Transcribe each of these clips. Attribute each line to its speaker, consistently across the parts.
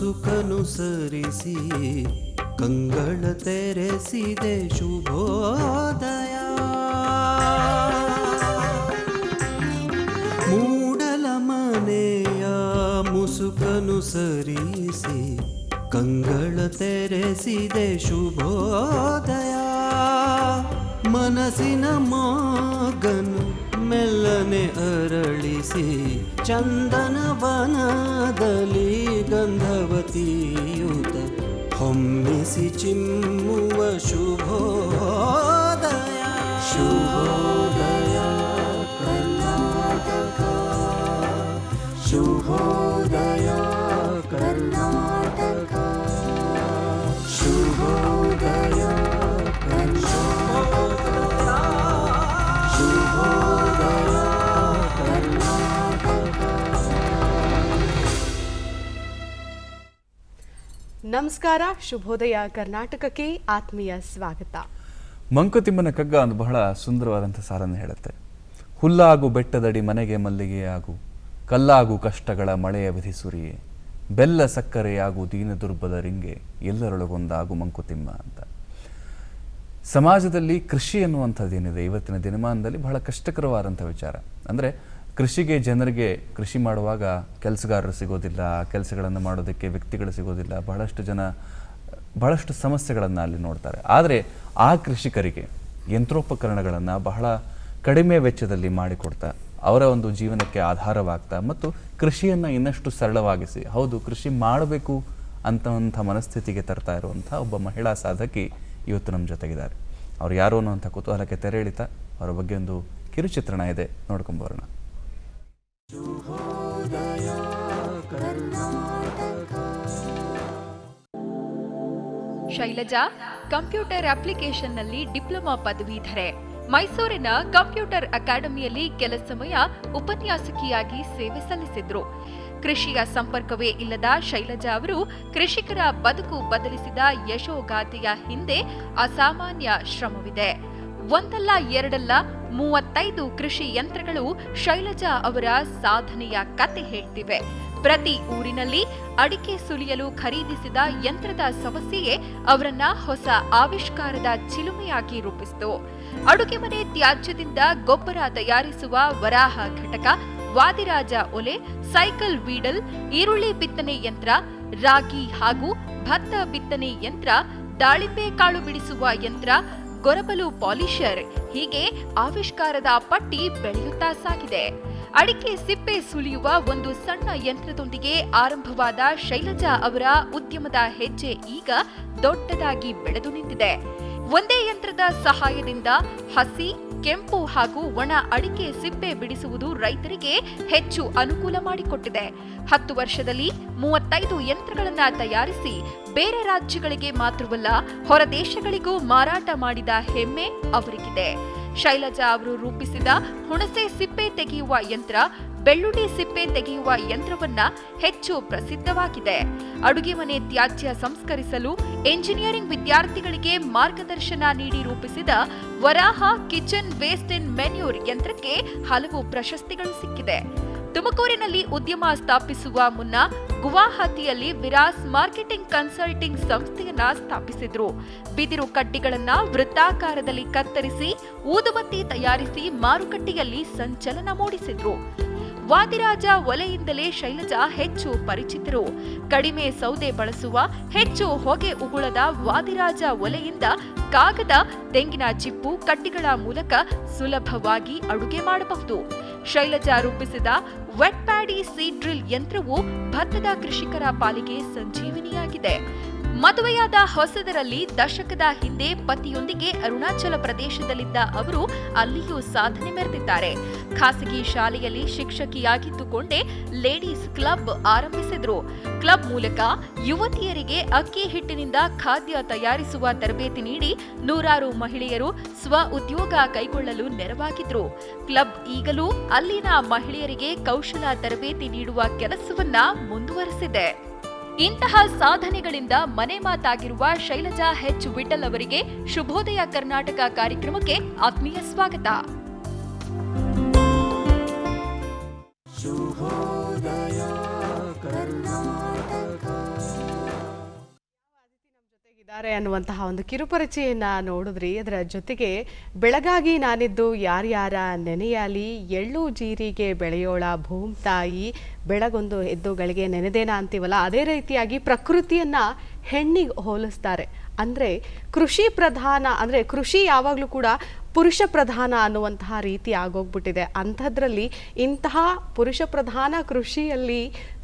Speaker 1: ಮುಸುಕನು ಸರಿಸಿ ಕಂಗಳ ತೆರೆಸಿದೆ ಶುಭೋದಯ. ಮೂಡಲ ಮನೆಯ ಮುಸುಕನು ಸರಿಸಿ ಕಂಗಳ ತೆರೆಸಿದೆ ಶುಭೋದಯ. ಮನಸ್ಸಿನ ಮಗನು ಮೆಲ್ಲನೆ ಅರಳಿಸಿ ಚಂದನ ವನದಲ್ಲಿ ಗಂಧವತಿಯುತ ಹೊಮ್ಮಿಸಿ ಚಿಮ್ಮುವ ಶುಭೋದಯ. ಶುಭೋದಯ ಕರ್ನಾಟಕ, ಶುಭೋದಯ ಕರ್ನಾಟಕ, ಶುಭೋದಯ
Speaker 2: ನಮಸ್ಕಾರ. ಶುಭೋದಯ ಕರ್ನಾಟಕಕ್ಕೆ ಆತ್ಮೀಯ ಸ್ವಾಗತ.
Speaker 3: ಮಂಕುತಿಮ್ಮನ ಕಗ್ಗ ಒಂದು ಬಹಳ ಸುಂದರವಾದಂಥ ಸಾರನ್ನು ಹೇಳುತ್ತೆ. ಹುಲ್ಲಾಗು ಬೆಟ್ಟದಡಿ ಮನೆಗೆ ಮಲ್ಲಿಗೆಯಾಗು, ಕಲ್ಲಾಗು ಕಷ್ಟಗಳ ಮಳೆಯ ವಿಧಿಸುರಿಯೇ, ಬೆಲ್ಲ ಸಕ್ಕರೆಯಾಗು ದೀನ ದುರ್ಬಲ ರಿಂಗೆ, ಎಲ್ಲರೊಳಗೊಂದಾಗು ಮಂಕುತಿಮ್ಮ ಅಂತ. ಸಮಾಜದಲ್ಲಿ ಕೃಷಿ ಅನ್ನುವಂಥದ್ದೇನಿದೆ ಇವತ್ತಿನ ದಿನಮಾನದಲ್ಲಿ ಬಹಳ ಕಷ್ಟಕರವಾದಂಥ ವಿಚಾರ. ಅಂದರೆ ಕೃಷಿಗೆ ಜನರಿಗೆ ಕೃಷಿ ಮಾಡುವಾಗ ಕೆಲಸಗಾರರು ಸಿಗೋದಿಲ್ಲ, ಕೆಲಸಗಳನ್ನು ಮಾಡೋದಕ್ಕೆ ವ್ಯಕ್ತಿಗಳು ಸಿಗೋದಿಲ್ಲ, ಬಹಳಷ್ಟು ಸಮಸ್ಯೆಗಳನ್ನು ಅಲ್ಲಿ ನೋಡ್ತಾರೆ. ಆದರೆ ಆ ಕೃಷಿಕರಿಗೆ ಯಂತ್ರೋಪಕರಣಗಳನ್ನು ಬಹಳ ಕಡಿಮೆ ವೆಚ್ಚದಲ್ಲಿ ಮಾಡಿಕೊಡ್ತಾ ಅವರ ಒಂದು ಜೀವನಕ್ಕೆ ಆಧಾರವಾಗ್ತಾ ಮತ್ತು ಕೃಷಿಯನ್ನು ಇನ್ನಷ್ಟು ಸರಳವಾಗಿಸಿ, ಹೌದು ಕೃಷಿ ಮಾಡಬೇಕು ಅಂತವಂಥ ಮನಸ್ಥಿತಿಗೆ ತರ್ತಾ ಇರುವಂಥ ಒಬ್ಬ ಮಹಿಳಾ ಸಾಧಕಿ ಇವತ್ತು ನಮ್ಮ ಜೊತೆಗಿದ್ದಾರೆ. ಅವ್ರು ಯಾರು ಅನ್ನುವಂಥ ಕುತೂಹಲಕ್ಕೆ ತೆರೆ ಎಳಿತಾ ಅವರ ಬಗ್ಗೆ ಒಂದು ಕಿರುಚಿತ್ರಣ ಇದೆ, ನೋಡ್ಕೊಂಬರೋಣ.
Speaker 4: ಶೈಲಜಾ ಕಂಪ್ಯೂಟರ್ ಅಪ್ಲಿಕೇಶನ್ನಲ್ಲಿ ಡಿಪ್ಲೊಮಾ ಪದವೀಧರೆ. ಮೈಸೂರಿನ ಕಂಪ್ಯೂಟರ್ ಅಕಾಡೆಮಿಯಲ್ಲಿ ಕೆಲ ಸಮಯ ಉಪನ್ಯಾಸಕಿಯಾಗಿ ಸೇವೆ ಸಲ್ಲಿಸಿದ್ರು. ಕೃಷಿಯ ಸಂಪರ್ಕವೇ ಇಲ್ಲದ ಶೈಲಜಾ ಅವರು ಕೃಷಿಕರ ಬದುಕು ಬದಲಿಸಿದ ಯಶೋಗಾಥೆಯ ಹಿಂದೆ ಅಸಾಮಾನ್ಯ ಶ್ರಮವಿದೆ. ಒಂದಲ್ಲ ಎರಡಲ್ಲ 35 ಕೃಷಿ ಯಂತ್ರಗಳು ಶೈಲಜಾ ಅವರ ಸಾಧನೆಯ ಕತೆ ಹೇಳ್ತಿವೆ. ಪ್ರತಿ ಊರಿನಲ್ಲಿ ಅಡಿಕೆ ಸುಲಿಯಲು ಖರೀದಿಸಿದ ಯಂತ್ರದ ಸಮಸ್ಯೆಯೇ ಅವರನ್ನ ಹೊಸ ಆವಿಷ್ಕಾರದ ಚಿಲುಮೆಯಾಗಿ ರೂಪಿಸಿತು. ಅಡುಗೆ ಮನೆ ತ್ಯಾಜ್ಯದಿಂದ ಗೊಬ್ಬರ ತಯಾರಿಸುವ ವರಾಹ ಘಟಕ, ವಾದಿರಾಜ ಒಲೆ, ಸೈಕಲ್ ವೀಡಲ್, ಈರುಳ್ಳಿ ಬಿತ್ತನೆ ಯಂತ್ರ, ರಾಗಿ ಹಾಗೂ ಭತ್ತ ಬಿತ್ತನೆ ಯಂತ್ರ, ದಾಳಿಂಬೆ ಕಾಳು ಬಿಡಿಸುವ ಯಂತ್ರ, ಗೊರಬಲು ಪಾಲಿಷರ್, ಹೀಗೆ ಆವಿಷ್ಕಾರದ ಪಟ್ಟಿ ಬೆಳೆಯುತ್ತಾ ಸಾಗಿದೆ. ಅಡಿಕೆ ಸಿಪ್ಪೆ ಸುಲಿಯುವ ಒಂದು ಸಣ್ಣ ಯಂತ್ರದೊಂದಿಗೆ ಆರಂಭವಾದ ಶೈಲಜಾ ಅವರ ಉದ್ಯಮದ ಹೆಜ್ಜೆ ಈಗ ದೊಡ್ಡದಾಗಿ ಬೆಳೆದು ನಿಂತಿದೆ. ಒಂದೇ ಯಂತ್ರದ ಸಹಾಯದಿಂದ ಹಸಿ, ಕೆಂಪು ಹಾಗೂ ಒಣ ಅಡಿಕೆ ಸಿಪ್ಪೆ ಬಿಡಿಸುವುದು ರೈತರಿಗೆ ಹೆಚ್ಚು ಅನುಕೂಲ ಮಾಡಿಕೊಟ್ಟಿದೆ. 10 ವರ್ಷದಲ್ಲಿ 35 ಯಂತ್ರಗಳನ್ನು ತಯಾರಿಸಿ ಬೇರೆ ರಾಜ್ಯಗಳಿಗೆ ಮಾತ್ರವಲ್ಲ ಹೊರ ದೇಶಗಳಿಗೂ ಮಾರಾಟ ಮಾಡಿದ ಹೆಮ್ಮೆ ಅವರಿಗಿದೆ. ಶೈಲಜಾ ಅವರು ರೂಪಿಸಿದ ಹುಣಸೆ ಸಿಪ್ಪೆ ತೆಗೆಯುವ ಯಂತ್ರ, ಬೆಳ್ಳುಳ್ಳಿ ಸಿಪ್ಪೆ ತೆಗೆಯುವ ಯಂತ್ರವನ್ನ ಹೆಚ್ಚು ಪ್ರಸಿದ್ಧವಾಗಿದೆ. ಅಡುಗೆ ಮನೆ ತ್ಯಾಜ್ಯ ಸಂಸ್ಕರಿಸಲು ಎಂಜಿನಿಯರಿಂಗ್ ವಿದ್ಯಾರ್ಥಿಗಳಿಗೆ ಮಾರ್ಗದರ್ಶನ ನೀಡಿ ರೂಪಿಸಿದ ವರಾಹ ಕಿಚನ್ ವೇಸ್ಟ್ ಅಂಡ್ ಮೆನ್ಯೂರ್ ಯಂತ್ರಕ್ಕೆ ಹಲವು ಪ್ರಶಸ್ತಿಗಳು ಸಿಕ್ಕಿದೆ. ತುಮಕೂರಿನಲ್ಲಿ ಉದ್ಯಮ ಸ್ಥಾಪಿಸುವ ಮುನ್ನ ಗುವಾಹತಿಯಲ್ಲಿ ವಿರಾಸ್ ಮಾರ್ಕೆಟಿಂಗ್ ಕನ್ಸಲ್ಟಿಂಗ್ ಸಂಸ್ಥೆಯನ್ನ ಸ್ಥಾಪಿಸಿದ್ರು. ಬಿದಿರು ಕಡ್ಡಿಗಳನ್ನ ವೃತ್ತಾಕಾರದಲ್ಲಿ ಕತ್ತರಿಸಿ ಊದುಬತ್ತಿ ತಯಾರಿಸಿ ಮಾರುಕಟ್ಟೆಯಲ್ಲಿ ಸಂಚಲನ ಮೂಡಿಸಿದ್ರು. ವಾದಿರಾಜ ಒಲೆಯಿಂದಲೇ ಶೈಲಜಾ ಹೆಚ್ಚು ಪರಿಚಿತರು. ಕಡಿಮೆ ಸೌದೆ ಬಳಸುವ, ಹೆಚ್ಚು ಹೊಗೆ ಉಗುಳದ ವಾದಿರಾಜ ಒಲೆಯಿಂದ ಕಾಗದ, ತೆಂಗಿನ ಚಿಪ್ಪು, ಕಡ್ಡಿಗಳ ಮೂಲಕ ಸುಲಭವಾಗಿ ಅಡುಗೆ ಮಾಡಬಹುದು. ಶೈಲಜಾ ರೂಪಿಸಿದ ವೆಟ್ ಪ್ಯಾಡಿ ಸೀಡ್ ಡ್ರಿಲ್ ಯಂತ್ರವು ಭತ್ತದ ಕೃಷಿಕರ ಪಾಲಿಗೆ ಸಂಜೀವಿನಿಯಾಗಿದೆ. ಮದುವೆಯಾದ ಹೊಸದರಲ್ಲಿ ದಶಕದ ಹಿಂದೆ ಪತಿಯೊಂದಿಗೆ ಅರುಣಾಚಲ ಪ್ರದೇಶದಲ್ಲಿದ್ದ ಅವರು ಅಲ್ಲಿಯೂ ಸಾಧನೆ ಮೆರೆದಿದ್ದಾರೆ. ಖಾಸಗಿ ಶಾಲೆಯಲ್ಲಿ ಶಿಕ್ಷಕಿಯಾಗಿದ್ದುಕೊಂಡೇ ಲೇಡೀಸ್ ಕ್ಲಬ್ ಆರಂಭಿಸಿದ್ರು. ಕ್ಲಬ್ ಮೂಲಕ ಯುವತಿಯರಿಗೆ ಅಕ್ಕಿ ಹಿಟ್ಟಿನಿಂದ ಖಾದ್ಯ ತಯಾರಿಸುವ ತರಬೇತಿ ನೀಡಿ ನೂರಾರು ಮಹಿಳೆಯರು ಸ್ವ ಉದ್ಯೋಗ ಕೈಗೊಳ್ಳಲು ನೆರವಾಗಿದ್ರು. ಕ್ಲಬ್ ಈಗಲೂ ಅಲ್ಲಿನ ಮಹಿಳೆಯರಿಗೆ ಕೌಶಲ ತರಬೇತಿ ನೀಡುವ ಕೆಲಸವನ್ನ ಮುಂದುವರೆಸಿದೆ. ಇಂತಹ ಸಾಧನೆಗಳಿಂದ ಮನೆ ಮಾತಾಗಿರುವ ಶೈಲಜಾ ಹೆಚ್ ವಿಠಲ್ ಅವರಿಗೆ ಶುಭೋದಯ ಕರ್ನಾಟಕ ಕಾರ್ಯಕ್ರಮಕ್ಕೆ ಆತ್ಮೀಯ ಸ್ವಾಗತ.
Speaker 1: ಶುಭೋದಯ ಕರ್ನಾಟಕ.
Speaker 2: ಇದ್ದಾರೆ ಅನ್ನುವಂತಹ ಒಂದು ಕಿರುಪರಿಚೆಯನ್ನ ನೋಡಿದ್ರಿ. ಅದರ ಜೊತೆಗೆ ಬೆಳಗಾಗಿ ನಾನಿದ್ದು ಯಾರ್ಯಾರ ನೆನೆಯಲಿ, ಎಳ್ಳು ಜೀರಿಗೆ ಬೆಳೆಯೋಳ ಭೂಮ್ತಾಯಿ, ಬೆಳಗೊಂದು ಎದ್ದು ಗಳಿಗೆ ನೆನೆದೇನ ಅಂತೀವಲ್ಲ, ಅದೇ ರೀತಿಯಾಗಿ ಪ್ರಕೃತಿಯನ್ನ ಹೆಣ್ಣಿಗೆ ಹೋಲಿಸ್ತಾರೆ. ಅಂದರೆ ಕೃಷಿ ಪ್ರಧಾನ, ಅಂದರೆ ಕೃಷಿ ಯಾವಾಗಲೂ ಕೂಡ ಪುರುಷ ಪ್ರಧಾನ ಅನ್ನುವಂತಹ ರೀತಿ ಆಗೋಗ್ಬಿಟ್ಟಿದೆ. ಅಂಥದ್ರಲ್ಲಿ ಇಂತಹ ಪುರುಷ ಪ್ರಧಾನ ಕೃಷಿಯಲ್ಲಿ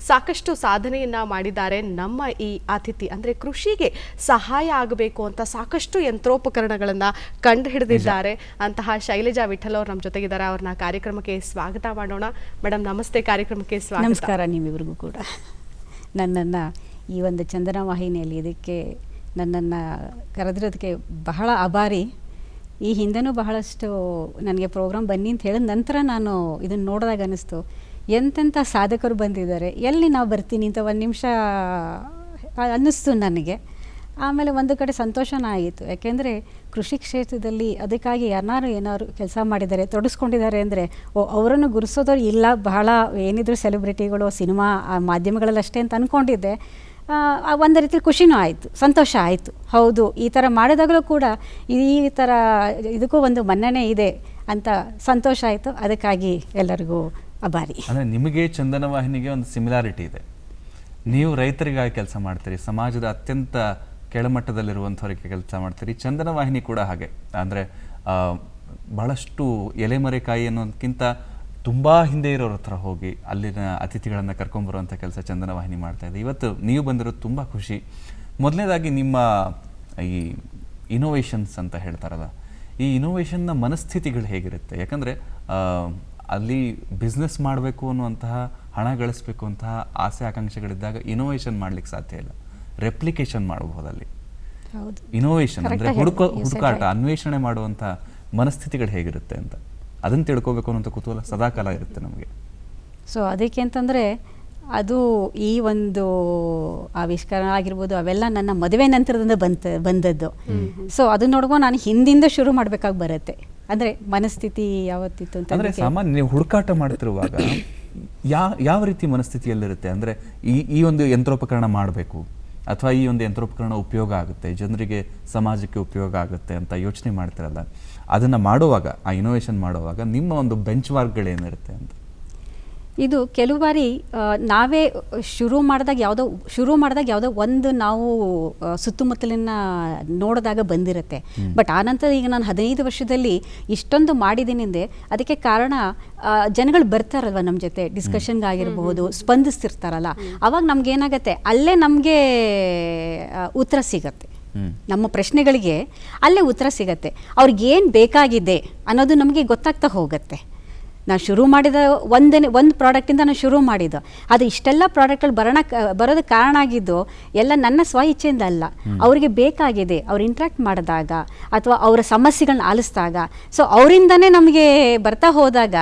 Speaker 2: ಸಾಕಷ್ಟು ಸಾಧನೆಯನ್ನ ಮಾಡಿದ್ದಾರೆ ನಮ್ಮ ಈ ಅತಿಥಿ. ಅಂದರೆ ಕೃಷಿಗೆ ಸಹಾಯ ಆಗಬೇಕು ಅಂತ ಸಾಕಷ್ಟು ಯಂತ್ರೋಪಕರಣಗಳನ್ನು ಕಂಡು ಹಿಡಿದಿದ್ದಾರೆ. ಅಂತಹ ಶೈಲಜಾ ವಿಠಲ್ ಅವರು ನಮ್ಮ ಜೊತೆಗಿದ್ದಾರೆ. ಅವ್ರನ್ನ ಕಾರ್ಯಕ್ರಮಕ್ಕೆ ಸ್ವಾಗತ ಮಾಡೋಣ. ಮೇಡಮ್ ನಮಸ್ತೆ, ಕಾರ್ಯಕ್ರಮಕ್ಕೆ ಸ್ವಾಗತ.
Speaker 5: ನಮಸ್ಕಾರ ನಿಮ್ಮಿಬ್ಬರಿಗೂ ಕೂಡ. ನನ್ನನ್ನು ಈ ಒಂದು ಚಂದನ ವಾಹಿನಿಯಲ್ಲಿ ಇದಕ್ಕೆ ನನ್ನನ್ನು ಕರೆದಿರೋದಕ್ಕೆ ಬಹಳ ಆಭಾರಿ. ಈ ಹಿಂದೆನೂ ಬಹಳಷ್ಟು ನನಗೆ ಪ್ರೋಗ್ರಾಮ್ ಬನ್ನಿ ಅಂತ ಹೇಳಿದ ನಂತರ ನಾನು ಇದನ್ನು ನೋಡಿದಾಗ ಅನ್ನಿಸ್ತು, ಎಂತೆಂಥ ಸಾಧಕರು ಬಂದಿದ್ದಾರೆ, ಎಲ್ಲಿ ನಾವು ಬರ್ತೀನಿ ಅಂತ ಒಂದು ನಿಮಿಷ ಅನ್ನಿಸ್ತು ನನಗೆ. ಆಮೇಲೆ ಒಂದು ಕಡೆ ಸಂತೋಷನೂ ಆಯಿತು, ಯಾಕೆಂದರೆ ಕೃಷಿ ಕ್ಷೇತ್ರದಲ್ಲಿ ಅದಕ್ಕಾಗಿ ಏನಾರು ಕೆಲಸ ಮಾಡಿದ್ದಾರೆ, ತೊಡಗಿಸ್ಕೊಂಡಿದ್ದಾರೆ ಅಂದರೆ ಅವರನ್ನು ಗುರುಸೋದವ್ರು ಇಲ್ಲ. ಬಹಳ ಏನಿದ್ರು ಸೆಲೆಬ್ರಿಟಿಗಳು, ಸಿನಿಮಾ ಮಾಧ್ಯಮಗಳಲ್ಲಷ್ಟೇ ಅಂತ ಅಂದ್ಕೊಂಡಿದ್ದೆ. ಒಂದು ರೀತಿ ಖುಷಿನೂ ಆಯಿತು, ಸಂತೋಷ ಆಯಿತು. ಹೌದು, ಈ ಥರ ಮಾಡಿದಾಗಲೂ ಕೂಡ ಈ ಥರ ಇದಕ್ಕೂ ಒಂದು ಮನ್ನಣೆ ಇದೆ ಅಂತ ಸಂತೋಷ ಆಯಿತು. ಅದಕ್ಕಾಗಿ ಎಲ್ಲರಿಗೂ ಆಭಾರಿ.
Speaker 3: ಅಂದರೆ ನಿಮಗೆ ಚಂದನ ವಾಹಿನಿಗೆ ಒಂದು ಸಿಮಿಲಾರಿಟಿ ಇದೆ. ನೀವು ರೈತರಿಗಾಗಿ ಕೆಲಸ ಮಾಡ್ತೀರಿ, ಸಮಾಜದ ಅತ್ಯಂತ ಕೆಳಮಟ್ಟದಲ್ಲಿರುವಂಥವ್ರಿಗೆ ಕೆಲಸ ಮಾಡ್ತೀರಿ. ಚಂದನ ವಾಹಿನಿ ಕೂಡ ಹಾಗೆ. ಅಂದರೆ ಬಹಳಷ್ಟು ಎಲೆಮರೆಕಾಯಿ ಅನ್ನೋದಕ್ಕಿಂತ ತುಂಬ ಹಿಂದೆ ಇರೋರ ಹತ್ರ ಹೋಗಿ ಅಲ್ಲಿನ ಅತಿಥಿಗಳನ್ನು ಕರ್ಕೊಂಬರುವಂಥ ಕೆಲಸ ಚಂದನ ವಾಹಿನಿ ಮಾಡ್ತಾ ಇದೆ. ಇವತ್ತು ನೀವು ಬಂದಿರೋದು ತುಂಬ ಖುಷಿ. ಮೊದಲನೇದಾಗಿ ನಿಮ್ಮ ಈ ಇನೋವೇಷನ್ಸ್ ಅಂತ ಹೇಳ್ತಾರಲ್ಲ, ಈ ಇನೋವೇಷನ್ನ ಮನಸ್ಥಿತಿಗಳು ಹೇಗಿರುತ್ತೆ? ಯಾಕಂದರೆ ಅಲ್ಲಿ ಬಿಸ್ನೆಸ್ ಮಾಡಬೇಕು ಅನ್ನುವಂತಹ, ಹಣ ಗಳಿಸ್ಬೇಕು ಅಂತಹ ಆಸೆ ಆಕಾಂಕ್ಷೆಗಳಿದ್ದಾಗ ಇನೋವೇಷನ್ ಮಾಡ್ಲಿಕ್ಕೆ ಸಾಧ್ಯ ಇಲ್ಲ, ರೆಪ್ಲಿಕೇಶನ್ ಮಾಡಬಹುದಲ್ಲಿ. ಇನೋವೇಷನ್ ಅಂದರೆ ಹುಡುಕಾಟ, ಅನ್ವೇಷಣೆ ಮಾಡುವಂಥ ಮನಸ್ಥಿತಿಗಳು ಹೇಗಿರುತ್ತೆ ಅಂತ ಅದನ್ನು ತಿಳ್ಕೋಬೇಕು ಅನ್ನೋಂಥ ಕುತೂಹಲ ಸದಾಕಾಲ ಇರುತ್ತೆ ನಮಗೆ.
Speaker 5: ಸೊ ಅದಕ್ಕೆ ಅಂತಂದರೆ ಅದು ಈ ಒಂದು ಆವಿಷ್ಕಾರ ಆಗಿರ್ಬೋದು, ಅವೆಲ್ಲ ನನ್ನ ಮದುವೆ ನಂತರದಿಂದ ಬಂದದ್ದು. ಸೊ ಅದನ್ನ ನೋಡುವಾಗ ನಾನು ಹಿಂದಿಂದ ಶುರು ಮಾಡಬೇಕಾಗಿ ಬರುತ್ತೆ. ಅಂದರೆ ಮನಸ್ಥಿತಿ ಯಾವತ್ತಿತ್ತು ಅಂತ
Speaker 3: ಅಂದರೆ ಸಾಮಾನ್ಯ ನೀವು ಹುಡುಕಾಟ ಮಾಡ್ತಿರುವಾಗ ಯಾವ ರೀತಿ ಮನಸ್ಥಿತಿಯಲ್ಲಿರುತ್ತೆ? ಅಂದರೆ ಈ ಒಂದು ಯಂತ್ರೋಪಕರಣ ಮಾಡಬೇಕು, ಅಥವಾ ಈ ಒಂದು ಯಂತ್ರೋಪಕರಣ ಉಪಯೋಗ ಆಗುತ್ತೆ, ಜನರಿಗೆ ಸಮಾಜಕ್ಕೆ ಉಪಯೋಗ ಆಗುತ್ತೆ ಅಂತ ಯೋಚನೆ ಮಾಡ್ತಿರಲ್ಲ, ಅದನ್ನು ಮಾಡುವಾಗ, ಆ ಇನೋವೇಷನ್ ಮಾಡುವಾಗ ನಿಮ್ಮ ಒಂದು ಬೆಂಚ್ ಮಾರ್ಕ್ಗಳೇನಿರುತ್ತೆ ಅಂತ?
Speaker 5: ಇದು ಕೆಲವು ಬಾರಿ ನಾವೇ ಶುರು ಮಾಡಿದಾಗ ಯಾವುದೋ ಒಂದು ನಾವು ಸುತ್ತಮುತ್ತಲಿನ ನೋಡಿದಾಗ ಬಂದಿರುತ್ತೆ. ಬಟ್ ಆನಂತರ ಈಗ ನಾನು 15 ವರ್ಷದಲ್ಲಿ ಇಷ್ಟೊಂದು ಮಾಡಿದ್ದೀನಿ ಅಂದರೆ ಅದಕ್ಕೆ ಕಾರಣ ಜನಗಳು ಬರ್ತಾರಲ್ವ ನಮ್ಮ ಜೊತೆ ಡಿಸ್ಕಷನ್ಗಾಗಿರ್ಬೋದು, ಸ್ಪಂದಿಸ್ತಿರ್ತಾರಲ್ಲ, ಅವಾಗ ನಮ್ಗೇನಾಗತ್ತೆ, ಅಲ್ಲೇ ನಮಗೆ ಉತ್ತರ ಸಿಗತ್ತೆ. ನಮ್ಮ ಪ್ರಶ್ನೆಗಳಿಗೆ ಅಲ್ಲೇ ಉತ್ತರ ಸಿಗತ್ತೆ. ಅವ್ರಿಗೇನು ಬೇಕಾಗಿದೆ ಅನ್ನೋದು ನಮಗೆ ಗೊತ್ತಾಗ್ತಾ ಹೋಗುತ್ತೆ. ನಾನು ಶುರು ಮಾಡಿದ ಒಂದು ಪ್ರಾಡಕ್ಟಿಂದ ನಾನು ಶುರು ಮಾಡಿದ್ದು, ಅದು ಇಷ್ಟೆಲ್ಲ ಪ್ರಾಡಕ್ಟ್ಗಳು ಬರೋದಕ್ಕೆ ಕಾರಣ ಆಗಿದ್ದು ಎಲ್ಲ ನನ್ನ ಸ್ವ ಇಚ್ಛೆಯಿಂದ ಅಲ್ಲ, ಅವರಿಗೆ ಬೇಕಾಗಿದೆ. ಅವ್ರು ಇಂಟ್ರಾಕ್ಟ್ ಮಾಡಿದಾಗ ಅಥವಾ ಅವರ ಸಮಸ್ಯೆಗಳನ್ನ ಆಲಿಸಿದಾಗ, ಸೊ ಅವರಿಂದನೇ ನಮಗೆ ಬರ್ತಾ ಹೋದಾಗ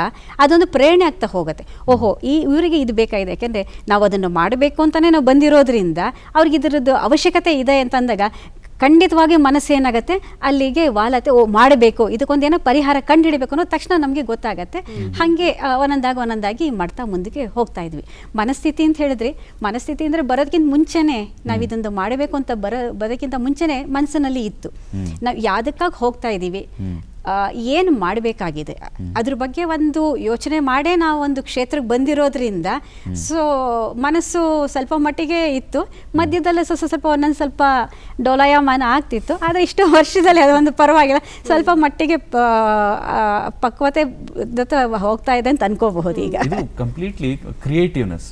Speaker 5: ಅದೊಂದು ಪ್ರೇರಣೆ ಆಗ್ತಾ ಹೋಗುತ್ತೆ. ಓಹೋ, ಇವರಿಗೆ ಇದು ಬೇಕಾಗಿದೆ, ಯಾಕೆಂದರೆ ನಾವು ಅದನ್ನು ಮಾಡಬೇಕು ಅಂತಲೇ ನಾವು ಬಂದಿರೋದ್ರಿಂದ ಅವ್ರಿಗೆ ಇದರದ್ದು ಅವಶ್ಯಕತೆ ಇದೆ ಅಂತಂದಾಗ ಖಂಡಿತವಾಗಿ ಮನಸ್ಸೇನಾಗತ್ತೆ, ಅಲ್ಲಿಗೆ ವಾಲತ್ತೆ, ಮಾಡಬೇಕು, ಇದಕ್ಕೊಂದೇನೋ ಪರಿಹಾರ ಕಂಡುಹಿಡಬೇಕು ಅನ್ನೋ ತಕ್ಷಣ ನಮಗೆ ಗೊತ್ತಾಗತ್ತೆ. ಹಾಗೆ ಒಂದೊಂದಾಗಿ ಮಾಡ್ತಾ ಮುಂದಕ್ಕೆ ಹೋಗ್ತಾ ಇದ್ವಿ. ಮನಸ್ಥಿತಿ ಅಂತ ಹೇಳಿದ್ರೆ, ಮನಸ್ಥಿತಿ ಅಂದರೆ ಬರೋದಕ್ಕಿಂತ ಮುಂಚೆನೇ ನಾವು ಇದೊಂದು ಮಾಡಬೇಕು ಅಂತ ಬರೋದಕ್ಕಿಂತ ಮುಂಚೆನೇ ಮನಸ್ಸಿನಲ್ಲಿ ಇತ್ತು. ನಾವು ಯಾವುದಕ್ಕಾಗಿ ಹೋಗ್ತಾ ಇದ್ದೀವಿ, ಏನು ಮಾಡಬೇಕಾಗಿದೆ ಅದ್ರ ಬಗ್ಗೆ ಒಂದು ಯೋಚನೆ ಮಾಡೇ ನಾವು ಒಂದು ಕ್ಷೇತ್ರಕ್ಕೆ ಬಂದಿರೋದ್ರಿಂದ ಸೊ ಮನಸ್ಸು ಸ್ವಲ್ಪ ಮಟ್ಟಿಗೆ ಇತ್ತು. ಮಧ್ಯದಲ್ಲೇ ಸ್ವಲ್ಪ ಒಂದೊಂದು ಸ್ವಲ್ಪ ಡೋಲಾಯಮಾನ ಆಗ್ತಿತ್ತು. ಆದರೆ ಇಷ್ಟು ವರ್ಷದಲ್ಲಿ ಅದೊಂದು ಪರವಾಗಿಲ್ಲ, ಸ್ವಲ್ಪ ಮಟ್ಟಿಗೆ ಪಕ್ವತೆ ಹೋಗ್ತಾ ಇದೆ ಅಂತ ಅನ್ಕೋಬಹುದು. ಈಗ
Speaker 3: ಕಂಪ್ಲೀಟ್ಲಿ ಕ್ರಿಯೇಟಿವ್ನೆಸ್,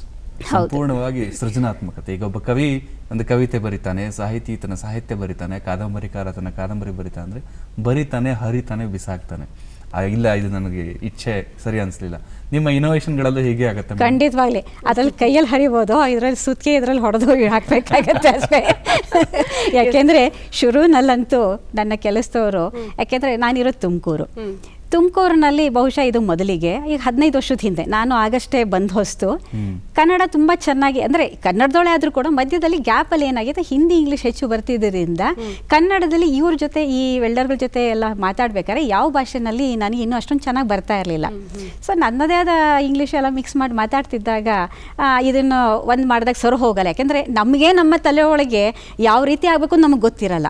Speaker 3: ಸಂಪೂರ್ಣವಾಗಿ ಸೃಜನಾತ್ಮಕತೆ. ಈಗ ಒಬ್ಬ ಕವಿ ಒಂದು ಕವಿತೆ ಬರಿತಾನೆ, ಸಾಹಿತಿ ತನ್ನ ಸಾಹಿತ್ಯ ಬರಿತಾನೆ, ಕಾದಂಬರಿಕಾರ ತನ್ನ ಕಾದಂಬರಿ ಬರಿತಾನೆ, ಅಂದರೆ ಬರಿತಾನೆ, ಹರಿತಾನೆ, ಬಿಸಾಕ್ತಾನೆ. ಇಲ್ಲ, ಇದು ನನಗೆ ಇಚ್ಛೆ ಸರಿ ಅನಿಸ್ಲಿಲ್ಲ. ನಿಮ್ಮ ಇನೋವೇಷನ್ಗಳಲ್ಲೂ ಹೀಗೆ ಆಗುತ್ತೆ?
Speaker 5: ಖಂಡಿತವಾಗ್ಲಿ. ಅದ್ರಲ್ಲಿ ಕೈಯಲ್ಲಿ ಹರಿಬೋದು, ಇದರಲ್ಲಿ ಸುತ್ತಿಗೆ ಇದರಲ್ಲಿ ಹೊಡೆದು ಹಾಕಬೇಕಾಗತ್ತೆ ಅಷ್ಟೇ. ಯಾಕೆಂದರೆ ಶುರುನಲ್ಲಂತೂ ನನ್ನ ಕೆಲಸದವರು, ಯಾಕೆಂದರೆ ನಾನಿರೋದು ತುಮಕೂರು, ತುಮಕೂರಿನಲ್ಲಿ ಬಹುಶಃ ಇದು ಮೊದಲಿಗೆ ಈಗ 15 ವರ್ಷದ ಹಿಂದೆ ನಾನು ಆಗಷ್ಟೇ ಬಂದು ಹೊಸ್ತು ಕನ್ನಡ ತುಂಬ ಚೆನ್ನಾಗಿ ಅಂದರೆ ಕನ್ನಡದೊಳೆ ಆದರೂ ಕೂಡ ಮಧ್ಯದಲ್ಲಿ ಗ್ಯಾಪಲ್ಲಿ ಏನಾಗಿದೆ ಹಿಂದಿ ಇಂಗ್ಲೀಷ್ ಹೆಚ್ಚು ಬರ್ತಿದ್ದರಿಂದ ಕನ್ನಡದಲ್ಲಿ ಇವ್ರ ಜೊತೆ ಈ ವೆಲ್ಡರ್ಗಳ ಜೊತೆ ಎಲ್ಲ ಮಾತಾಡ್ಬೇಕಾದ್ರೆ ಯಾವ ಭಾಷೆನಲ್ಲಿ ನನಗೆ ಇನ್ನೂ ಅಷ್ಟೊಂದು ಚೆನ್ನಾಗಿ ಬರ್ತಾ ಇರಲಿಲ್ಲ. ಸೊ ನನ್ನದೇ ಆದ ಇಂಗ್ಲೀಷ್ ಎಲ್ಲ ಮಿಕ್ಸ್ ಮಾಡಿ ಮಾತಾಡ್ತಿದ್ದಾಗ ಇದನ್ನು ಒಂದು ಮಾಡಿದಾಗ ಸೊರ ಹೋಗಲ್ಲ. ಯಾಕೆಂದರೆ ನಮಗೆ ನಮ್ಮ ತಲೆ ಒಳಗೆ ಯಾವ ರೀತಿ ಆಗಬೇಕು ನಮಗೆ ಗೊತ್ತಿರಲ್ಲ.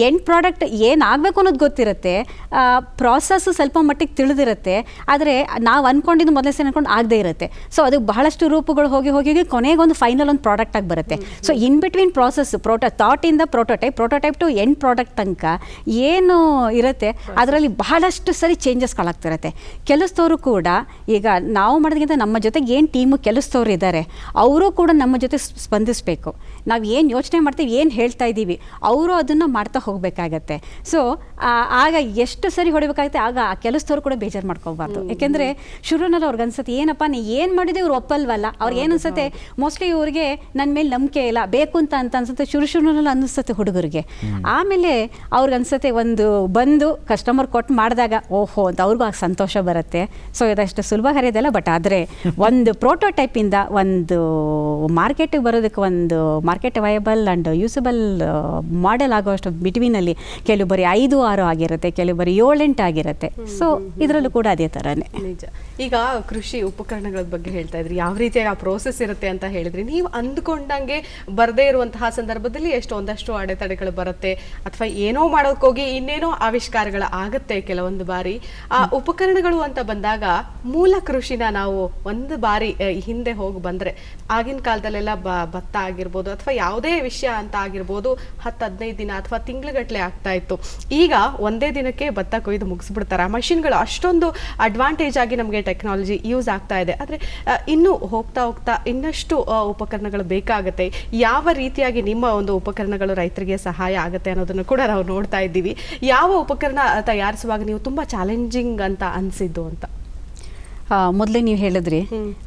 Speaker 5: ಎಂಡ್ ಪ್ರಾಡಕ್ಟ್ ಏನಾಗಬೇಕು ಅನ್ನೋದು ಗೊತ್ತಿರುತ್ತೆ, ಪ್ರಾಸೆಸ್ಸು ಸ್ವಲ್ಪ ಮಟ್ಟಿಗೆ ತಿಳಿದಿರುತ್ತೆ, ಆದರೆ ನಾವು ಅಂದ್ಕೊಂಡಿದ್ದು ಮೊದಲೇ ಸರಿ ಅನ್ಕೊಂಡು ಆಗದೇ ಇರುತ್ತೆ. ಸೊ ಅದು ಬಹಳಷ್ಟು ರೂಪಗಳು ಹೋಗಿ ಹೋಗಿ ಹೋಗಿ ಕೊನೆಗೊಂದು ಫೈನಲ್ ಒಂದು ಪ್ರಾಡಕ್ಟ್ ಆಗಿ ಬರುತ್ತೆ. ಸೊ ಇನ್ ಬಿಟ್ವೀನ್ ಪ್ರಾಸೆಸ್ ಥಾಟಿಂದ ಪ್ರೋಟೋಟೈಪ್ ಟು ಎಂಡ್ ಪ್ರಾಡಕ್ಟ್ ತನಕ ಏನು ಇರುತ್ತೆ ಅದರಲ್ಲಿ ಬಹಳಷ್ಟು ಸರಿ ಚೇಂಜಸ್ಗಳಾಗ್ತಿರುತ್ತೆ. ಕೆಲಸದವರು ಕೂಡ ಈಗ ನಾವು ಮಾಡೋದಕ್ಕಿಂತ ನಮ್ಮ ಜೊತೆಗೆ ಏನು ಟೀಮು ಕೆಲಸದವ್ರು ಇದ್ದಾರೆ ಅವರು ಕೂಡ ನಮ್ಮ ಜೊತೆ ಸ್ಪಂದಿಸಬೇಕು. ನಾವು ಏನು ಯೋಚನೆ ಮಾಡ್ತೀವಿ, ಏನು ಹೇಳ್ತಾ ಇದ್ದೀವಿ, ಅವರು ಅದನ್ನು ಮಾಡ್ತಾ ಹೋಗಬೇಕಾಗತ್ತೆ. ಸೊ ಆಗ ಎಷ್ಟು ಸರಿ ಹೊಡಿಬೇಕಾಗುತ್ತೆ, ಆಗ ಆ ಕೆಲಸದವ್ರು ಕೂಡ ಬೇಜಾರು ಮಾಡ್ಕೋಬಾರ್ದು. ಯಾಕೆಂದರೆ ಶುರುನಲ್ಲಿ ಅವ್ರಿಗೆ ಅನ್ಸುತ್ತೆ ಏನಪ್ಪ ನೀ ಏನು ಮಾಡಿದೆ ಇವ್ರು ಒಪ್ಪಲ್ವಲ್ಲ. ಅವ್ರಿಗೆ ಏನು ಅನ್ಸುತ್ತೆ, ಮೋಸ್ಟ್ಲಿ ಇವ್ರಿಗೆ ನನ್ನ ಮೇಲೆ ನಂಬಿಕೆ ಇಲ್ಲ, ಬೇಕು ಅಂತ ಅನ್ಸುತ್ತೆ. ಶುರುನಲ್ಲಿ ಅನ್ನಿಸುತ್ತೆ ಹುಡುಗರಿಗೆ. ಆಮೇಲೆ ಅವ್ರಿಗೆ ಅನ್ಸುತ್ತೆ ಒಂದು ಬಂದು ಕಸ್ಟಮರ್ ಕೊಟ್ಟು ಮಾಡಿದಾಗ ಓಹೋ ಅಂತ ಅವ್ರಿಗೂ ಆಗ ಸಂತೋಷ ಬರುತ್ತೆ. ಸೊ ಇದಷ್ಟು ಸುಲಭ ಹರಿಯೋದಲ್ಲ. ಬಟ್ ಆದರೆ ಒಂದು ಪ್ರೋಟೋಟೈಪಿಂದ ಒಂದು ಮಾರ್ಕೆಟಿಗೆ ಬರೋದಕ್ಕೆ ಒಂದು market viable and usable model ಆಗೋಷ್ಟು ಬಿಟ್ವೀನಲ್ಲಿ ಕೆಲವು ಬರೀ 5-6 ಆಗಿರುತ್ತೆ, ಕೆಲವು ಬರೀ 7-8 ಆಗಿರುತ್ತೆ. ಸೊ ಇದರಲ್ಲೂ ಕೂಡ ಅದೇ ಥರನೇ.
Speaker 2: ನಿಜ. ಈಗ ಕೃಷಿ ಉಪಕರಣಗಳ ಬಗ್ಗೆ ಹೇಳ್ತಾ ಇದ್ರಿ, ಯಾವ ರೀತಿಯಾಗಿ ಆ ಪ್ರೋಸೆಸ್ ಇರುತ್ತೆ ಅಂತ ಹೇಳಿದ್ರಿ. ನೀವು ಅಂದ್ಕೊಂಡಂಗೆ ಬರದೇ ಇರುವಂತಹ ಸಂದರ್ಭದಲ್ಲಿ ಒಂದಷ್ಟು ಅಡೆತಡೆಗಳು ಬರುತ್ತೆ, ಅಥವಾ ಏನೋ ಮಾಡೋಕ್ಕೋಗಿ ಇನ್ನೇನೋ ಆವಿಷ್ಕಾರಗಳು ಆಗತ್ತೆ ಕೆಲವೊಂದು ಬಾರಿ. ಆ ಉಪಕರಣಗಳು ಅಂತ ಬಂದಾಗ ಮೂಲ ಕೃಷಿನ ನಾವು ಒಂದು ಬಾರಿ ಹಿಂದೆ ಹೋಗಿ ಬಂದ್ರೆ ಆಗಿನ ಕಾಲದಲ್ಲೆಲ್ಲ ಭತ್ತ ಆಗಿರ್ಬೋದು ಅಥವಾ ಯಾವುದೇ ವಿಷಯ ಅಂತ ಆಗಿರ್ಬೋದು 10-15 ದಿನ ಅಥವಾ ತಿಂಗಳುಗಟ್ಟಲೆ ಆಗ್ತಾ ಇತ್ತು. ಈಗ ಒಂದೇ ದಿನಕ್ಕೆ ಭತ್ತ ಕೊಯ್ದು ಮುಗಿಸ್ಬಿಡ್ತಾರೆ. ಆ ಮಷಿನ್ಗಳು ಅಷ್ಟೊಂದು ಅಡ್ವಾಂಟೇಜ್ ಆಗಿ ನಮಗೆ ಟೆಕ್ನಾಲಜಿ ಯೂಸ್ ಆಗ್ತಾ ಇದೆ. ಆದರೆ ಇನ್ನೂ ಹೋಗ್ತಾ ಹೋಗ್ತಾ ಇನ್ನಷ್ಟು ಉಪಕರಣಗಳು ಬೇಕಾಗುತ್ತೆ. ಯಾವ ರೀತಿಯಾಗಿ ನಿಮ್ಮ ಒಂದು ಉಪಕರಣಗಳು ರೈತರಿಗೆ ಸಹಾಯ ಆಗುತ್ತೆ ಅನ್ನೋದನ್ನು ಕೂಡ ನಾವು ನೋಡ್ತಾ ಇದ್ದೀವಿ. ಯಾವ ಉಪಕರಣ ತಯಾರಿಸುವಾಗ ನೀವು ತುಂಬ ಚಾಲೆಂಜಿಂಗ್ ಅಂತ ಅನಿಸಿದ್ದು ಅಂತ?
Speaker 5: ಮೊದಲೇ ನೀವು ಹೇಳಿದ್ರಿ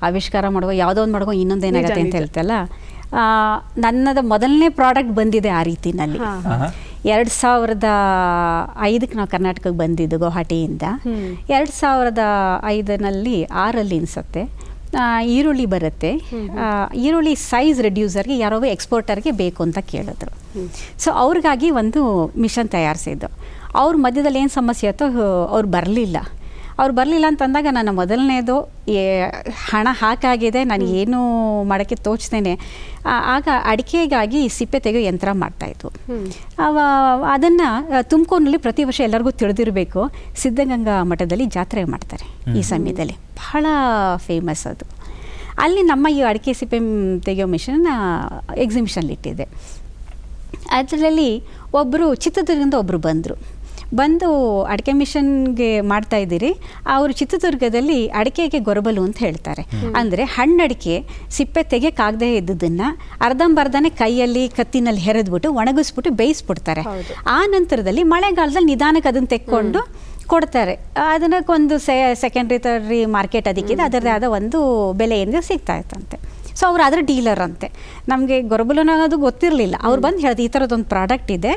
Speaker 5: ಆವಿಷ್ಕಾರ ಮಾಡುವ ಯಾವುದೋ ಒಂದು ಮಾಡುವ ಇನ್ನೊಂದೇನಾಗತ್ತೆ ಅಂತ ಹೇಳ್ತಲ್ಲ. ನನ್ನದು ಮೊದಲನೇ ಪ್ರಾಡಕ್ಟ್ ಬಂದಿದೆ ಆ ರೀತಿನಲ್ಲಿ. 2005 ನಾವು ಕರ್ನಾಟಕಕ್ಕೆ ಬಂದಿದ್ದು ಗುವಾಹಟಿಯಿಂದ. 2005ನಲ್ಲಿ 6ರಲ್ಲಿ ಅನಿಸುತ್ತೆ ಈರುಳ್ಳಿ ಬರುತ್ತೆ. ಈರುಳ್ಳಿ ಸೈಜ್ ರೆಡ್ಯೂಸರ್ಗೆ ಯಾರೋ ಎಕ್ಸ್ಪೋರ್ಟರ್ಗೆ ಬೇಕು ಅಂತ ಕೇಳಿದ್ರು. ಸೊ ಅವ್ರಿಗಾಗಿ ಒಂದು ಮಿಷನ್ ತಯಾರಿಸಿದ್ದು. ಅವ್ರ ಮಧ್ಯದಲ್ಲಿ ಏನು ಸಮಸ್ಯೆ ಆಯ್ತೋ ಅವ್ರು ಬರಲಿಲ್ಲ ಅಂತಂದಾಗ ನನ್ನ ಮೊದಲನೇದು ಹಣ ಹಾಕಾಗಿದೆ, ನಾನು ಏನು ಮಾಡೋಕ್ಕೆ ತೋಚ್ತೇನೆ. ಆಗ ಅಡಿಕೆಗಾಗಿ ಸಿಪ್ಪೆ ತೆಗೆಯೋ ಯಂತ್ರ ಮಾಡ್ತಾಯಿತ್ತು. ಅದನ್ನು ತುಮಕೂರಿನಲ್ಲಿ ಪ್ರತಿ ವರ್ಷ ಎಲ್ಲರಿಗೂ ತಿಳಿದಿರಬೇಕು, ಸಿದ್ಧಗಂಗಾ ಮಠದಲ್ಲಿ ಜಾತ್ರೆ ಮಾಡ್ತಾರೆ ಈ ಸಮಯದಲ್ಲಿ, ಬಹಳ ಫೇಮಸ್ ಅದು. ಅಲ್ಲಿ ನಮ್ಮ ಈ ಅಡಿಕೆ ಸಿಪ್ಪೆ ತೆಗೆಯೋ ಮಿಷನ್ ಎಕ್ಸಿಬಿಷನ್ಲಿಟ್ಟಿದೆ. ಅದರಲ್ಲಿ ಒಬ್ಬರು ಚಿತ್ರದುರ್ಗದಿಂದ ಒಬ್ಬರು ಬಂದು ಅಡಿಕೆ ಮಿಷನ್ಗೆ ಮಾಡ್ತಾಯಿದ್ದೀರಿ, ಅವರು ಚಿತ್ರದುರ್ಗದಲ್ಲಿ ಅಡಿಕೆಗೆ ಗೊರಬಲು ಅಂತ ಹೇಳ್ತಾರೆ. ಅಂದರೆ ಹಣ್ಣಡಿಕೆ ಸಿಪ್ಪೆ ತೆಗೆಯೋಕ್ಕಾಗದೇ ಇದ್ದುದನ್ನು ಅರ್ಧಂಬರ್ಧನೆ ಕೈಯಲ್ಲಿ ಕತ್ತಿನಲ್ಲಿ ಹೆರೆದ್ಬಿಟ್ಟು ಒಣಗಿಸ್ಬಿಟ್ಟು ಬೇಯಿಸ್ಬಿಡ್ತಾರೆ. ಆ ನಂತರದಲ್ಲಿ ಮಳೆಗಾಲದಲ್ಲಿ ನಿಧಾನಕ್ಕೆ ಅದನ್ನು ತೆಕ್ಕೊಂಡು ಕೊಡ್ತಾರೆ. ಅದಕ್ಕೊಂದು ಸೆಕೆಂಡ್ರಿ ಥರ್ಡ್ರಿ ಮಾರ್ಕೆಟ್ ಅದಕ್ಕಿದೆ, ಅದರದೇ ಆದ ಒಂದು ಬೆಲೆಯಿಂದ ಸಿಗ್ತಾ ಇತ್ತಂತೆ. ಸೊ ಅವ್ರು ಅದರ ಡೀಲರ್ ಅಂತೆ. ನಮಗೆ ಗೊರಬಲು ಅನ್ನೋದು ಗೊತ್ತಿರಲಿಲ್ಲ. ಅವ್ರು ಬಂದು ಹೇಳಿದ್ರು ಈ ಥರದ್ದೊಂದು ಪ್ರಾಡಕ್ಟ್ ಇದೆ,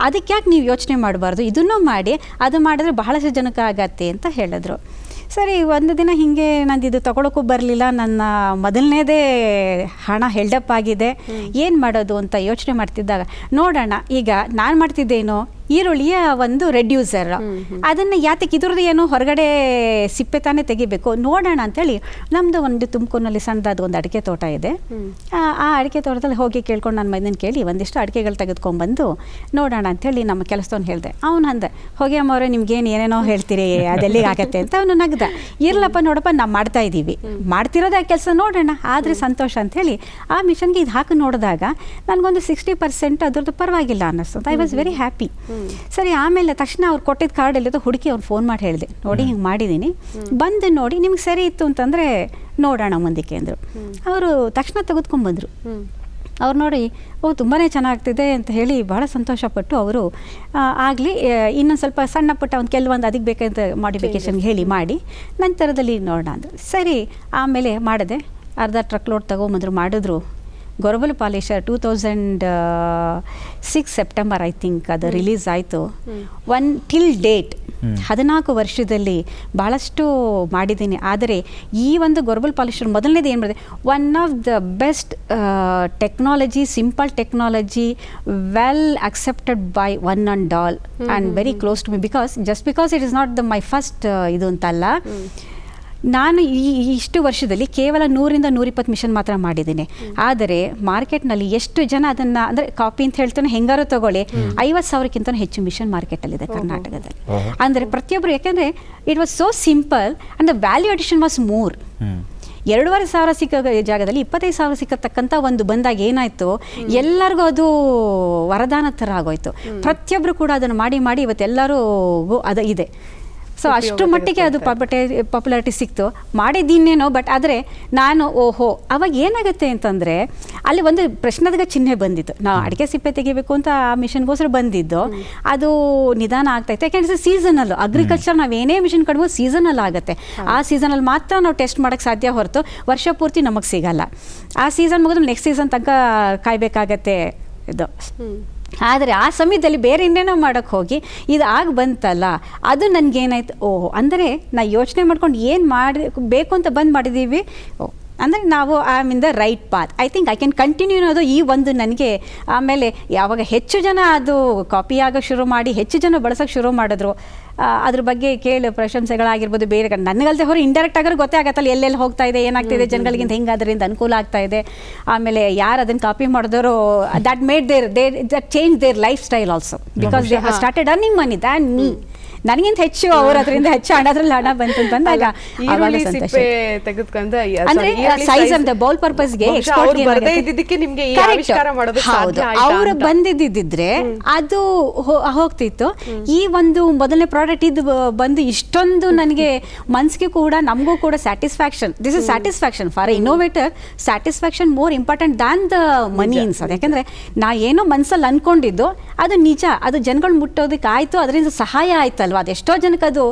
Speaker 5: ಅದಕ್ಕೆ ಯಾಕೆ ನೀವು ಯೋಚನೆ ಮಾಡಬಾರ್ದು, ಇದನ್ನು ಮಾಡಿ, ಅದು ಮಾಡಿದ್ರೆ ಬಹಳಷ್ಟು ಜನಕ್ಕೆ ಆಗತ್ತೆ ಅಂತ ಹೇಳಿದ್ರು. ಸರಿ, ಒಂದು ದಿನ ಹೀಗೆ ನಂದು ಇದು ತೊಗೊಳಕ್ಕೂ ಬರಲಿಲ್ಲ, ನನ್ನ ಮೊದಲನೇದೇ ಹಣ ಹೆಲ್ಡಪ್ ಆಗಿದೆ, ಏನು ಮಾಡೋದು ಅಂತ ಯೋಚನೆ ಮಾಡ್ತಿದ್ದಾಗ ನೋಡೋಣ, ಈಗ ನಾನು ಮಾಡ್ತಿದ್ದೇನೋ ಈರುಳ್ಳಿಯ ಒಂದು ರೆಡ್ಯೂಸರ್, ಅದನ್ನು ಯಾತಕ್ಕೆ ಇದ್ರದ್ದು ಏನು ಹೊರಗಡೆ ಸಿಪ್ಪೆ ತಾನೇ ತೆಗಿಬೇಕು, ನೋಡೋಣ ಅಂಥೇಳಿ ನಮ್ಮದು ಒಂದು ತುಮಕೂರಿನಲ್ಲಿ ಸಣ್ಣದಾದ ಒಂದು ಅಡಿಕೆ ತೋಟ ಇದೆ. ಆ ಅಡಿಕೆ ತೋಟದಲ್ಲಿ ಹೋಗಿ ಕೇಳ್ಕೊಂಡು ನನ್ನ ಮೈದನ್ನು ಕೇಳಿ ಒಂದಿಷ್ಟು ಅಡಿಕೆಗಳು ತೆಗೆದುಕೊಂಡ್ಬಂದು ನೋಡೋಣ ಅಂಥೇಳಿ ನಮ್ಮ ಕೆಲಸದವ್ನು ಹೇಳಿದೆ. ಅವನು ಅಂದೆ, ಹೋಗಿ ಅಮ್ಮವ್ರೆ ನಿಮ್ಗೇನು ಏನೇನೋ ಹೇಳ್ತೀರಿ, ಅದೆಲ್ಲಿಗೆ ಆಗತ್ತೆ ಅಂತ. ಅವನು ನಗ್ದ, ಇರ್ಲಪ್ಪ ನೋಡಪ್ಪ ನಾವು ಮಾಡ್ತಾ ಇದ್ದೀವಿ, ಮಾಡ್ತಿರೋದು ಆ ಕೆಲಸ ನೋಡೋಣ, ಆದರೆ ಸಂತೋಷ ಅಂಥೇಳಿ ಆ ಮಿಷನ್ಗೆ ಇದು ಹಾಕಿ ನೋಡಿದಾಗ ನನಗೊಂದು 60% ಅದ್ರದ್ದು ಪರವಾಗಿಲ್ಲ ಅನ್ನಿಸ್ತು. I was very happy. ಸರಿ, ಆಮೇಲೆ ತಕ್ಷಣ ಅವ್ರು ಕೊಟ್ಟಿದ್ದ ಕಾರ್ಡ್ ಎಲ್ಲಿದ್ದು ಹುಡುಕಿ ಅವ್ರು ಫೋನ್ ಮಾಡಿ ಹೇಳಿದೆ, ನೋಡಿ ಹಿಂಗೆ ಮಾಡಿದ್ದೀನಿ, ಬಂದು ನೋಡಿ ನಿಮ್ಗೆ ಸರಿ ಇತ್ತು ಅಂತಂದರೆ ನೋಡೋಣ ಮುಂದಕ್ಕೆ ಅಂದರು. ಅವರು ತಕ್ಷಣ ತೆಗೆದುಕೊಂಡ್ಬಂದರು. ಅವ್ರು ನೋಡಿ ತುಂಬಾ ಚೆನ್ನಾಗ್ತಿದೆ ಅಂತ ಹೇಳಿ ಭಾಳ ಸಂತೋಷಪಟ್ಟು ಅವರು ಆಗಲಿ ಇನ್ನೊಂದು ಸ್ವಲ್ಪ ಸಣ್ಣ ಪುಟ್ಟ ಒಂದು ಕೆಲವೊಂದು ಅದಕ್ಕೆ ಬೇಕಾದ ಮಾಡಿಫಿಕೇಷನ್ಗೆ ಹೇಳಿ ಮಾಡಿ ನಂತರದಲ್ಲಿ ನೋಡೋಣ ಅಂದರು. ಸರಿ, ಆಮೇಲೆ ಮಾಡಿದೆ, ಅರ್ಧ ಟ್ರಕ್ ಲೋಡ್ ತೊಗೊಂಬಂದರು, ಮಾಡಿದ್ರು. ಗೊರಬಲ್ ಪಾಲಿಶರ್ 2006 ಸೆಪ್ಟೆಂಬರ್ ಐ ಥಿಂಕ್ ಅದು ರಿಲೀಸ್ ಆಯಿತು. ಟಿಲ್ ಡೇಟ್ 14 ವರ್ಷದಲ್ಲಿ ಭಾಳಷ್ಟು ಮಾಡಿದ್ದೀನಿ. ಆದರೆ ಈ ಒಂದು ಗೊರಬಲ್ ಪಾಲಿಶರ್ ಮೊದಲನೇದು ಏನು ಮಾಡಿದೆ, one of the best technology, simple technology, well accepted by one and all and very close to me, because it is not the my first ಇದು ಅಂತಲ್ಲ. ನಾನು ಇಷ್ಟು ವರ್ಷದಲ್ಲಿ ಕೇವಲ 100-120 ಮಿಷನ್ ಮಾತ್ರ ಮಾಡಿದ್ದೀನಿ. ಆದರೆ ಮಾರ್ಕೆಟ್ನಲ್ಲಿ ಎಷ್ಟು ಜನ ಅದನ್ನು, ಅಂದರೆ ಕಾಪಿ ಅಂತ ಹೇಳ್ತಾನೆ ಹೆಂಗಾರು ತಗೊಳ್ಳಿ, 50,000ಕ್ಕಿಂತ ಹೆಚ್ಚು ಮಿಷನ್ ಮಾರ್ಕೆಟಲ್ಲಿದೆ ಕರ್ನಾಟಕದಲ್ಲಿ. ಅಂದರೆ ಪ್ರತಿಯೊಬ್ಬರು, ಯಾಕೆಂದರೆ it was so simple and the value addition was more. 2,500 ಸಿಕ್ಕ ಜಾಗದಲ್ಲಿ 25,000 ಸಿಕ್ಕತಕ್ಕಂಥ ಒಂದು ಬಂದಾಗ ಏನಾಯಿತು, ಎಲ್ಲರಿಗೂ ಅದು ವರದಾನ ಥರ ಆಗೋಯ್ತು. ಪ್ರತಿಯೊಬ್ಬರು ಕೂಡ ಅದನ್ನು ಮಾಡಿ ಇವತ್ತೆಲ್ಲರಿಗೂ ಅದು ಇದೆ. ಸೊ ಅಷ್ಟು ಮಟ್ಟಿಗೆ ಅದು ಪಾಪ್ಯುಲಾರಿಟಿ ಸಿಕ್ತು. ಮಾಡಿದ್ದೀನೇನೋ, ಬಟ್ ಆದರೆ ನಾನು ಅವಾಗ ಏನಾಗುತ್ತೆ ಅಂತಂದರೆ ಅಲ್ಲಿ ಒಂದು ಪ್ರಶ್ನಾರ್ಥ ಚಿಹ್ನೆ ಬಂದಿತ್ತು. ನಾವು ಅಡಿಕೆ ಸಿಪ್ಪೆ ತೆಗಿಬೇಕು ಅಂತ ಆ ಮಿಷನ್ಗೋಸ್ಕರ ಬಂದಿದ್ದು, ಅದು ನಿಧಾನ ಆಗ್ತಾಯಿತ್ತು. ಯಾಕೆಂದರೆ ಸೀಸನಲ್ಲು ಅಗ್ರಿಕಲ್ಚರ್ ನಾವೇನೇ ಮಿಷನ್ ಕಡಿಮೆ ಸೀಸನಲ್ಲಿ ಆಗುತ್ತೆ. ಆ ಸೀಸನಲ್ಲಿ ಮಾತ್ರ ನಾವು ಟೆಸ್ಟ್ ಮಾಡೋಕ್ಕೆ ಸಾಧ್ಯ, ಹೊರತು ವರ್ಷ ಪೂರ್ತಿ ನಮಗೆ ಸಿಗಲ್ಲ. ಆ ಸೀಸನ್ ಮುಗಿದ್ರೆ ನೆಕ್ಸ್ಟ್ ಸೀಸನ್ ತನಕ ಕಾಯಬೇಕಾಗತ್ತೆ ಇದು. ಆದರೆ ಆ ಸಮಯದಲ್ಲಿ ಬೇರೆ ಇನ್ನೇನೋ ಮಾಡೋಕ್ಕೆ ಹೋಗಿ ಇದು ಬಂತಲ್ಲ, ಅದು ನನಗೇನಾಯ್ತು, ಅಂದರೆ ನಾ ಯೋಚನೆ ಮಾಡ್ಕೊಂಡು ಏನು ಬೇಕು ಅಂತ ಮಾಡಿದ್ದೀವಿ, ಅಂದರೆ ನಾವು I am in the right path, I think I can continue ಅನ್ನೋದು ಈ ಒಂದು ನನಗೆ. ಆಮೇಲೆ ಯಾವಾಗ ಹೆಚ್ಚು ಜನ ಅದು ಕಾಪಿ ಆಗೋಕ್ಕೆ ಶುರು ಮಾಡಿ, ಹೆಚ್ಚು ಜನ ಬಳಸೋಕ್ಕೆ ಶುರು ಮಾಡಿದ್ರು, ಅದ್ರ ಬಗ್ಗೆ ಪ್ರಶಂಸೆಗಳಾಗಿರ್ಬೋದು, ಬೇರೆ ನನಗಲ್ದೆ ಹೊರ ಇಂಡೈರೆಕ್ಟ್ ಆಗೋರು ಗೊತ್ತೇ ಆಗತ್ತಲ್ಲ ಎಲ್ಲೆಲ್ಲಿ ಹೋಗ್ತಾ ಇದೆ, ಏನಾಗ್ತಿದೆ ಜನಗಳಿಗಿಂತ, ಹೆಂಗೆ ಅದರಿಂದ ಅನುಕೂಲ ಆಗ್ತಾ ಇದೆ. ಆಮೇಲೆ ಯಾರು ಅದನ್ನು ಕಾಪಿ ಮಾಡಿದವರು, that made that change their life style also, because they have started earning money than me. ನನಗಿಂತ ಹೆಚ್ಚು ಅವರು ಅದರಿಂದ ಹೆಚ್ಚು ಹಣದ್ರಲ್ಲಿ ಹಣ ಬಂದಾಗ ಅಂದ್ರೆ ಸೈಜ್ ಅಂತ ಬೌಲ್ ಪರ್ಪಸ್ಗೆ ಅವರು ಬಂದಿದ್ದಿದ್ರೆ ಅದು ಹೋಗ್ತಿತ್ತು. ಈ ಒಂದು ಮೊದಲನೇ ಪ್ರಾಡಕ್ಟ್ ಇದು ಬಂದು ಇಷ್ಟೊಂದು ನನಗೆ ಮನ್ಸಿಗೆ ಕೂಡ ನಮಗೂ ಕೂಡ satisfaction. This is satisfaction for innovator. Satisfaction more important than the money ಅನ್ಸೋದು. ಯಾಕಂದ್ರೆ ನಾ ಏನೋ ಮನ್ಸಲ್ಲಿ ಅನ್ಕೊಂಡಿದ್ದು ಅದು ನಿಜ, ಅದು ಜನಗಳು ಮುಟ್ಟೋದಕ್ಕೆ ಆಯ್ತು, ಅದರಿಂದ ಸಹಾಯ ಆಯ್ತಲ್ವ, ಅದೆಷ್ಟೋ ಜನಕ್ಕೆ ಅದು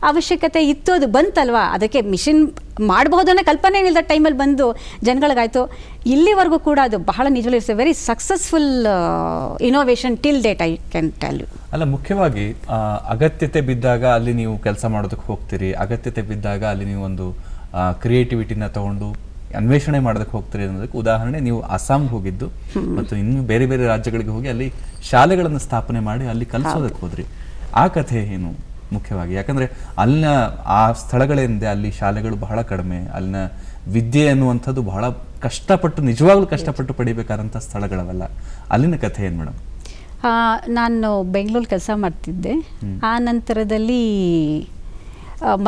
Speaker 5: ಅವಶ್ಯಕತೆ ಇತ್ತು, ಅದು ಬಂತಲ್ವಾ, ಅದಕ್ಕೆ ಮಿಷಿನ್ ಮಾಡಬಹುದು ಅನ್ನೋ ಕಲ್ಪನೆ ಇಲ್ಲದ ಟೈಮಲ್ಲಿ ಬಂದು ಜನಗಳಿಗಾಯ್ತು. ಇಲ್ಲಿವರೆಗೂ ಕೂಡ ಅದು ಬಹಳ ನಿಜವೂ it's a very successful innovation till date, I can tell you.
Speaker 3: ಅಲ್ಲ, ಮುಖ್ಯವಾಗಿ ಅಗತ್ಯತೆ ಬಿದ್ದಾಗ ಅಲ್ಲಿ ನೀವು ಕೆಲಸ ಮಾಡೋದಕ್ಕೆ ಹೋಗ್ತೀರಿ, ಅಗತ್ಯತೆ ಬಿದ್ದಾಗ ಅಲ್ಲಿ ನೀವು ಒಂದು ಕ್ರಿಯೇಟಿವಿಟಿನ ತಗೊಂಡು ಅನ್ವೇಷಣೆ ಮಾಡೋದಕ್ಕೆ ಹೋಗ್ತೀರಿ ಅನ್ನೋದಕ್ಕೆ ಉದಾಹರಣೆ ನೀವು ಅಸ್ಸಾಂಗೆ ಹೋಗಿದ್ದು ಮತ್ತು ಇನ್ನು ಬೇರೆ ಬೇರೆ ರಾಜ್ಯಗಳಿಗೆ ಹೋಗಿ ಅಲ್ಲಿ ಶಾಲೆಗಳನ್ನು ಸ್ಥಾಪನೆ ಮಾಡಿ ಅಲ್ಲಿ ಕಲಿಸೋದಕ್ಕೆ ಹೋದ್ರಿ. ಆ ಕಥೆ ಏನು ಮುಖ್ಯವಾಗಿ? ಯಾಕಂದರೆ ಅಲ್ಲಿನ ಆ ಸ್ಥಳಗಳೇನಿದೆ ಅಲ್ಲಿ ಶಾಲೆಗಳು ಬಹಳ ಕಡಿಮೆ, ಅಲ್ಲಿನ ವಿದ್ಯೆ ಅನ್ನುವಂಥದ್ದು ಬಹಳ ಕಷ್ಟಪಟ್ಟು, ನಿಜವಾಗ್ಲೂ ಕಷ್ಟಪಟ್ಟು ಪಡಿಬೇಕಾದಂಥ ಸ್ಥಳಗಳವಲ್ಲ. ಅಲ್ಲಿನ ಕಥೆ ಏನು ಮೇಡಮ್?
Speaker 5: ನಾನು ಬೆಂಗಳೂರು ಕೆಲಸ ಮಾಡ್ತಿದ್ದೆ. ಆ ನಂತರದಲ್ಲಿ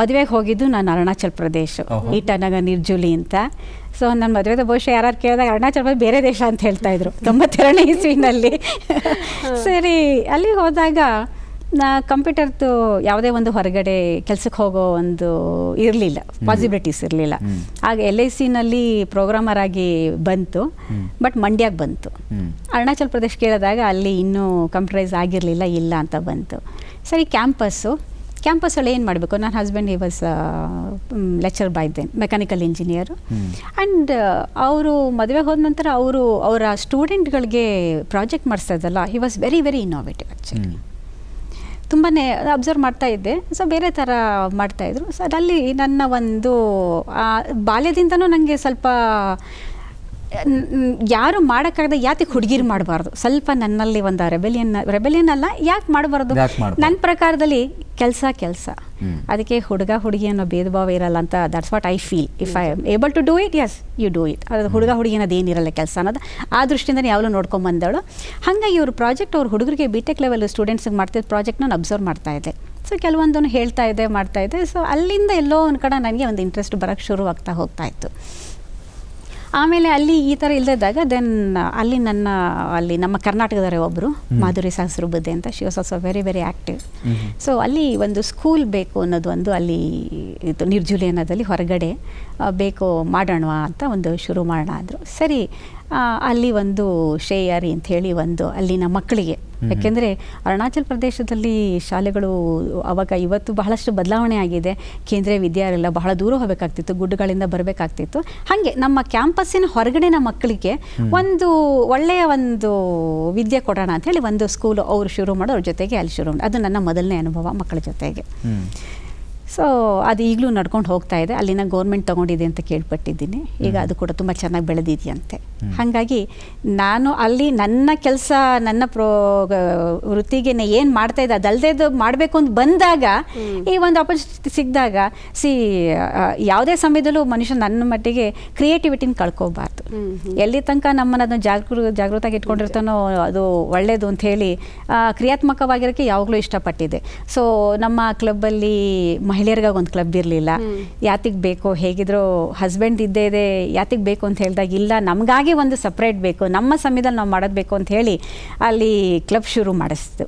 Speaker 5: ಮದುವೆಗೆ ಹೋಗಿದ್ದು ನಾನು ಅರುಣಾಚಲ್ ಪ್ರದೇಶ, ಈಟಾನಗರ್ ನಿರ್ಜುಲಿ ಅಂತ. ಸೊ ನನ್ನ ಮದುವೆದ ಬಹುಶಃ ಯಾರು ಕೇಳಿದಾಗ ಅರುಣಾಚಲ್ ಪ್ರದೇಶ ಬೇರೆ ದೇಶ ಅಂತ ಹೇಳ್ತಾಯಿದ್ರು 92ನೇ ಇಸ್ವಿನಲ್ಲಿ. ಸರಿ, ಅಲ್ಲಿ ಹೋದಾಗ ಕಂಪ್ಯೂಟರ್ದು ಯಾವುದೇ ಒಂದು ಹೊರಗಡೆ ಕೆಲಸಕ್ಕೆ ಹೋಗೋ ಒಂದು ಇರಲಿಲ್ಲ, ಪಾಸಿಬಿಲಿಟೀಸ್ ಇರಲಿಲ್ಲ. ಆಗ LICನಲ್ಲಿ ಪ್ರೋಗ್ರಾಮರ್ ಆಗಿ ಬಂತು, ಬಟ್ ಮಂಡ್ಯಕ್ಕೆ ಬಂತು. ಅರುಣಾಚಲ್ ಪ್ರದೇಶ ಕೇಳಿದಾಗ ಅಲ್ಲಿ ಇನ್ನೂ ಕಂಪ್ಯೂಟರೈಸ್ ಆಗಿರಲಿಲ್ಲ, ಇಲ್ಲ ಅಂತ ಬಂತು. ಸರಿ, ಕ್ಯಾಂಪಸ್ಸಲ್ಲಿ ಏನು ಮಾಡಬೇಕು? ನನ್ನ husband he was lecturer by then, mechanical engineer. And ಅವರು ಮದುವೆ ಹೋದ ನಂತರ ಅವರ ಸ್ಟೂಡೆಂಟ್ಗಳಿಗೆ ಪ್ರಾಜೆಕ್ಟ್ ಮಾಡಿಸ್ತಾ ಇದ್ದಲ್ಲ, he was very very innovative. Actually ತುಂಬಾ ಅಬ್ಸರ್ವ್ ಮಾಡ್ತಾ ಇದ್ದೆ. ಸೊ ಬೇರೆ ಥರ ಮಾಡ್ತಾಯಿದ್ರು. ಸೊ ಅಲ್ಲಿ ನನ್ನ ಒಂದು ಬಾಲ್ಯದಿಂದನೂ ನನಗೆ ಸ್ವಲ್ಪ ಯಾರು ಮಾಡೋಕ್ಕಾಗದ, ಯಾಕೆ ಹುಡುಗಿರು ಮಾಡಬಾರ್ದು, ಸ್ವಲ್ಪ ನನ್ನಲ್ಲಿ ಒಂದು ರೆಬೆಲಿಯನ್ ಅಲ್ಲ, ಯಾಕೆ ಮಾಡಬಾರ್ದು? ನನ್ನ ಪ್ರಕಾರದಲ್ಲಿ ಕೆಲಸ ಅದಕ್ಕೆ ಹುಡುಗಿ ಅನ್ನೋ ಭೇದ ಭಾವ ಇರಲ್ಲ ಅಂತ. That's what I feel. If I am able to do it, yes you do it. ಅದು ಹುಡುಗಿ ಅನ್ನೋದೇನಿರಲ್ಲ ಕೆಲಸ ಅನ್ನೋದು. ಆ ದೃಷ್ಟಿಯಿಂದ ಯಾವಾಗಲೂ ನೋಡ್ಕೊಂಬಂದವಳು. ಹಾಗಾಗಿ ಇವರು ಪ್ರಾಜೆಕ್ಟ್ ಅವ್ರ ಹುಡುಗರಿಗೆ BTech ಲೆವೆಲ್ ಸ್ಟೂಡೆಂಟ್ಸಿಗೆ ಮಾಡ್ತಿದ್ದ ಪ್ರಾಜೆಕ್ಟ್ನ ನಾನು ಅಬ್ಸರ್ವ್ ಮಾಡ್ತಾಯಿದ್ದೆ. ಸೊ ಕೆಲವೊಂದನ್ನು ಮಾಡ್ತಾಯಿದ್ದೆ. ಸೊ ಅಲ್ಲಿಂದ ಎಲ್ಲೋ ಒಂದು ಕಡೆ ನನಗೆ ಒಂದು ಇಂಟ್ರೆಸ್ಟ್ ಬರೋಕ್ಕೆ ಶುರು ಆಗ್ತಾ ಹೋಗ್ತಾಯಿತ್ತು. ಆಮೇಲೆ ಅಲ್ಲಿ ಈ ಥರ ಇಲ್ಲದಾಗ ದೆನ್ ಅಲ್ಲಿ ನಮ್ಮ ಕರ್ನಾಟಕದವರೇ ಒಬ್ಬರು ಮಾಧುರಿ ಸಹಸ್ರಬುದ್ಧೆ ಅಂತ, she was also very very active. So ಅಲ್ಲಿ ಒಂದು ಸ್ಕೂಲ್ ಬೇಕು ಅನ್ನೋದು ಒಂದು ಅಲ್ಲಿ ಇದು ನಿರ್ಜುಲಿ ಅನ್ನೋದಲ್ಲಿ ಹೊರಗಡೆ ಬೇಕು ಮಾಡೋಣ ಅಂತ ಒಂದು ಶುರು ಮಾಡೋಣ ಅಂದರು. ಸರಿ, ಅಲ್ಲಿ ಒಂದು ಶ್ರೇಯಾರಿ ಅಂತ ಹೇಳಿ ಒಂದು ಅಲ್ಲಿನ ಮಕ್ಕಳಿಗೆ, ಯಾಕೆಂದರೆ ಅರುಣಾಚಲ್ ಪ್ರದೇಶದಲ್ಲಿ ಶಾಲೆಗಳು ಅವಾಗ ಇವತ್ತು ಬಹಳಷ್ಟು ಬದಲಾವಣೆ ಆಗಿದೆ. ಕೇಂದ್ರೀಯ ವಿದ್ಯಾಲಯ ಬಹಳ ದೂರ ಹೋಗಬೇಕಾಗ್ತಿತ್ತು, ಗುಡ್ಡಗಳಿಂದ ಬರಬೇಕಾಗ್ತಿತ್ತು. ಹಾಗೆ ನಮ್ಮ ಕ್ಯಾಂಪಸ್ಸಿನ ಹೊರಗಡೆನ ಮಕ್ಕಳಿಗೆ ಒಂದು ಒಳ್ಳೆಯ ಒಂದು ವಿದ್ಯೆ ಕೊಡೋಣ ಅಂಥೇಳಿ ಒಂದು ಸ್ಕೂಲು ಅವರು ಶುರು ಮಾಡೋ, ಅವ್ರ ಜೊತೆಗೆ ಅಲ್ಲಿ ಶುರು ಮಾಡಿ, ಅದು ನನ್ನ ಮೊದಲನೇ ಅನುಭವ ಮಕ್ಕಳ ಜೊತೆಗೆ. ಸೊ ಅದು ಈಗಲೂ ನಡ್ಕೊಂಡು ಹೋಗ್ತಾ ಇದೆ. ಅಲ್ಲಿನ ಗೌರ್ಮೆಂಟ್ ತೊಗೊಂಡಿದೆ ಅಂತ ಕೇಳ್ಪಟ್ಟಿದ್ದೀನಿ. ಈಗ ಅದು ಕೂಡ ತುಂಬ ಚೆನ್ನಾಗಿ ಬೆಳೆದಿದೆಯಂತೆ. ಹಾಗಾಗಿ ನಾನು ಅಲ್ಲಿ ನನ್ನ ಕೆಲಸ, ನನ್ನ ವೃತ್ತಿಗೆ ಏನು ಮಾಡ್ತಾಯಿದ್ದೆ ಅದಲ್ಲದೆ ಮಾಡಬೇಕು ಅಂತ ಬಂದಾಗ, ಈ ಒಂದು ಆಪರ್ಚುನಿಟಿ ಸಿಕ್ಕಿದಾಗ, ಯಾವುದೇ ಸಮಯದಲ್ಲೂ ಮನುಷ್ಯ ನನ್ನ ಮಟ್ಟಿಗೆ ಕ್ರಿಯೇಟಿವಿಟಿನ ಕಳ್ಕೋಬಾರ್ದು. ಎಲ್ಲಿ ತನಕ ನಮ್ಮನ್ನು ಅದನ್ನು ಜಾಗೃತವಾಗಿ ಇಟ್ಕೊಂಡಿರ್ತಾನೋ ಅದು ಒಳ್ಳೆಯದು ಅಂಥೇಳಿ ಕ್ರಿಯಾತ್ಮಕವಾಗಿರೋಕ್ಕೆ ಯಾವಾಗಲೂ ಇಷ್ಟಪಟ್ಟಿದ್ದೆ. ಸೊ ನಮ್ಮ ಕ್ಲಬ್ಬಲ್ಲಿ ಮಹಿಳೆಯರಿಗಾಗಿ ಒಂದು ಕ್ಲಬ್ ಇರಲಿಲ್ಲ. ಯಾತಿಗೆ ಬೇಕು, ಹೇಗಿದ್ರು ಹಸ್ಬೆಂಡ್ ಇದ್ದೇ ಇದೆ, ಯಾತಿಗೆ ಬೇಕು ಅಂತ ಹೇಳಿದಾಗ, ಇಲ್ಲ ನಮಗಾಗಿ ಒಂದು ಸಪ್ರೇಟ್ ಬೇಕು, ನಮ್ಮ ಸಮಯದಲ್ಲಿ ನಾವು ಮಾಡೋದು ಬೇಕು ಅಂತ ಹೇಳಿ ಅಲ್ಲಿ ಕ್ಲಬ್ ಶುರು ಮಾಡಿಸ್ತು.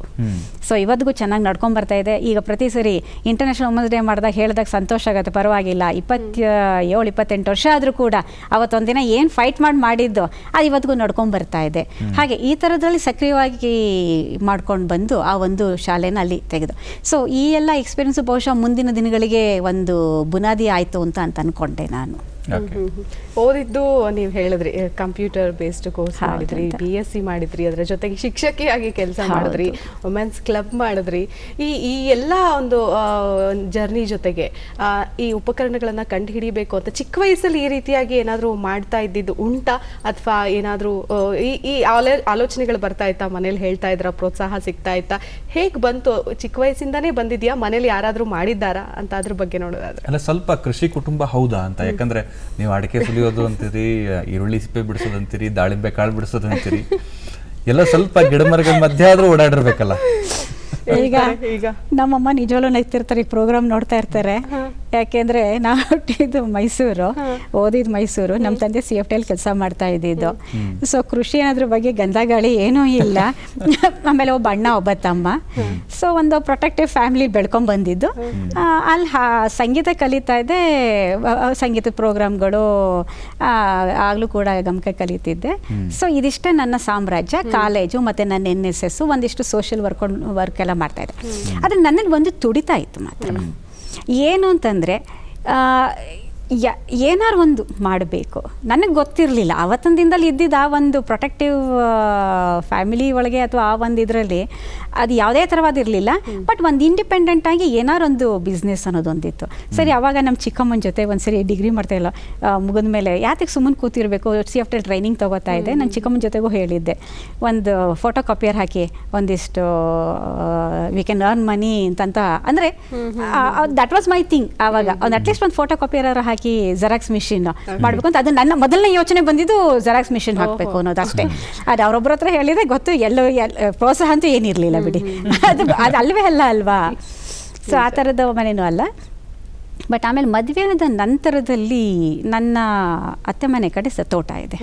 Speaker 5: ಸೊ ಇವತ್ತಿಗೂ ಚೆನ್ನಾಗಿ ನಡ್ಕೊಂಬರ್ತಾ ಇದೆ. ಈಗ ಪ್ರತಿ ಸರಿ ಇಂಟರ್ನ್ಯಾಷನಲ್ ವುಮೆನ್ಸ್ ಡೇ ಮಾಡಿದಾಗ ಹೇಳಿದಾಗ ಸಂತೋಷ ಆಗುತ್ತೆ. ಪರವಾಗಿಲ್ಲ, 27-28 ವರ್ಷ ಆದರೂ ಕೂಡ ಅವತ್ತೊಂದಿನ ಏನು ಫೈಟ್ ಮಾಡಿದ್ದು ಅದು ಇವತ್ತಿಗೂ ನಡ್ಕೊಂಬರ್ತಾ ಇದೆ. ಹಾಗೆ ಈ ಥರದ್ರಲ್ಲಿ ಸಕ್ರಿಯವಾಗಿ ಮಾಡ್ಕೊಂಡು ಬಂದು ಆ ಒಂದು ಶಾಲೆನ ಅಲ್ಲಿ ತೆಗೆದು, ಸೊ ಈ ಎಲ್ಲ ಎಕ್ಸ್ಪೀರಿಯನ್ಸು ಬಹುಶಃ ಮುಂದಿನ ದಿನಗಳಿಗೆ ಒಂದು ಬುನಾದಿ ಆಯಿತು ಅಂತ ಅಂದ್ಕೊಂಡೆ ನಾನು.
Speaker 2: ಓದಿದ್ದು ನೀವು ಹೇಳಿದ್ರಿ ಕಂಪ್ಯೂಟರ್ ಬೇಸ್ಡ್ ಕೋರ್ಸ್ ಮಾಡಿದ್ರಿ, BSc ಮಾಡಿದ್ರಿ, ಅದರ ಜೊತೆಗೆ ಶಿಕ್ಷಕಿಯಾಗಿ ಕೆಲಸ ಮಾಡಿದ್ರಿ, ವುಮೆನ್ಸ್ ಕ್ಲಬ್ ಮಾಡಿದ್ರಿ. ಈ ಎಲ್ಲ ಒಂದು ಜರ್ನಿ ಜೊತೆಗೆ ಈ ಉಪಕರಣಗಳನ್ನು ಕಂಡು ಹಿಡಿಬೇಕು ಅಂತ ಚಿಕ್ಕ ವಯಸ್ಸಲ್ಲಿ ಈ ರೀತಿಯಾಗಿ ಏನಾದರೂ ಮಾಡ್ತಾ ಇದ್ದಿದ್ದು ಉಂಟಾ, ಅಥವಾ ಏನಾದರೂ ಈ ಆಲೋಚನೆಗಳು ಬರ್ತಾ ಇತ್ತಾ, ಮನೇಲಿ ಹೇಳ್ತಾ ಇದ್ರ, ಪ್ರೋತ್ಸಾಹ ಸಿಗ್ತಾ ಇತ್ತಾ, ಹೇಗೆ ಬಂತು? ಚಿಕ್ಕ ವಯಸ್ಸಿಂದಾನೇ ಬಂದಿದ್ಯಾ, ಮನೇಲಿ ಯಾರಾದರೂ ಮಾಡಿದ್ದಾರಾ ಅಂತ ಅದ್ರ ಬಗ್ಗೆ ನೋಡೋದಾದ್ರೆ?
Speaker 3: ಅಲ್ಲ, ಸ್ವಲ್ಪ ಕೃಷಿ ಕುಟುಂಬ ಹೌದಾ ಅಂತ. ಯಾಕಂದ್ರೆ ನೀವು ಅಡಿಕೆ ಸುಲಿಯೋದು ಅಂತೀರಿ, ಈರುಳ್ಳಿ ಸಿಪ್ಪೆ ಬಿಡಿಸೋದು ಅಂತೀರಿ, ದಾಳಿಂಬೆ ಕಾಳು ಬಿಡಿಸೋದು ಅಂತೀರಿ, ಎಲ್ಲ ಸ್ವಲ್ಪ ಗಿಡ ಮರಗಳ ಮಧ್ಯೆ ಆದ್ರೂ ಓಡಾಡಿರ್ಬೇಕಲ್ಲ.
Speaker 5: ಈಗ ನಮ್ಮಮ್ಮ ನಿಜವಲ್ಲೂ ನಗ್ತಿರ್ತಾರೆ, ಈ ಪ್ರೋಗ್ರಾಮ್ ನೋಡ್ತಾ ಇರ್ತಾರೆ. ಯಾಕೆಂದ್ರೆ ನಾವು ಹುಟ್ಟಿದ್ದು ಮೈಸೂರು, ಓದಿದ್ದು ಮೈಸೂರು, ನಮ್ಮ ತಂದೆ CFTL ಕೆಲಸ ಮಾಡ್ತಾ ಇದ್ದಿದ್ದು. ಸೊ ಕೃಷಿ ಅನ್ನೋದ್ರ ಬಗ್ಗೆ ಗಂಧಗಾಳಿ ಏನೂ ಇಲ್ಲ. ಆಮೇಲೆ ಒಬ್ಬ ಅಣ್ಣ, ಒಬ್ಬ ತಮ್ಮ. ಸೊ ಒಂದು ಪ್ರೊಟೆಕ್ಟಿವ್ ಫ್ಯಾಮಿಲಿ ಬೆಳ್ಕೊಂಡ್ ಬಂದಿದ್ದು. ಅಲ್ಲಿ ಸಂಗೀತ ಕಲಿತಾ ಇದ್ದೆ, ಸಂಗೀತದ ಪ್ರೋಗ್ರಾಮ್ಗಳು ಆಗ್ಲೂ ಕೂಡ ಗಮಕ ಕಲಿತಿದ್ದೆ. ಸೊ ಇದಿಷ್ಟೇ ನನ್ನ ಸಾಮ್ರಾಜ್ಯ. ಕಾಲೇಜು ಮತ್ತು ನನ್ನ NSS, ಒಂದಿಷ್ಟು ಸೋಷಿಯಲ್ ವರ್ಕ್ ಎಲ್ಲ ಮಾಡ್ತಾ ಇದ್ದೆ. ಆದರೆ ನನ್ನಲ್ಲಿ ಒಂದು ತುಡಿತಾ ಇತ್ತು ಮಾತ್ರ. ಏನು ಅಂತಂದರೆ, ಏನಾರು ಒಂದು ಮಾಡಬೇಕು. ನನಗೆ ಗೊತ್ತಿರಲಿಲ್ಲ ಅವತ್ತಿನ ದಿನದಲ್ಲಿ ಇದ್ದಿದ್ದು ಆ ಒಂದು ಪ್ರೊಟೆಕ್ಟಿವ್ ಫ್ಯಾಮಿಲಿ ಒಳಗೆ ಅಥವಾ ಆ ಒಂದು ಇದರಲ್ಲಿ ಅದು ಯಾವುದೇ ಥರವಾದಿರಲಿಲ್ಲ. ಬಟ್ ಒಂದು ಇಂಡಿಪೆಂಡೆಂಟಾಗಿ ಏನಾರೊಂದು ಬಿಸ್ನೆಸ್ ಅನ್ನೋದೊಂದಿತ್ತು. ಸರಿ, ಆವಾಗ ನಮ್ಮ ಚಿಕ್ಕಮ್ಮನ ಜೊತೆ ಒಂದು ಸರಿ ಡಿಗ್ರಿ ಮಾಡ್ತಾಯಿಲ್ಲ ಮುಗಿದ ಮೇಲೆ ಯಾತಕ್ಕೆ ಸುಮ್ಮನೆ ಕೂತಿರಬೇಕು, CFTL ಟ್ರೈನಿಂಗ್ ತೊಗೋತಾ ಇದ್ದೆ. ನನ್ನ ಚಿಕ್ಕಮ್ಮನ ಜೊತೆಗೂ ಹೇಳಿದ್ದೆ, ಒಂದು ಫೋಟೋ ಕಾಪಿಯರ್ ಹಾಕಿ ಒಂದಿಷ್ಟು ವಿ ಕ್ಯಾನ್ ಅರ್ನ್ ಮನಿ ಅಂತಂತ. ಅಂದರೆ ದಟ್ ವಾಸ್ ಮೈ ಥಿಂಗ್. ಆವಾಗ ಒಂದು ಅಟ್ಲೀಸ್ಟ್ ಒಂದು ಫೋಟೋ ಕಾಪಿಯರ್ ಹಾಕಿ ಜೆರಾಕ್ಸ್ ಮಿಷಿನ್ ಮಾಡಬೇಕು ಅಂತ. ಅದು ನನ್ನ ಮೊದಲನೇ ಯೋಚನೆ ಬಂದಿದ್ದು, ಜೆರಾಕ್ಸ್ ಮಿಷಿನ್ ಹಾಕಬೇಕು ಅನ್ನೋದು ಅಷ್ಟೇ. ಅದು ಅವರೊಬ್ಬರ ಹತ್ರ ಹೇಳಿದೆ, ಗೊತ್ತು, ಪ್ರೋತ್ಸಾಹ ಅಂತೂ ಏನಿರಲಿಲ್ಲ ಬಿಡಿ. ಅದು ಅಲ್ವೇ ಅಲ್ವಾ. ಸೊ ಆ ಥರದ ಮನೇನೂ ಅಲ್ಲ. ಬಟ್ ಆಮೇಲೆ ಮದುವೆ ಆದ ನಂತರದಲ್ಲಿ ನನ್ನ ಅತ್ತೆ ಮನೆ ಕಡೆ ತೋಟ ಇದೆ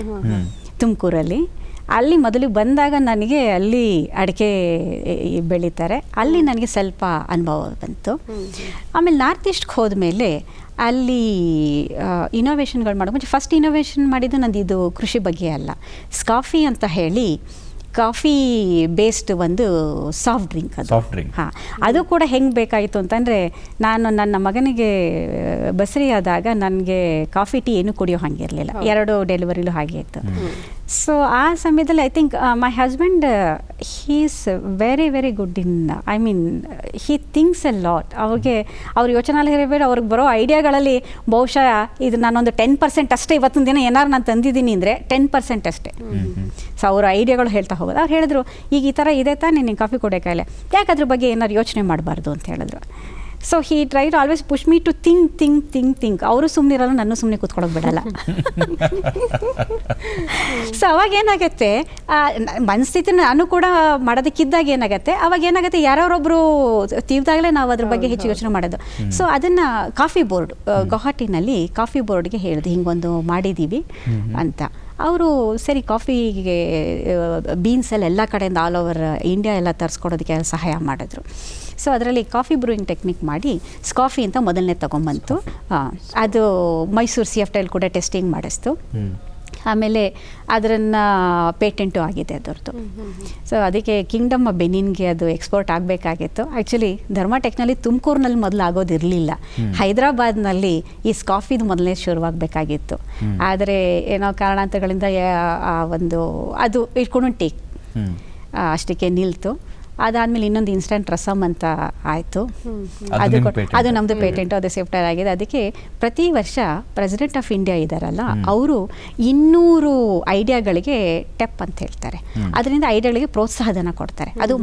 Speaker 5: ತುಮಕೂರಲ್ಲಿ. ಅಲ್ಲಿ ಮೊದಲು ಬಂದಾಗ ನನಗೆ ಅಲ್ಲಿ ಅಡಿಕೆ ಬೆಳೀತಾರೆ, ಅಲ್ಲಿ ನನಗೆ ಸ್ವಲ್ಪ ಅನುಭವ ಬಂತು. ಆಮೇಲೆ ನಾರ್ತ್ ಈಸ್ಟ್ಗೆ ಹೋದ್ಮೇಲೆ ಅಲ್ಲಿ ಇನೋವೇಷನ್ಗಳು ಮಾಡೋ ಮುಂಚೆ ಫಸ್ಟ್ ಇನೋವೇಷನ್ ಮಾಡಿದ್ದು ನಂದು ಇದು ಕೃಷಿ ಬಗ್ಗೆ ಅಲ್ಲ, ಸ್ಕಾಫಿ ಅಂತ ಹೇಳಿ ಕಾಫಿ ಬೇಸ್ಡ್ ಒಂದು ಸಾಫ್ಟ್ ಡ್ರಿಂಕ್. ಅದು ಹಾಂ, ಅದು ಕೂಡ ಹೆಂಗೆ ಬೇಕಾಯಿತು ಅಂತಂದರೆ, ನಾನು ನನ್ನ ಮಗನಿಗೆ ಬಸರಿ ಆದಾಗ ನನಗೆ ಕಾಫಿ ಟೀ ಏನೂ ಕುಡಿಯೋ ಹಾಗಿರಲಿಲ್ಲ. 2 ಡೆಲಿವರಿಲೂ ಹಾಗೆ ಇತ್ತು. ಸೊ ಆ ಸಮಯದಲ್ಲಿ I think my husband he is very very good in, I mean Hi thinks A lot. ಅವ್ರ ಯೋಚನೆ ಇರಬೇಡ, ಅವ್ರಿಗೆ ಬರೋ ಐಡಿಯಾಗಳಲ್ಲಿ ಬಹುಶಃ ಇದು ನಾನೊಂದು 10% ಅಷ್ಟೇ. ಇವತ್ತಿನ ದಿನ ಏನಾರು ನಾನು ತಂದಿದ್ದೀನಿ ಅಂದರೆ 10% ಅಷ್ಟೇ. ಸೊ ಅವ್ರ ಐಡಿಯಾಗಳು ಹೇಳ್ತಾ ಹೋಗೋದು. ಅವ್ರು ಹೇಳಿದ್ರು, ಈಗ ಈ ಥರ ಇದೆ ತಾನೇ, ನೀನು ಕಾಫಿ ಕೊಡೋಕ್ಕಾಗಲ್ಲ, ಯಾಕೆ ಅದ್ರ ಬಗ್ಗೆ ಏನಾರು ಯೋಚನೆ ಮಾಡಬಾರ್ದು ಅಂತ ಹೇಳಿದ್ರು. So he try to always push me to think. ಅವರು ಸುಮ್ಮನೆ ಇರಲ್ಲ, ನಾನು ಸುಮ್ಮನೆ ಕೂತ್ಕೊಳ್ಳೋಕೆ ಬಿಡಲ್ಲ. ಸೊ ಅವಾಗ ಏನಾಗುತ್ತೆ, ಮನಸ್ಥಿತಿ ನಾನು ಕೂಡ ಮಾಡೋದಕ್ಕಿದ್ದಾಗ ಏನಾಗುತ್ತೆ, ಅವಾಗ ಏನಾಗುತ್ತೆ, ಯಾರೊಬ್ಬರು ತೀವ್ದಾಗಲೇ ನಾವು ಅದ್ರ ಬಗ್ಗೆ ಹೆಚ್ಚು ಯೋಚನೆ ಮಾಡೋದು. ಸೊ ಅದನ್ನು ಕಾಫಿ ಬೋರ್ಡ್, ಗುವಾಹಟಿನಲ್ಲಿ ಕಾಫಿ ಬೋರ್ಡ್ಗೆ ಹೇಳಿದೆ, ಹಿಂಗೊಂದು ಮಾಡಿದ್ದೀವಿ ಅಂತ. ಅವರು ಸರಿ ಕಾಫಿಗೆ ಬೀನ್ಸಲ್ಲಿ ಎಲ್ಲ ಕಡೆಯಿಂದ ಆಲ್ ಓವರ್ ಇಂಡಿಯಾ ಎಲ್ಲ ತರಿಸ್ಕೊಡೋದಕ್ಕೆ ಸಹಾಯ ಮಾಡಿದ್ರು. ಸೊ ಅದರಲ್ಲಿ ಕಾಫಿ ಬ್ರೂಯಿಂಗ್ ಟೆಕ್ನಿಕ್ ಮಾಡಿ ಸ್ಕಾಫಿ ಅಂತ ಮೊದಲನೇ ತೊಗೊಂಬಂತು. ಅದು ಮೈಸೂರು CFTL ಕೂಡ ಟೆಸ್ಟಿಂಗ್ ಮಾಡಿಸ್ತು. ಆಮೇಲೆ ಅದನ್ನು ಪೇಟೆಂಟು ಆಗಿದೆ ಅದರದ್ದು. ಸೊ ಅದಕ್ಕೆ ಕಿಂಗ್ಡಮ್ ಆಫ್ ಬೆನಿನ್ಗೆ ಅದು ಎಕ್ಸ್ಪೋರ್ಟ್ ಆಗಬೇಕಾಗಿತ್ತು. ಆ್ಯಕ್ಚುಲಿ ಧರ್ಮ ಟೆಕ್ನಲ್ಲಿ ತುಮಕೂರಿನಲ್ಲಿ ಮೊದಲು ಆಗೋದಿರಲಿಲ್ಲ, ಹೈದರಾಬಾದ್ನಲ್ಲಿ ಈ ಕಾಫಿದು ಮೊದಲನೇ ಶುರುವಾಗಬೇಕಾಗಿತ್ತು. ಆದರೆ ಏನೋ ಕಾರಣಾಂತರಗಳಿಂದ ಒಂದು ಅದು ಇಟ್ಕೊಂಡು ಟೇಕ್ ಅಷ್ಟಕ್ಕೆ ನಿಲ್ತು. ಅದಾದಮೇಲೆ ಇನ್ನೊಂದು ಇನ್ಸ್ಟಂಟ್ ರಸಮ್ ಅಂತ ಆಯಿತು, ಅದು ನಮ್ಮದು ಪೇಟೆಂಟು, ಅದು ಸೇಫ್ಟರ್ ಆಗಿದೆ. ಅದಕ್ಕೆ ಪ್ರತಿ ವರ್ಷ ಪ್ರೆಸಿಡೆಂಟ್ ಆಫ್ ಇಂಡಿಯಾ ಇದ್ದಾರಲ್ಲ, ಅವರು 200 ಐಡಿಯಾಗಳಿಗೆ ಟೆಪ್ ಅಂತ ಹೇಳ್ತಾರೆ, ಅದರಿಂದ ಐಡಿಯಾಗಳಿಗೆ ಪ್ರೋತ್ಸಾಹಧನ ಕೊಡ್ತಾರೆ. ಅದು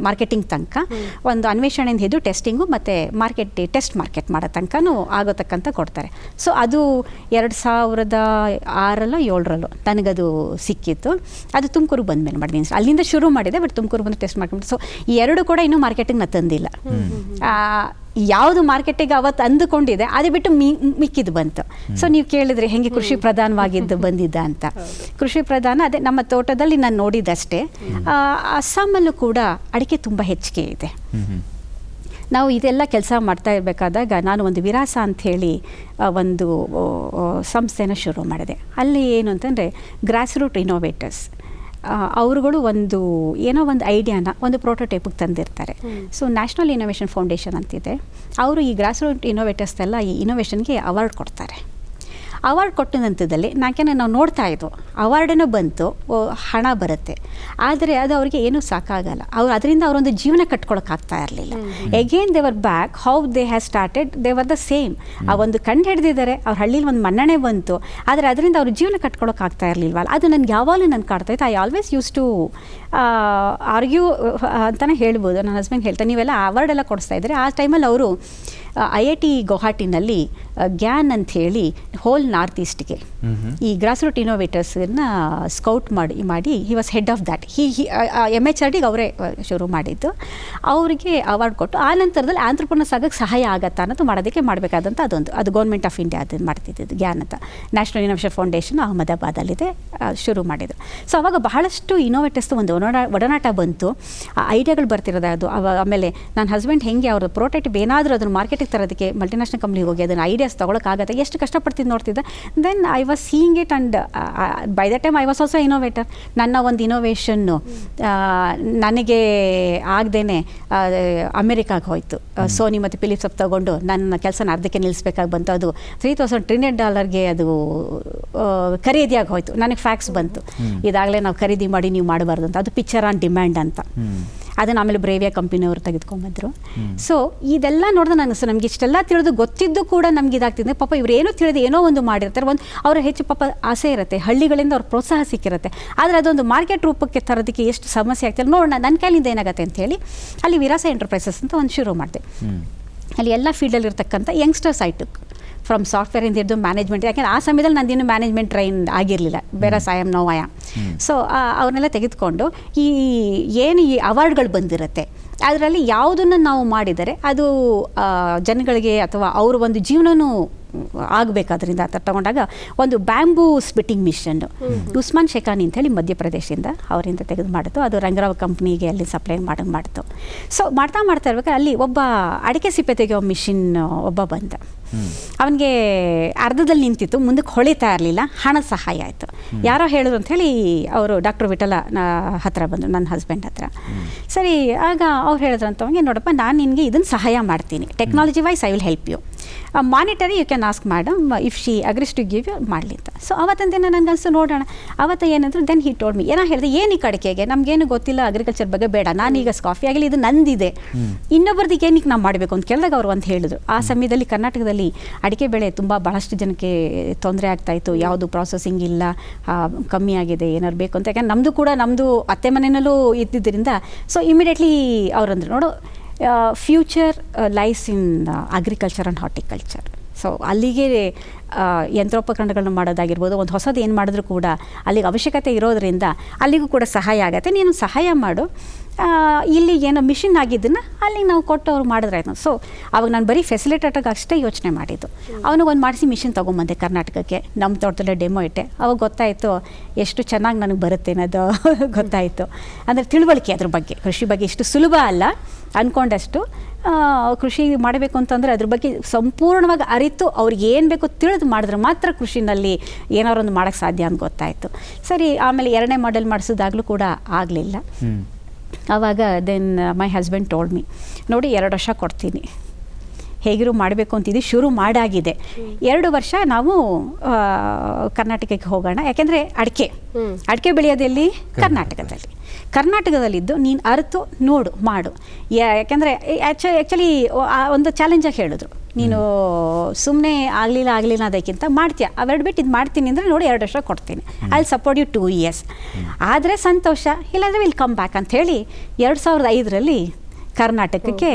Speaker 5: ಮಾರ್ಕೆಟಿಂಗ್ ತನಕ, ಒಂದು ಅನ್ವೇಷಣೆಯಿಂದ ಹಿಡಿದು ಟೆಸ್ಟಿಂಗು ಮತ್ತು ಟೆಸ್ಟ್ ಮಾರ್ಕೆಟ್ ಮಾಡೋ ತನಕನೂ ಆಗೋತಕ್ಕಂಥ ಕೊಡ್ತಾರೆ. ಸೊ ಅದು 2006 7 ನನಗದು ಸಿಕ್ಕಿತ್ತು. ಅದು ತುಮಕೂರು ಬಂದ ಮೇಲೆ ಮಾಡಿದ್ದೀನಿ, ಅಲ್ಲಿಂದ ಶುರು ಮಾಡಿದೆ, ಬಟ್ ತುಮಕೂರು ಬಂದು ಟೆಸ್ಟ್ ಮಾಡ್ಕೊಂಡು. ಸೊ ಈ 2 ಕೂಡ ಇನ್ನೂ ಮಾರ್ಕೆಟಿಂಗ್ ತಂದಿಲ್ಲ. ಯಾವುದು ಮಾರ್ಕೆಟಿಗೆ ಅವತ್ತು ಅಂದುಕೊಂಡಿದೆ ಅದು ಬಿಟ್ಟು ಮಿಕ್ಕಿದ್ದು ಬಂತು. ಸೊ ನೀವು ಕೇಳಿದ್ರೆ ಹೆಂಗೆ ಕೃಷಿ ಪ್ರಧಾನವಾಗಿದ್ದು ಬಂದಿದ್ದ ಅಂತ. ಕೃಷಿ ಪ್ರಧಾನ ಅದೇ ನಮ್ಮ ತೋಟದಲ್ಲಿ ನಾನು ನೋಡಿದ್ದಷ್ಟೇ. ಅಸ್ಸಾಮಲ್ಲೂ ಕೂಡ ಅಡಿಕೆ ತುಂಬ ಹೆಚ್ಚಿಗೆ ಇದೆ. ನಾವು ಇದೆಲ್ಲ ಕೆಲಸ ಮಾಡ್ತಾ ಇರಬೇಕಾದಾಗ ನಾನು ಒಂದು ವಿರಾಸ ಅಂಥೇಳಿ ಒಂದು ಸಂಸ್ಥೆನ ಶುರು ಮಾಡಿದೆ. ಅಲ್ಲಿ ಏನು ಅಂತಂದರೆ ಗ್ರಾಸ್ ರೂಟ್ ಇನೋವೇಟರ್ಸ್, ಅವರುಗಳು ಏನೋ ಒಂದು ಐಡಿಯಾನ ಒಂದು ಪ್ರೋಟೋಟೈಪಿಗೆ ತಂದಿರ್ತಾರೆ. ಸೊ ನ್ಯಾಷನಲ್ ಇನೋವೇಷನ್ ಫೌಂಡೇಶನ್ ಅಂತಿದೆ, ಅವರು ಈ ಗ್ರಾಸ್ ರೂಟ್ ಇನೋವೇಟರ್ಸ್ನೆಲ್ಲ ಈ ಇನೋವೇಷನ್ಗೆ ಅವಾರ್ಡ್ ಕೊಡ್ತಾರೆ. ಅವಾರ್ಡ್ ಕೊಟ್ಟ ನಂತರದಲ್ಲಿ ನಾವು ನೋಡ್ತಾ ಇದ್ವು, ಅವಾರ್ಡೇನೋ ಬಂತು, ಹಣ ಬರುತ್ತೆ, ಆದರೆ ಅದು ಅವರಿಗೆ ಏನೂ ಸಾಕಾಗಲ್ಲ. ಅದರಿಂದ ಅವರೊಂದು ಜೀವನ ಕಟ್ಕೊಳಕ್ಕಾಗ್ತಾ ಇರಲಿಲ್ಲ. Again they were back how they have started, they were the same. ಆ ಒಂದು ಕಂಡು ಹಿಡಿದಿದ್ದಾರೆ, ಅವ್ರ ಹಳ್ಳಿಲಿ ಒಂದು ಮನ್ನಣೆ ಬಂತು, ಆದರೆ ಅದರಿಂದ ಅವ್ರ ಜೀವನ ಕಟ್ಕೊಳಕ್ಕಾಗ್ತಾ ಇರಲಿಲ್ವಲ್ಲ. ಅದು ನನಗೆ ಯಾವಾಗಲೂ ನಾನು ಕಾಡ್ತಾ ಇತ್ತು. I always use to argue ಅಂತಲೇ ಹೇಳ್ಬೋದು. ನನ್ನ ಹಸ್ಬೆಂಡ್ ಹೇಳ್ತಾರೆ, ನೀವೆಲ್ಲ ಅವಾರ್ಡ್ ಎಲ್ಲ ಕೊಡಿಸ್ತಾ ಇದ್ದಾರೆ. ಆ ಟೈಮಲ್ಲಿ ಅವರು IIT ಗೌಹಾಟಿನಲ್ಲಿ ಗ್ಯಾನ್ ಅಂಥೇಳಿ ಹೋಲ್ ನಾರ್ತ್ ಈಸ್ಟ್ಗೆ ಈ ಗ್ರಾಸ್ ರೂಟ್ ಇನೋವೇಟರ್ಸನ್ನ ಸ್ಕೌಟ್ ಮಾಡಿ he was head of that. MHRDಗೆ ಅವರೇ ಶುರು ಮಾಡಿದ್ದು. ಅವರಿಗೆ ಅವಾರ್ಡ್ ಕೊಟ್ಟು ಆ ನಂತರದಲ್ಲಿ ಆಂಟ್ರಪ್ರನರ್ಸ್ ಆಗೋಕ್ಕೆ ಸಹಾಯ ಆಗತ್ತಾ ಅನ್ನೋದು ಮಾಡಬೇಕಾದಂಥ ಅದು ಗೌರ್ಮೆಂಟ್ ಆಫ್ ಇಂಡಿಯಾ ಅದನ್ನು ಮಾಡ್ತಿದ್ದು ಗ್ಯಾನ್ ಅಂತ. ನ್ಯಾಷನಲ್ ಇನೋವೇಷನ್ ಫೌಂಡೇಶನ್ ಅಹಮದಾಬಾದಲ್ಲಿದೆ, ಶುರು ಮಾಡಿದ್ರು. ಸೊ ಅವಾಗ ಬಹಳಷ್ಟು ಇನೋವೇಟರ್ಸ್ದು ಒಂದು ಒಡನಾಟ ಬಂತು, ಐಡಿಯಾಗಳು ಬರ್ತಿರೋದು ಅದು. ಆಮೇಲೆ ನನ್ನ ಹಸ್ಬೆಂಡ್ ಹೆಂಗೆ ಅವರು ಪ್ರೋಟೋಟೈಪ್ ಏನಾದರೂ ಅದನ್ನು ಮಾರ್ಕೆಟಿಗೆ ತರೋದಕ್ಕೆ ಮಲ್ಟಿನ್ಯಾಷನಲ್ ಕಂಪ್ನಿಗೆ ಹೋಗಿ ಅದನ್ನು ಐಡಿಯಾಸ್ ತೊಗೊಳಕ್ಕಾಗತ್ತೆ, ಎಷ್ಟು ಕಷ್ಟಪಡ್ತಿದ್ದು ನೋಡ್ತಿದ್ದೆ. Then I was seeing it and by the time I was also innovator. ನನ್ನ ಒಂದು ಇನೋವೇಷನ್ನು ನನಗೆ ಆಗದೇನೆ ಅಮೆರಿಕಾಗೆ ಹೋಯಿತು. ಸೋನಿ ಮತ್ತು ಫಿಲಿಪ್ಸ್ ತೊಗೊಂಡು ನನ್ನ ಕೆಲಸನ ಅರ್ಧಕ್ಕೆ ನಿಲ್ಲಿಸ್ಬೇಕಾಗಿ ಬಂತು. ಅದು $3,000 ಟ್ರಿಲಿಯನ್ ಅದು ಖರೀದಿಯಾಗಿ ಹೋಯಿತು. ನನಗೆ ಫ್ಯಾಕ್ಸ್ ಬಂತು, ಇದಾಗಲೇ ನಾವು ಖರೀದಿ ಮಾಡಿ ನೀವು ಮಾಡಬಾರ್ದು ಅಂತ. ಅದು ಪಿಕ್ಚರ್ ಆನ್ ಡಿಮ್ಯಾಂಡ್ ಅಂತ. ಅದನ್ನು ಆಮೇಲೆ ಬ್ರೇವಿಯಾ ಕಂಪ್ನಿಯವರು ತೆಗೆದುಕೊಂಡ್ಬಂದರು. ಸೊ ಇದೆಲ್ಲ ನೋಡಿದ್ರೆ ನಮಗೆ ಇಷ್ಟೆಲ್ಲ ತಿಳಿದು ಗೊತ್ತಿದ್ದು ಕೂಡ ನಮ್ಗೆ ಇದಾಗ್ತಿದೆ. ಪಾಪ ಇವ್ರು ಏನೋ ತಿಳಿದು ಏನೋ ಒಂದು ಮಾಡಿರ್ತಾರೆ, ಅವ್ರ ಹೆಚ್ಚು ಪಾಪ ಆಸೆ ಇರುತ್ತೆ, ಹಳ್ಳಿಗಳಿಂದ ಅವ್ರ ಪ್ರೋತ್ಸಾಹ ಸಿಕ್ಕಿರುತ್ತೆ. ಆದರೆ ಅದೊಂದು ಮಾರ್ಕೆಟ್ ರೂಪಕ್ಕೆ ತರೋದಕ್ಕೆ ಎಷ್ಟು ಸಮಸ್ಯೆ ಆಗ್ತಿಲ್ಲ ನೋಡೋಣ, ನನ್ನ ಕೈಲಿಂದ ಏನಾಗುತ್ತೆ ಅಂತೇಳಿ ಅಲ್ಲಿ ವಿರಾಸ ಎಂಟರ್ಪ್ರೈಸಸ್ ಅಂತ ಒಂದು ಶುರು ಮಾಡಿದೆ. ಅಲ್ಲಿ ಎಲ್ಲ ಫೀಲ್ಡಲ್ಲಿ ಇರ್ತಕ್ಕಂಥ ಯಂಗ್ಸ್ಟರ್ಸ್ ಆಯಿತು, ಫ್ರಮ್ ಸಾಫ್ಟ್ವೇರಿಂದ ಹಿಡಿದು ಮ್ಯಾನೇಜ್ಮೆಂಟ್. ಯಾಕೆಂದರೆ ಆ ಸಮಯದಲ್ಲಿ ನಂದೇನು ಮ್ಯಾನೇಜ್ಮೆಂಟ್ ಟ್ರೈನ್ ಆಗಿರಲಿಲ್ಲ, ಬೇರೆ ನೋ ಐ ಆಮ್. ಸೊ ಅವ್ರನ್ನೆಲ್ಲ ತೆಗೆದುಕೊಂಡು ಏನು ಈ ಅವಾರ್ಡ್ಗಳು ಬಂದಿರುತ್ತೆ ಅದರಲ್ಲಿ ಯಾವುದನ್ನು ನಾವು ಮಾಡಿದರೆ ಅದು ಜನಗಳಿಗೆ ಅಥವಾ ಅವ್ರ ಒಂದು ಜೀವನನೂ ಆಗಬೇಕಾದ್ರಿಂದ ಅಂತ ತಗೊಂಡಾಗ ಒಂದು ಬ್ಯಾಂಬೂ ಸ್ಪಿಟ್ಟಿಂಗ್ ಮಿಷನ್ನು ಉಸ್ಮಾನ್ ಶೇಖಾನಿ ಅಂಥೇಳಿ ಮಧ್ಯಪ್ರದೇಶದಿಂದ ಅವರಿಂದ ತೆಗೆದು ಮಾಡಿತು. ಅದು ರಂಗರಾವ್ ಕಂಪ್ನಿಗೆ ಅಲ್ಲಿ ಸಪ್ಲೈ ಮಾಡಿತು. ಸೊ ಮಾಡ್ತಾ ಇರ್ಬೇಕಾದ್ರೆ ಅಲ್ಲಿ ಒಬ್ಬ ಅಡಿಕೆ ಸಿಪ್ಪೆ ತೆಗೆಯೋ ಮಿಷಿನ್ ಒಬ್ಬ ಬಂದ. ಅವನಿಗೆ ಅರ್ಧದಲ್ಲಿ ನಿಂತಿತ್ತು, ಮುಂದಕ್ಕೆ ಹೊಳಿತಾ ಇರಲಿಲ್ಲ, ಹಣದ ಸಹಾಯ ಆಯಿತು. ಯಾರೋ ಹೇಳಿದ್ರು ಅಂಥೇಳಿ ಅವರು ಡಾಕ್ಟರ್ ವಿಠಲ ಹತ್ರ ಬಂದರು, ನನ್ನ ಹಸ್ಬೆಂಡ್ ಹತ್ರ. ಸರಿ, ಆಗ ಅವ್ರು ಹೇಳಿದ್ರು ಅಂತವಂಗೆ, ನೋಡಪ್ಪ ನಾನು ನಿನಗೆ ಇದನ್ನು ಸಹಾಯ ಮಾಡ್ತೀನಿ, technology wise I will help you, monetary you can ask madam if she agrees to give you ಮಾಡಲಿ ಅಂತ. ಸೊ ಅವತ್ತಿನ ದಿನ ನನಗೆ ಅನಿಸ್ತು ನೋಡೋಣ. ಅವತ್ತು ಏನಂದ್ರೆ ದೆನ್ ಹಿ ಟೋಲ್ಡ್ ಮಿ, ಏನೋ ಹೇಳಿದೆ, ಏನಕ್ಕೆ ಅಡಿಕೆಗೆ ನಮಗೇನು ಗೊತ್ತಿಲ್ಲ, ಅಗ್ರಿಕಲ್ಚರ್ ಬಗ್ಗೆ ಬೇಡ, ನಾನೀಗ ಕಾಫಿ ಆಗಲಿ ಇದು ನಂದಿದೆ, ಇನ್ನೊಬ್ಬರದಿಗೆ ಏನಕ್ಕೆ ನಾವು ಮಾಡಬೇಕು ಅಂತ ಕೇಳಿದಾಗ ಅವರು ಅಂತ ಹೇಳಿದ್ರು. ಆ ಸಮಯದಲ್ಲಿ ಕರ್ನಾಟಕದಲ್ಲಿ ಅಡಿಕೆ ಬೆಳೆ ತುಂಬ ಬಹಳಷ್ಟು ಜನಕ್ಕೆ ತೊಂದರೆ ಆಗ್ತಾಯಿತ್ತು, ಯಾವುದು ಪ್ರಾಸೆಸಿಂಗ್ ಇಲ್ಲ, ಕಮ್ಮಿ ಆಗಿದೆ, ಏನಾರು ಬೇಕು ಅಂತ. ಯಾಕಂದ್ರೆ ನಮ್ಮದು ಅತ್ತೆ ಮನೆಯಲ್ಲೂ ಇದ್ದಿದ್ದರಿಂದ ಸೊ ಇಮಿಡಿಯೇಟ್ಲಿ ಅವರಂದ್ರು, ನೋಡು future lies in agriculture and horticulture. So ಅಲ್ಲಿಗೆ ಯಂತ್ರೋಪಕರಣಗಳನ್ನ ಮಾಡೋದಾಗಿರ್ಬೋದು, ಒಂದು ಹೊಸದು ಏನು ಮಾಡಿದ್ರೂ ಕೂಡ ಅಲ್ಲಿಗೆ ಅವಶ್ಯಕತೆ ಇರೋದರಿಂದ ಅಲ್ಲಿಗೂ ಕೂಡ ಸಹಾಯ ಆಗುತ್ತೆ. ನೀನು ಸಹಾಯ ಮಾಡು, ಇಲ್ಲಿ ಏನೋ ಮಿಷಿನ್ ಆಗಿದ್ದನ್ನು ಅಲ್ಲಿ ನಾವು ಕೊಟ್ಟು ಅವ್ರು ಮಾಡಿದ್ರಾಯ್ತು. ಸೊ ಅವಾಗ ನಾನು ಬರೀ ಫೆಸಿಲಿಟೇಟರ್ಗೆ ಅಷ್ಟೇ ಯೋಚನೆ ಮಾಡಿದ್ದು. ಅವನಿಗೆ ಒಂದು ಮಾಡಿಸಿ ಮಿಷಿನ್ ತೊಗೊಂಬಂದೆ ಕರ್ನಾಟಕಕ್ಕೆ, ನಮ್ಮ ತೋಟದಲ್ಲೇ ಡೆಮೋ ಇಟ್ಟೆ. ಅವಾಗ ಗೊತ್ತಾಯಿತು ಎಷ್ಟು ಚೆನ್ನಾಗಿ ನನಗೆ ಬರುತ್ತೆ ಅನ್ನೋದು ಗೊತ್ತಾಯಿತು. ಅಂದರೆ ತಿಳುವಳಿಕೆ ಅದ್ರ ಬಗ್ಗೆ, ಕೃಷಿ ಬಗ್ಗೆ ಇಷ್ಟು ಸುಲಭ ಅಲ್ಲ ಅಂದ್ಕೊಂಡಷ್ಟು. ಕೃಷಿ ಮಾಡಬೇಕು ಅಂತಂದರೆ ಅದ್ರ ಬಗ್ಗೆ ಸಂಪೂರ್ಣವಾಗಿ ಅರಿತು ಅವ್ರಿಗೆ ಏನು ಬೇಕೋ ತಿಳಿದು ಮಾಡಿದ್ರೆ ಮಾತ್ರ ಕೃಷಿನಲ್ಲಿ ಏನಾದ್ರು ಒಂದು ಮಾಡೋಕ್ಕೆ ಸಾಧ್ಯ ಅಂತ ಗೊತ್ತಾಯಿತು. ಸರಿ, ಆಮೇಲೆ 2ನೇ ಮಾಡೆಲ್ ಮಾಡಿಸೋದಾಗಲೂ ಕೂಡ ಆಗಲಿಲ್ಲ. ಆವಾಗ then my husband told me, ನೋಡಿ 2 ವರ್ಷ ಕೊಡ್ತೀನಿ, ಹೇಗಿರೂ ಮಾಡಬೇಕು ಅಂತಿದ್ದು ಶುರು ಮಾಡಾಗಿದೆ, 2 ವರ್ಷ ನಾವು ಕರ್ನಾಟಕಕ್ಕೆ ಹೋಗೋಣ. ಯಾಕೆಂದರೆ ಅಡಿಕೆ ಬೆಳೆಯೋದೆಲ್ಲಿ ಕರ್ನಾಟಕದಲ್ಲಿದ್ದು ನೀನು ಅರಿತು ನೋಡು ಮಾಡು. ಯಾಕೆಂದರೆ ಆ್ಯಕ್ಚುಲಿ ಒಂದು ಚಾಲೆಂಜಾಗಿ ಹೇಳಿದ್ರು, ನೀನು ಸುಮ್ಮನೆ ಆಗಲಿಲ್ಲ ಅದಕ್ಕಿಂತ ಮಾಡ್ತೀಯ, ಅವೆರಡು ಬಿಟ್ಟು ಇದು ಮಾಡ್ತೀನಿ ಅಂದರೆ ನೋಡಿ 2 ವರ್ಷ ಕೊಡ್ತೀನಿ, I will support you 2 years. ಆದರೆ ಸಂತೋಷ, ಇಲ್ಲಾಂದರೆ ವಿಲ್ ಕಮ್ ಬ್ಯಾಕ್ ಅಂತ ಹೇಳಿ 2005ರಲ್ಲಿ ಕರ್ನಾಟಕಕ್ಕೆ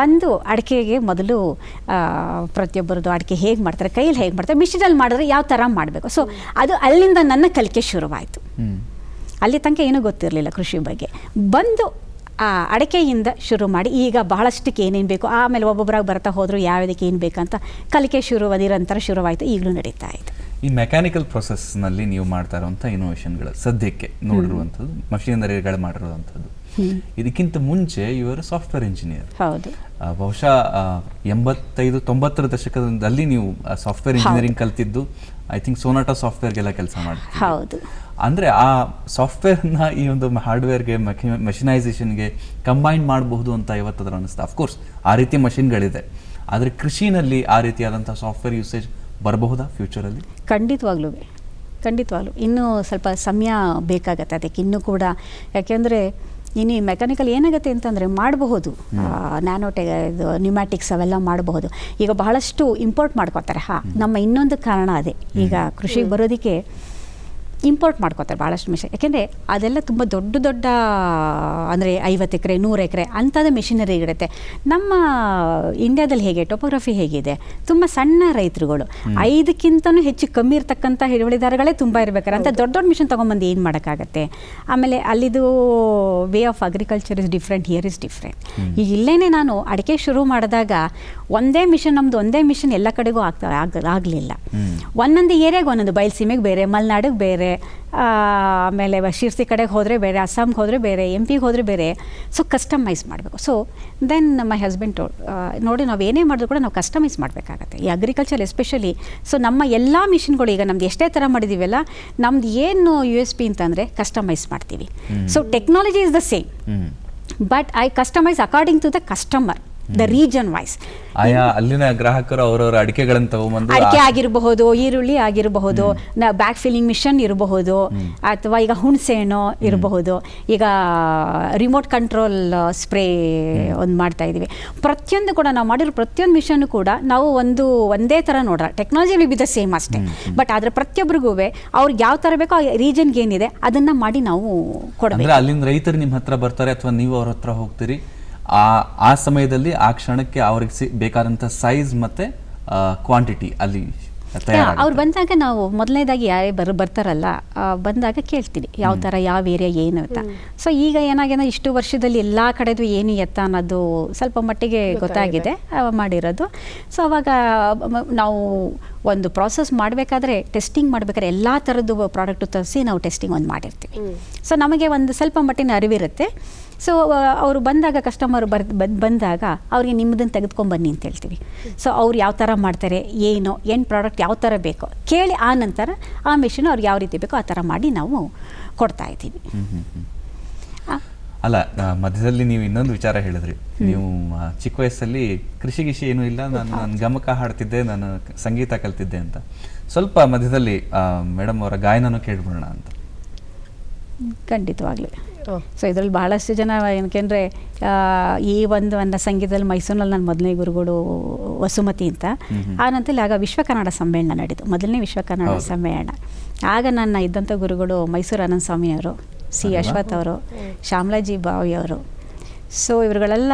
Speaker 5: ಬಂದು ಅಡಿಕೆಗೆ ಮೊದಲು ಪ್ರತಿಯೊಬ್ಬರದ್ದು ಅಡಿಕೆ ಹೇಗೆ ಮಾಡ್ತಾರೆ, ಕೈಯಲ್ಲಿ ಹೇಗೆ ಮಾಡ್ತಾರೆ, ಮಿಷಿನಲ್ಲಿ ಮಾಡಿದ್ರೆ ಯಾವ ಥರ ಮಾಡಬೇಕು. ಸೊ ಅದು ಅಲ್ಲಿಂದ ನನ್ನ ಕಲಿಕೆ ಶುರುವಾಯಿತು. ಅಲ್ಲಿ ತನಕ ಏನೂ ಗೊತ್ತಿರಲಿಲ್ಲ ಕೃಷಿ ಬಗ್ಗೆ. ಬಂದು ಅಡಿಕೆಯಿಂದ ಶುರು ಮಾಡಿ ಈಗ ಬಹಳಷ್ಟಕ್ಕೆ ಏನೇನು ಬೇಕು, ಆಮೇಲೆ ಒಬ್ಬೊಬ್ಬರಾಗಿ ಬರ್ತಾ ಹೋದರು ಯಾವುದಕ್ಕೆ ಏನು ಬೇಕಂತ ಕಲಿಕೆ ನಿರಂತರ ಶುರುವಾಯಿತು, ಈಗಲೂ ನಡೀತಾ ಇದೆ.
Speaker 3: ಈ ಮೆಕ್ಯಾನಿಕಲ್ ಪ್ರೊಸೆಸ್ನಲ್ಲಿ ನೀವು ಮಾಡ್ತಾ ಇರುವಂಥ ಇನೋವೇಷನ್ಗಳು ಸದ್ಯಕ್ಕೆ ನೋಡಿರುವಂಥದ್ದು, ಮಷಿನರಿಗಳು ಮಾಡಿರುವಂಥದ್ದು. ಇದಕ್ಕಿಂತ ಮುಂಚೆ ಇವರು ಸಾಫ್ಟ್ವೇರ್ ಇಂಜಿನಿಯರ್.
Speaker 5: ಹೌದು,
Speaker 3: ಬಹುಶಃ 85-90 ದಶಕದಲ್ಲಿ ನೀವು ಸಾಫ್ಟ್ವೇರ್ ಇಂಜಿನಿಯರಿಂಗ್ ಕಲ್ತಿದ್ದು. ಐ ಥಿಂಕ್ ಸೋನಾಟಾ ಸಾಫ್ಟ್ವೇರ್ಗೆಲ್ಲ ಕೆಲಸ ಮಾಡ್ತೀವಿ.
Speaker 5: ಹೌದು.
Speaker 3: ಅಂದರೆ ಆ ಸಾಫ್ಟ್ವೇರ್ನ ಈ ಒಂದು ಹಾರ್ಡ್ವೇರ್ಗೆ ಮೆಷಿನೈಸೇಷನ್ಗೆ ಕಂಬೈನ್ ಮಾಡಬಹುದು ಅಂತ ಇವತ್ತದ್ರ ಅನಿಸ್ತಾ. ಅಫ್ಕೋರ್ಸ್ ಆ ರೀತಿ ಮಷಿನ್ಗಳಿದೆ, ಆದರೆ ಕೃಷಿನಲ್ಲಿ ಆ ರೀತಿಯಾದಂಥ ಸಾಫ್ಟ್ವೇರ್ ಯೂಸೇಜ್ ಬರಬಹುದಾ ಫ್ಯೂಚರಲ್ಲಿ?
Speaker 5: ಖಂಡಿತವಾಗ್ಲೂ ಇನ್ನೂ ಸ್ವಲ್ಪ ಸಮಯ ಬೇಕಾಗತ್ತೆ ಅದಕ್ಕೆ ಇನ್ನೂ ಕೂಡ. ಯಾಕೆಂದರೆ ಇನ್ನು ಮೆಕ್ಯಾನಿಕಲ್ ಏನಾಗುತ್ತೆ ಅಂತಂದರೆ ಮಾಡಬಹುದು, ಇದು ನ್ಯೂಮ್ಯಾಟಿಕ್ಸ್ ಅವೆಲ್ಲ ಮಾಡಬಹುದು. ಈಗ ಬಹಳಷ್ಟು ಇಂಪೋರ್ಟ್ ಮಾಡ್ಕೊತಾರೆ. ನಮ್ಮ ಇನ್ನೊಂದು ಕಾರಣ ಅದೇ, ಈಗ ಕೃಷಿಗೆ ಬರೋದಕ್ಕೆ ಇಂಪೋರ್ಟ್ ಮಾಡ್ಕೋತಾರೆ ಭಾಳಷ್ಟು ಮಿಷನ್. ಯಾಕೆಂದರೆ ಅದೆಲ್ಲ ತುಂಬ ದೊಡ್ಡ ಅಂದರೆ 50 ಎಕರೆ 100 ಎಕರೆ ಅಂಥದ್ದು ಮಿಷಿನರಿ ಇರುತ್ತೆ. ನಮ್ಮ ಇಂಡಿಯಾದಲ್ಲಿ ಹೇಗೆ ಟೋಪೋಗ್ರಫಿ ಹೇಗಿದೆ, ತುಂಬ ಸಣ್ಣ ರೈತರುಗಳು 5ಕ್ಕಿಂತನೂ ಹೆಚ್ಚು ಕಮ್ಮಿ ಇರ್ತಕ್ಕಂಥ ಹಿಡುವಳಿದಾರಗಳೇ ತುಂಬ ಇರಬೇಕಾರೆ ಅಂತ ದೊಡ್ಡ ಮಿಷನ್ ತೊಗೊಂಬಂದು ಏನು ಮಾಡೋಕ್ಕಾಗತ್ತೆ. ಆಮೇಲೆ ಅಲ್ಲಿದು way of agriculture is different, here is different. ಈಗ ಇಲ್ಲೇನೆ ನಾನು ಅಡಿಕೆ ಶುರು ಮಾಡಿದಾಗ ನಮ್ಮದು ಒಂದೇ ಮಿಷನ್ ಎಲ್ಲ ಕಡೆಗೂ ಆಗಲಿಲ್ಲ. ಒಂದೊಂದು ಏರಿಯಾಗೆ ಒಂದೊಂದು, ಬಯಲುಸೀಮೆಗೆ ಬೇರೆ, ಮಲೆನಾಡಿಗೆ ಬೇರೆ, ಆಮೇಲೆ ಶಿರ್ಸಿ ಕಡೆಗೆ ಹೋದರೆ ಬೇರೆ, ಅಸ್ಸಾಂಗೆ ಹೋದರೆ ಬೇರೆ, MP ಗೆ ಹೋದರೆ ಬೇರೆ. ಸೊ ಕಸ್ಟಮೈಸ್ ಮಾಡಬೇಕು. ಸೊ ದೆನ್ ಮೈ ಹಸ್ಬೆಂಡ್ ನೋಡಿ ನಾವು ಏನೇ ಮಾಡಿದ್ರು ಕೂಡ ನಾವು ಕಸ್ಟಮೈಸ್ ಮಾಡಬೇಕಾಗತ್ತೆ ಈ ಅಗ್ರಿಕಲ್ಚರ್ ಎಸ್ಪೆಷಲಿ. ಸೊ ನಮ್ಮ ಎಲ್ಲ ಮಿಷಿನ್ಗಳು ಈಗ ನಮ್ದು ಎಷ್ಟೇ ಥರ ಮಾಡಿದ್ದೀವಲ್ಲ, ನಮ್ದು ಏನು USP ಅಂತಂದರೆ ಕಸ್ಟಮೈಸ್ ಮಾಡ್ತೀವಿ. So technology is the same, but I customise according to the customer, the region wise.
Speaker 3: ಆಯಾ ಅಲ್ಲಿನ ಗ್ರಾಹಕರು ಅವರವರ ಅಡಿಕೆಗಳನ್ನು ತಗೊಂಬಂದು,
Speaker 5: ಅಡಿಕೆ ಆಗಿರಬಹುದು, ಈರುಳ್ಳಿ ಆಗಿರಬಹುದು, ಬ್ಯಾಕ್ ಫಿಲ್ಲಿಂಗ್ ಮಿಷನ್ ಇರಬಹುದು, ಅಥವಾ ಈಗ ಹುಣಸೆ ಹಣ್ಣು ಇರಬಹುದು, ಈಗ ರಿಮೋಟ್ ಕಂಟ್ರೋಲ್ ಸ್ಪ್ರೇ ಒಂದು ಮಾಡ್ತಾ ಇದ್ದೀವಿ. ಪ್ರತಿಯೊಂದು ಕೂಡ ನಾವು ಮಾಡಿರೋ ಪ್ರತಿಯೊಂದು ಮಿಷನ್ ಕೂಡ ನಾವು ಒಂದೇ ಥರ ನೋಡ್ರ technology will be the same ಅಷ್ಟೇ. ಬಟ್ ಆದರೆ ಪ್ರತಿಯೊಬ್ಬರಿಗೂ ಅವ್ರಿಗೆ ಯಾವ ಥರ ಬೇಕೋ ಆ ರೀಜನ್ಗೆ ಏನಿದೆ ಅದನ್ನು ಮಾಡಿ ನಾವು ಕೊಡಬೇಕು.
Speaker 3: ಅಲ್ಲಿಂದ ರೈತರು ನಿಮ್ಮ ಹತ್ರ ಬರ್ತಾರೆ ಅಥವಾ ನೀವು ಅವ್ರ ಹತ್ರ ಹೋಗ್ತೀರಿ, ಆ ಸಮಯದಲ್ಲಿ ಆ ಕ್ಷಣಕ್ಕೆ ಅವ್ರಿಗೆ ಬೇಕಾದಂಥ ಸೈಜ್ ಮತ್ತು ಕ್ವಾಂಟಿಟಿ ಅಲ್ಲಿ
Speaker 5: ಅವ್ರು ಬಂದಾಗ ನಾವು ಮೊದಲನೇದಾಗಿ ಯಾರೇ ಬರ್ತಾರಲ್ಲ ಬಂದಾಗ ಕೇಳ್ತೀನಿ ಯಾವ ಥರ ಯಾವ ಏರಿಯಾ ಏನು ಅಂತ. ಸೊ ಈಗ ಏನಾಗಿದೆ ಇಷ್ಟು ವರ್ಷದಲ್ಲಿ ಎಲ್ಲ ಕಡೆದು ಏನು ಎತ್ತ ಅನ್ನೋದು ಸ್ವಲ್ಪ ಮಟ್ಟಿಗೆ ಗೊತ್ತಾಗಿದೆ ಮಾಡಿರೋದು. ಸೊ ಅವಾಗ ನಾವು ಒಂದು ಪ್ರಾಸೆಸ್ ಮಾಡಬೇಕಾದ್ರೆ ಟೆಸ್ಟಿಂಗ್ ಮಾಡಬೇಕಾದ್ರೆ ಎಲ್ಲ ಥರದ್ದು ಪ್ರಾಡಕ್ಟು ತರಿಸಿ ನಾವು ಟೆಸ್ಟಿಂಗ್ ಒಂದು ಮಾಡಿರ್ತೀವಿ. ಸೊ ನಮಗೆ ಒಂದು ಸ್ವಲ್ಪ ಮಟ್ಟಿನ ಅರಿವಿರುತ್ತೆ. ಸೊ ಅವರು ಬಂದಾಗ ಕಸ್ಟಮರ್ ಬಂದಾಗ ಅವ್ರಿಗೆ ನಿಮ್ಮದನ್ನು ತೆಗೆದುಕೊಂಬನ್ನಿ ಅಂತ ಹೇಳ್ತೀವಿ. ಸೊ ಅವ್ರು ಯಾವ ಥರ ಮಾಡ್ತಾರೆ, ಏನು ಪ್ರಾಡಕ್ಟ್ ಯಾವ ಥರ ಬೇಕೋ ಕೇಳಿ ಆ ನಂತರ ಆ ಮಿಷಿನ್ ಅವ್ರಿಗೆ ಯಾವ ರೀತಿ ಬೇಕೋ ಆ ಥರ ಮಾಡಿ ನಾವು ಕೊಡ್ತಾ ಇದ್ದೀವಿ.
Speaker 3: ಅಲ್ಲ, ಮಧ್ಯದಲ್ಲಿ ನೀವು ಇನ್ನೊಂದು ವಿಚಾರ ಹೇಳಿದ್ರಿ, ನೀವು ಚಿಕ್ಕ ವಯಸ್ಸಲ್ಲಿ ಕೃಷಿ ಏನೂ ಇಲ್ಲ, ನಾನು ಗಮಕ ಹಾಡ್ತಿದ್ದೆ, ನಾನು ಸಂಗೀತ ಕಲ್ತಿದ್ದೆ ಅಂತ. ಸ್ವಲ್ಪ ಮಧ್ಯದಲ್ಲಿ ಮೇಡಮ್ ಅವರ ಗಾಯನನೂ ಕೇಳ್ಬಿಡೋಣ ಅಂತ.
Speaker 5: ಖಂಡಿತವಾಗ್ಲಿ. ಸೊ ಇದರಲ್ಲಿ ಬಹಳಷ್ಟು ಜನ ಏನಕೆಂದರೆ ಈ ಒಂದು ಸಂಗೀತದಲ್ಲಿ ಮೈಸೂರಿನಲ್ಲಿ ನನ್ನ ಮೊದಲನೇ ಗುರುಗಳು ವಸುಮತಿ ಅಂತ. ಆ ನಂತರ ಆಗ ವಿಶ್ವ ಕನ್ನಡ ಸಮ್ಮೇಳನ ನಡೀತು, ಮೊದಲನೇ ವಿಶ್ವ ಕನ್ನಡ ಸಮ್ಮೇಳನ. ಆಗ ನನ್ನ ಇದ್ದಂಥ ಗುರುಗಳು ಮೈಸೂರು ಆನಂದ ಸ್ವಾಮಿಯವರು, C. ಅಶ್ವಥ್ ಅವರು, ಶ್ಯಾಮಲಾಜಿ ಬಾವಿ ಅವರು. ಸೊ ಇವರುಗಳೆಲ್ಲ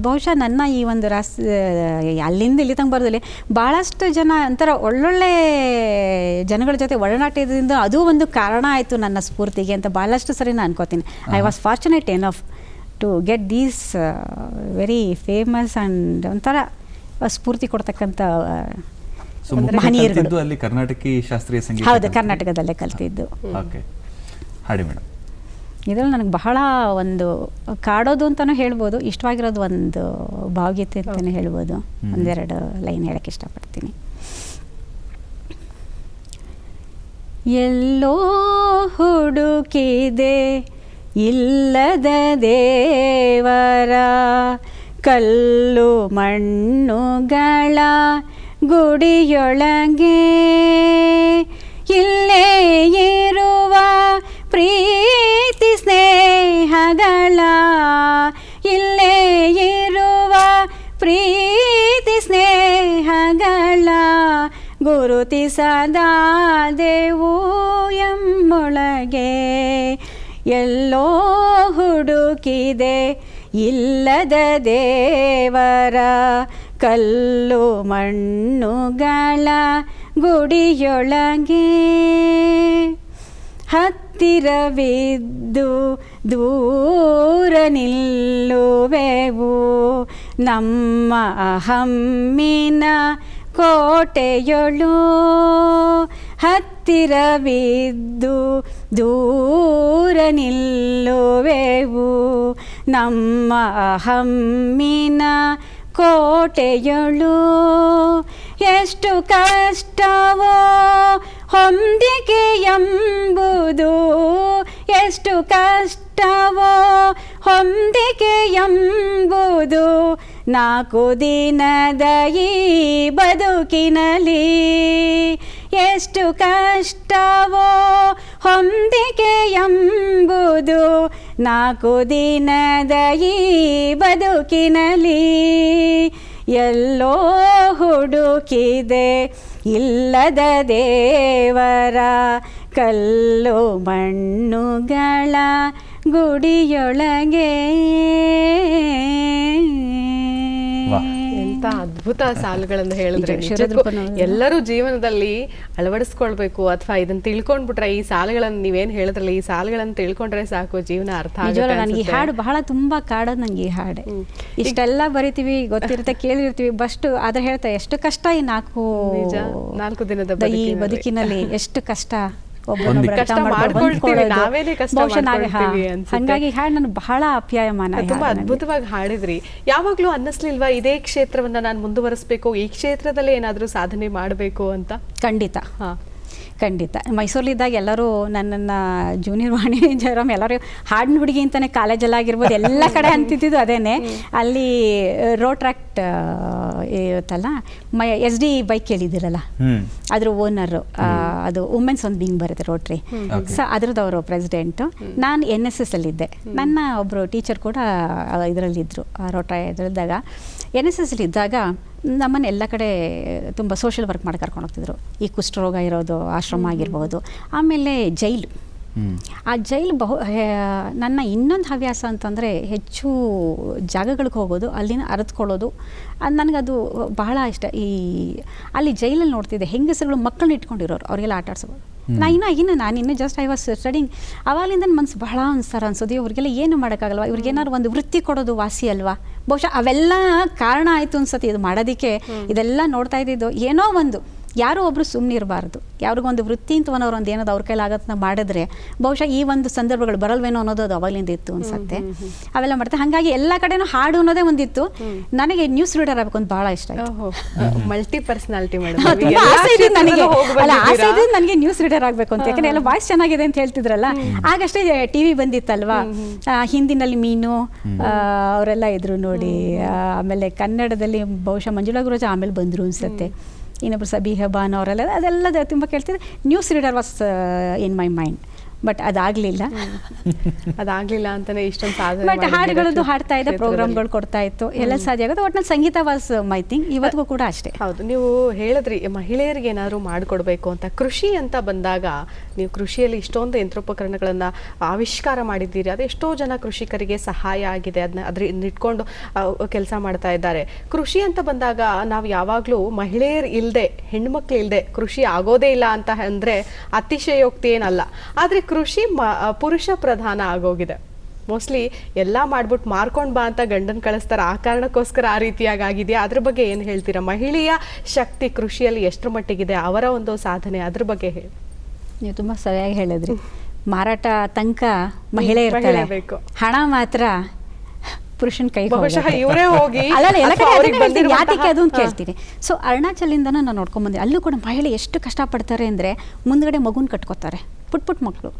Speaker 5: ಬಹುಶಃ ನನ್ನ ಈ ಒಂದು ಅಲ್ಲಿಂದ ಇಲ್ಲಿ ತನಕ ಬರೋದಲ್ಲಿ ಭಾಳಷ್ಟು ಜನ ಒಂಥರ ಒಳ್ಳೊಳ್ಳೆ ಜನಗಳ ಜೊತೆ ಒಡನಾಟದಿಂದ ಅದು ಒಂದು ಕಾರಣ ಆಯಿತು ನನ್ನ ಸ್ಫೂರ್ತಿಗೆ ಅಂತ ಭಾಳಷ್ಟು ಸರಿ ನಾನು ಅನ್ಕೋತೀನಿ. I was fortunate enough to get these very famous and ಒಂಥರ ಸ್ಫೂರ್ತಿ ಕೊಡ್ತಕ್ಕಂಥ ಮಹನೀಯರುಗಳು.
Speaker 3: ಅಲ್ಲಿ ಕರ್ನಾಟಕಿ ಶಾಸ್ತ್ರೀಯ ಸಂಗೀತ.
Speaker 5: ಹೌದು, ಕರ್ನಾಟಕದಲ್ಲೇ ಕಲ್ತಿದ್ದು.
Speaker 3: ಓಕೆ, ಹಾಡಿ ಮೇಡಮ್.
Speaker 5: ಇದರಲ್ಲಿ ನನಗೆ ಬಹಳ ಒಂದು ಕಾಡೋದು ಅಂತಲೂ ಹೇಳ್ಬೋದು, ಇಷ್ಟವಾಗಿರೋದು ಒಂದು ಭಾವಗೀತೆ ಅಂತಲೇ ಹೇಳ್ಬೋದು. ಒಂದೆರಡು ಲೈನ್ ಹೇಳಕ್ಕೆ ಇಷ್ಟಪಡ್ತೀನಿ. ಎಲ್ಲೋ ಹುಡುಕಿದೆ ಇಲ್ಲದ ದೇವರ ಕಲ್ಲು ಮಣ್ಣುಗಳ ಗುಡಿಯೊಳಗೆ, ಇಲ್ಲೇ ಇರುವ ಪ್ರೀತಿ ಸ್ನೇಹಗಳ, ಇಲ್ಲೇ ಇರುವ ಪ್ರೀತಿ ಸ್ನೇಹಗಳ ಗುರುತಿಸದಾದೆವು ಎಮ್ಮೊಳಗೆ. ಎಲ್ಲೋ ಹುಡುಕಿದೆ ಇಲ್ಲದ ದೇವರ ಕಲ್ಲು ಮಣ್ಣುಗಳ ಗುಡಿಯೊಳಗೆ, ಹತ್ತಿರವಿದ್ದು ದೂರ ನಿಲ್ಲುವೆವು ನಮ್ಮ ಹಮ್ಮಿನ ಕೋಟೆಯೊಳು, ಹತ್ತಿರವಿದ್ದು ದೂರ ನಿಲ್ಲುವೆವು ನಮ್ಮ ಹಮ್ಮಿನ ಕೋಟೆಯೊಳು. ಎಷ್ಟು ಕಷ್ಟವೋ ಹೊಂದಿಕೆ ಎಂಬುದು, ಎಷ್ಟು ಕಷ್ಟವೋ ಹೊಂದಿಕೆ ಎಂಬುದು, 4 ದಿನದ ಈ ಬದುಕಿನಲ್ಲಿ. ಎಷ್ಟು ಕಷ್ಟವೋ ಹೊಂದಿಕೆ ಎಂಬುದು, 4 ದಿನದ ಈ ಬದುಕಿನಲ್ಲಿ. ಎಲ್ಲೋ ಹುಡುಕಿದೆ ಇಲ್ಲದ ದೇವರ ಕಲ್ಲು ಮಣ್ಣುಗಳ ಗುಡಿಯೊಳಗೆ.
Speaker 2: ಎಂತ ಅದ್ಭುತ ಸಾಲುಗಳನ್ನು ಹೇಳಿದ್ರೆ. ಎಲ್ಲರೂ ಜೀವನದಲ್ಲಿ ಅಳವಡಿಸ್ಕೊಳ್ಬೇಕು, ಅಥವಾ ಇದನ್ನ ತಿಳ್ಕೊಂಡ್ಬಿಟ್ರೆ, ಈ ಸಾಲುಗಳನ್ನು ನೀವೇನು ಹೇಳಿದ್ರಲ್ಲ, ಈ ಸಾಲುಗಳನ್ನು ತಿಳ್ಕೊಂಡ್ರೆ ಸಾಕು, ಜೀವನ ಅರ್ಥ ಆಗುತ್ತೆ.
Speaker 5: ನನಗೆ ಈ ಹಾಡು ಬಹಳ ತುಂಬಾ ಕಾಡೋದು ನಂಗೆ ಈ ಹಾಡೆ. ಇಷ್ಟೆಲ್ಲ ಬರಿತೀವಿ, ಗೊತ್ತಿರುತ್ತೆ, ಕೇಳಿರ್ತೀವಿ, ಬಸ್ಟ್ ಆದ್ರೆ ಹೇಳ್ತಾ ಎಷ್ಟು ಕಷ್ಟ ಈ 4
Speaker 2: ದಿನದ
Speaker 5: ಈ ಬದುಕಿನಲ್ಲಿ, ಎಷ್ಟು ಕಷ್ಟ. ಹಾಗಾಗಿ ಹಾಡು ನಾನು ಬಹಳ ಅಪ್ಯಾಯಮಾನ.
Speaker 2: ತುಂಬಾ ಅದ್ಭುತವಾಗಿ ಹಾಡಿದ್ರಿ. ಯಾವಾಗ್ಲೂ ಅನ್ನಿಸ್ಲಿಲ್ವಾ ಇದೇ ಕ್ಷೇತ್ರವನ್ನ ನಾನು ಮುಂದುವರಿಸಬೇಕು, ಈ ಕ್ಷೇತ್ರದಲ್ಲೇ ಏನಾದ್ರೂ ಸಾಧನೆ ಮಾಡಬೇಕು ಅಂತ?
Speaker 5: ಖಂಡಿತ, ಖಂಡಿತ. ಮೈಸೂರಲ್ಲಿದ್ದಾಗ ಎಲ್ಲರೂ ನನ್ನನ್ನು ಜೂನಿಯರ್ ವಾಣಿ ಜಯರಾಮ್ ಎಲ್ಲರೂ ಹಾಡಿನ ಹುಡುಗಿ ಅಂತಲೇ ಕಾಲೇಜಲ್ಲಾಗಿರ್ಬೋದು ಎಲ್ಲ ಕಡೆ ಅಂತಿದ್ದು ಅದೇನೆ. ಅಲ್ಲಿ ರೋಟ್ರಾಕ್ಟ್ ಇರುತ್ತಲ್ಲ, SD ಬೈಕ್ ಕೇಳಿದಿರಲ್ಲ, ಅದ್ರ ಓನರು, ಅದು ವುಮೆನ್ಸ್ ಒಂದು ವಿಂಗ್ ಬರುತ್ತೆ ರೋಟ್ರಿ, ಸೊ ಅದ್ರದ್ದು ಅವರು ಪ್ರೆಸಿಡೆಂಟು. ನಾನು NSS ಅಲ್ಲಿದ್ದೆ. ನನ್ನ ಒಬ್ಬರು ಟೀಚರ್ ಕೂಡ ಇದರಲ್ಲಿದ್ದರು, ರೋಟ್ರಾ ಇದರಲ್ಲಿದ್ದಾಗ. NSS ಇದ್ದಾಗ ನಮ್ಮನ್ನು ಎಲ್ಲ ಕಡೆ ತುಂಬ ಸೋಷಿಯಲ್ ವರ್ಕ್ ಮಾಡಿ ಕರ್ಕೊಂಡು ಹೋಗ್ತಿದ್ರು. ಈ ಕುಷ್ಠರೋಗ ಇರೋದು ಆಶ್ರಮ ಆಗಿರ್ಬೋದು, ಆಮೇಲೆ ಜೈಲು. ಆ ಜೈಲು ನನ್ನ ಇನ್ನೊಂದು ಹವ್ಯಾಸ ಅಂತಂದರೆ ಹೆಚ್ಚು ಜಾಗಗಳಿಗೆ ಹೋಗೋದು, ಅಲ್ಲಿನ ಅರಿತುಕೊಳ್ಳೋದು. ನನಗದು ಬಹಳ ಇಷ್ಟ. ಅಲ್ಲಿ ಜೈಲಲ್ಲಿ ನೋಡ್ತಿದ್ದೆ ಹೆಂಗಸರುಗಳು ಮಕ್ಕಳನ್ನ ಇಟ್ಕೊಂಡಿರೋರು, ಅವರಿಗೆಲ್ಲ ಆಟ ಆಡಿಸ್ಬೋದು. ನಾನು ಜಸ್ಟ್ ಐ ವಾಸ್ ಸ್ಟಡಿಂಗ್. ಆವಾಗಲಿಂದ ಮನಸ್ಸು ಬಹಳ ಅನ್ಸೋದು, ಇವ್ರಿಗೆಲ್ಲ ಏನು ಮಾಡೋಕ್ಕಾಗಲ್ವ, ಇವ್ರಿಗೇನಾದ್ರು ಒಂದು ವೃತ್ತಿ ಕೊಡೋದು ವಾಸಿ ಅಲ್ವಾ. ಬಹುಶಃ ಅವೆಲ್ಲ ಕಾರಣ ಆಯಿತು ಅನ್ಸತ್ತೆ ಇದು ಮಾಡೋದಕ್ಕೆ. ಇದೆಲ್ಲ ನೋಡ್ತಾ ಇದ್ದಿದ್ದು ಏನೋ ಒಂದು, ಯಾರೋ ಒಬ್ಬರು ಸುಮ್ಮನೆ ಇರಬಾರ್ದು, ಯಾರಿಗೊಂದು ವೃತ್ತಿ ಅಂತವನವ್ರು ಒಂದು ಏನದು ಅವ್ರ ಕೈಲಾಗತ್ತೆ ಮಾಡಿದ್ರೆ ಬಹುಶಃ ಈ ಒಂದು ಸಂದರ್ಭಗಳು ಬರಲ್ವೇನೋ ಅನ್ನೋದು ಅದು ಅವಾಗಲಿಂದ ಇತ್ತು ಅನ್ಸುತ್ತೆ. ಅವೆಲ್ಲ ಮಾಡ್ತಾ ಹಾಗಾಗಿ ಎಲ್ಲ ಕಡೆನೂ ಹಾಡು ಅನ್ನೋದೇ ಒಂದಿತ್ತು. ನನಗೆ ನ್ಯೂಸ್ ರೀಡರ್ ಆಗಬೇಕು ಅಂತ ಭಾಳ ಇಷ್ಟ ಆಯಿತು.
Speaker 2: ಮಲ್ಟಿ ಪರ್ಸನಾಲಿಟಿ
Speaker 5: ನನಗೆ ನ್ಯೂಸ್ ರೀಡರ್ ಆಗಬೇಕು ಅಂತ, ಯಾಕಂದ್ರೆ ಎಲ್ಲ ವಾಯ್ಸ್ ಚೆನ್ನಾಗಿದೆ ಅಂತ ಹೇಳ್ತಿದ್ರಲ್ಲ. ಆಗಷ್ಟೇ TV ಬಂದಿತ್ತಲ್ವಾ, ಹಿಂದಿನಲ್ಲಿ ಮೀನು ಅವರೆಲ್ಲ ಇದ್ರು ನೋಡಿ. ಆಮೇಲೆ ಕನ್ನಡದಲ್ಲಿ ಬಹುಶಃ ಮಂಜುಳಾ ಗುರುರಾಜ್ ಆಮೇಲೆ ಬಂದರು ಅನ್ಸುತ್ತೆ, ಇನ್ನೊಬ್ರು ಸಬಿಹಾ ಬಾನು ಅವರೆಲ್ಲ, ಅದೆಲ್ಲ ತುಂಬ ಕೇಳ್ತಿದ್ದೆ. News reader was in my mind. But ಅದಾಗಲಿಲ್ಲ.
Speaker 2: ಅದಾಗ್ಲಿಲ್ಲ ಅಂತಾನೆ ಇಷ್ಟೊಂದು ಸಾಧನೆ
Speaker 5: ಬಟ್
Speaker 2: ಮಾಡಿದ್ದೀರಾ
Speaker 5: ಹಾಡುಗಳದ್ದು ಹಾಡ್ತಾ ಇದ್ದೆ,
Speaker 2: ಕ್ಷೇತ್ರದಲ್ಲಿ.
Speaker 5: ಪ್ರೋಗ್ರಾಮ್ಗಳು ಕೊಡ್ತಾ ಇತ್ತು, ಎಲ್ಲ ಸಾಧ್ಯ ಆಗುತ್ತೆ. ಒಟ್ನಲ್ಲಿ ಸಂಗೀತ ವಾಸ್ ಮೈ ಥಿಂಗ್, ಇವತ್ತಿಗೂ ಕೂಡ ಅಷ್ಟೇ.
Speaker 2: ಹೌದು, ನೀವು ಹೇಳಿದ್ರಿ ಮಹಿಳೆಯರಿಗೆ ಏನಾದ್ರು ಮಾಡಿಕೊಡ್ಬೇಕು ಅಂತ. ಕೃಷಿ ಅಂತ ಬಂದಾಗ ನೀವು ಕೃಷಿಯಲ್ಲಿ ಇಷ್ಟೊಂದು ಯಂತ್ರೋಪಕರಣಗಳನ್ನ ಆವಿಷ್ಕಾರ ಮಾಡಿದ್ದೀರಿ, ಅದು ಎಷ್ಟೋ ಜನ ಕೃಷಿಕರಿಗೆ ಸಹಾಯ ಆಗಿದೆ, ಅದನ್ನ ಇಟ್ಕೊಂಡು ಕೆಲಸ ಮಾಡ್ತಾ ಇದ್ದಾರೆ. ಕೃಷಿ ಅಂತ ಬಂದಾಗ ನಾವು ಯಾವಾಗಲೂ ಮಹಿಳೆಯರು ಇಲ್ಲದೆ, ಹೆಣ್ಮಕ್ಳು ಇಲ್ಲದೆ ಕೃಷಿ ಆಗೋದೇ ಇಲ್ಲ ಅಂತ ಅಂದ್ರೆ ಅತಿಶಯೋಕ್ತಿ ಏನಲ್ಲ. ಆದರೆ ಕೃಷಿ ಪುರುಷ ಪ್ರಧಾನ ಆಗೋಗಿದೆ. ಮೋಸ್ಟ್ಲಿ ಎಲ್ಲ ಮಾಡ್ಬಿಟ್ಟು ಮಾರ್ಕೊಂಡು ಬಾ ಅಂತ ಗಂಡನ್ ಕಳಿಸ್ತಾರೆ, ಆ ಕಾರಣಕ್ಕೋಸ್ಕರ ಆ ರೀತಿಯಾಗಿ ಆಗಿದೆಯಾ? ಅದ್ರ ಬಗ್ಗೆ ಏನು ಹೇಳ್ತೀರಾ? ಮಹಿಳೆಯ ಶಕ್ತಿ ಕೃಷಿಯಲ್ಲಿ ಎಷ್ಟರ ಮಟ್ಟಿಗಿದೆ, ಅವರ ಒಂದು ಸಾಧನೆ, ಅದ್ರ ಬಗ್ಗೆ ಹೇಳಿ.
Speaker 5: ನೀವು ತುಂಬ ಸರಿಯಾಗಿ ಹೇಳಿದ್ರಿ. ಮಾರಾಟ ತನಕ ಮಹಿಳೆ ಇರ್ತಾಳೆ,
Speaker 2: ಬೇಕು.
Speaker 5: ಹಣ ಮಾತ್ರ ಪುರುಷನ ಕೈ.
Speaker 2: ಬಹುಶಃ ಇವರೇ ಹೋಗಿ
Speaker 5: ಯಾತಕ್ಕೆ ಅದು ಅಂತ ಕೇಳ್ತೀನಿ. ಸೊ ಅರುಣಾಚಲಿಂದನೂ ನಾನು ನೋಡ್ಕೊಂಡ್ಬಂದೆ, ಅಲ್ಲೂ ಕೂಡ ಮಹಿಳೆ ಎಷ್ಟು ಕಷ್ಟಪಡ್ತಾರೆ ಅಂದರೆ, ಮುಂದ್ಗಡೆ ಮಗುನ ಕಟ್ಕೋತಾರೆ, ಪುಟ್ ಮಕ್ಕಳು.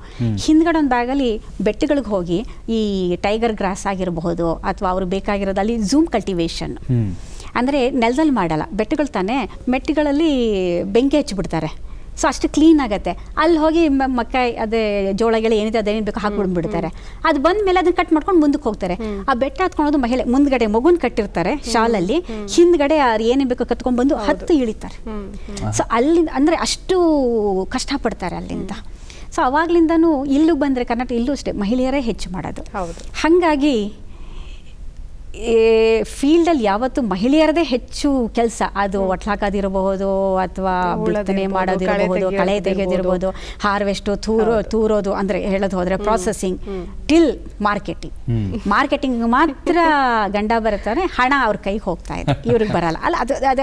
Speaker 5: ಹಿಂದ್ಗಡೆ ಒಂದು ಬ್ಯಾಗಲ್ಲಿ ಬೆಟ್ಟಗಳಿಗೆ ಹೋಗಿ ಈ ಟೈಗರ್ ಗ್ರಾಸ್ ಆಗಿರಬಹುದು, ಅಥವಾ ಅವ್ರಿಗೆ ಬೇಕಾಗಿರೋದು ಅಲ್ಲಿ ಝೂಮ್ ಕಲ್ಟಿವೇಶನ್ ಅಂದರೆ ನೆಲದಲ್ಲಿ ಮಾಡಲ್ಲ, ಬೆಟ್ಟಗಳು ತಾನೇ, ಮೆಟ್ಟುಗಳಲ್ಲಿ ಬೆಂಕಿ ಹಚ್ಚಿಬಿಡ್ತಾರೆ. ಸೊ ಅಷ್ಟು ಕ್ಲೀನ್ ಆಗುತ್ತೆ. ಅಲ್ಲಿ ಹೋಗಿ ಮಕ್ಕೈ ಅದೇ ಜೋಳಗಳು ಏನಿದೆ ಅದೇನು ಬೇಕು ಹಾಕ್ಬಿಡ್ಬಿಡ್ತಾರೆ. ಅದು ಬಂದ ಮೇಲೆ ಅದನ್ನ ಕಟ್ ಮಾಡ್ಕೊಂಡು ಮುಂದಕ್ಕೆ ಹೋಗ್ತಾರೆ. ಆ ಬೆಟ್ಟ ಹತ್ಕೊಳ್ಳೋದು ಮಹಿಳೆ, ಮುಂದ್ಗಡೆ ಮಗುನ ಕಟ್ಟಿರ್ತಾರೆ ಶಾಲಲ್ಲಿ, ಹಿಂದ್ಗಡೆ ಏನೇನು ಬೇಕು ಕತ್ಕೊಂಡ್ಬಂದು ಹತ್ತು ಇಳಿತಾರೆ. ಸೊ ಅಲ್ಲಿಂದ ಅಂದರೆ ಅಷ್ಟು ಕಷ್ಟಪಡ್ತಾರೆ ಅಲ್ಲಿಂದ. ಸೊ ಅವಾಗ್ಲಿಂದನೂ ಇಲ್ಲಿಗೆ ಬಂದರೆ ಕರ್ನಾಟಕ, ಇಲ್ಲೂ ಅಷ್ಟೇ ಮಹಿಳೆಯರೇ ಹೆಚ್ಚು ಮಾಡೋದು. ಹಾಗಾಗಿ ಫೀಲ್ಡಲ್ಲಿ ಯಾವತ್ತು ಮಹಿಳೆಯರದೇ ಹೆಚ್ಚು ಕೆಲಸ. ಅದು ಒಟ್ಲಾಕೋದಿರಬಹುದು, ಅಥವಾ ಬಿತ್ತನೆ ಮಾಡೋದಿರಬಹುದು, ಕಳೆ ತೆಗೆಯೋದಿರ್ಬೋದು, ಹಾರ್ವೆಸ್ಟು, ತೂರೋದು ಅಂದರೆ ಹೇಳೋದು ಹೋದರೆ ಪ್ರಾಸೆಸಿಂಗ್ ಟಿಲ್ ಮಾರ್ಕೆಟಿಂಗ್ ಮಾತ್ರ ಗಂಡ ಬರ್ತಾರೆ, ಹಣ ಅವ್ರ ಕೈಗೆ ಹೋಗ್ತಾ ಇದೆ, ಇವ್ರಿಗೆ ಬರಲ್ಲ ಅಲ್ಲ.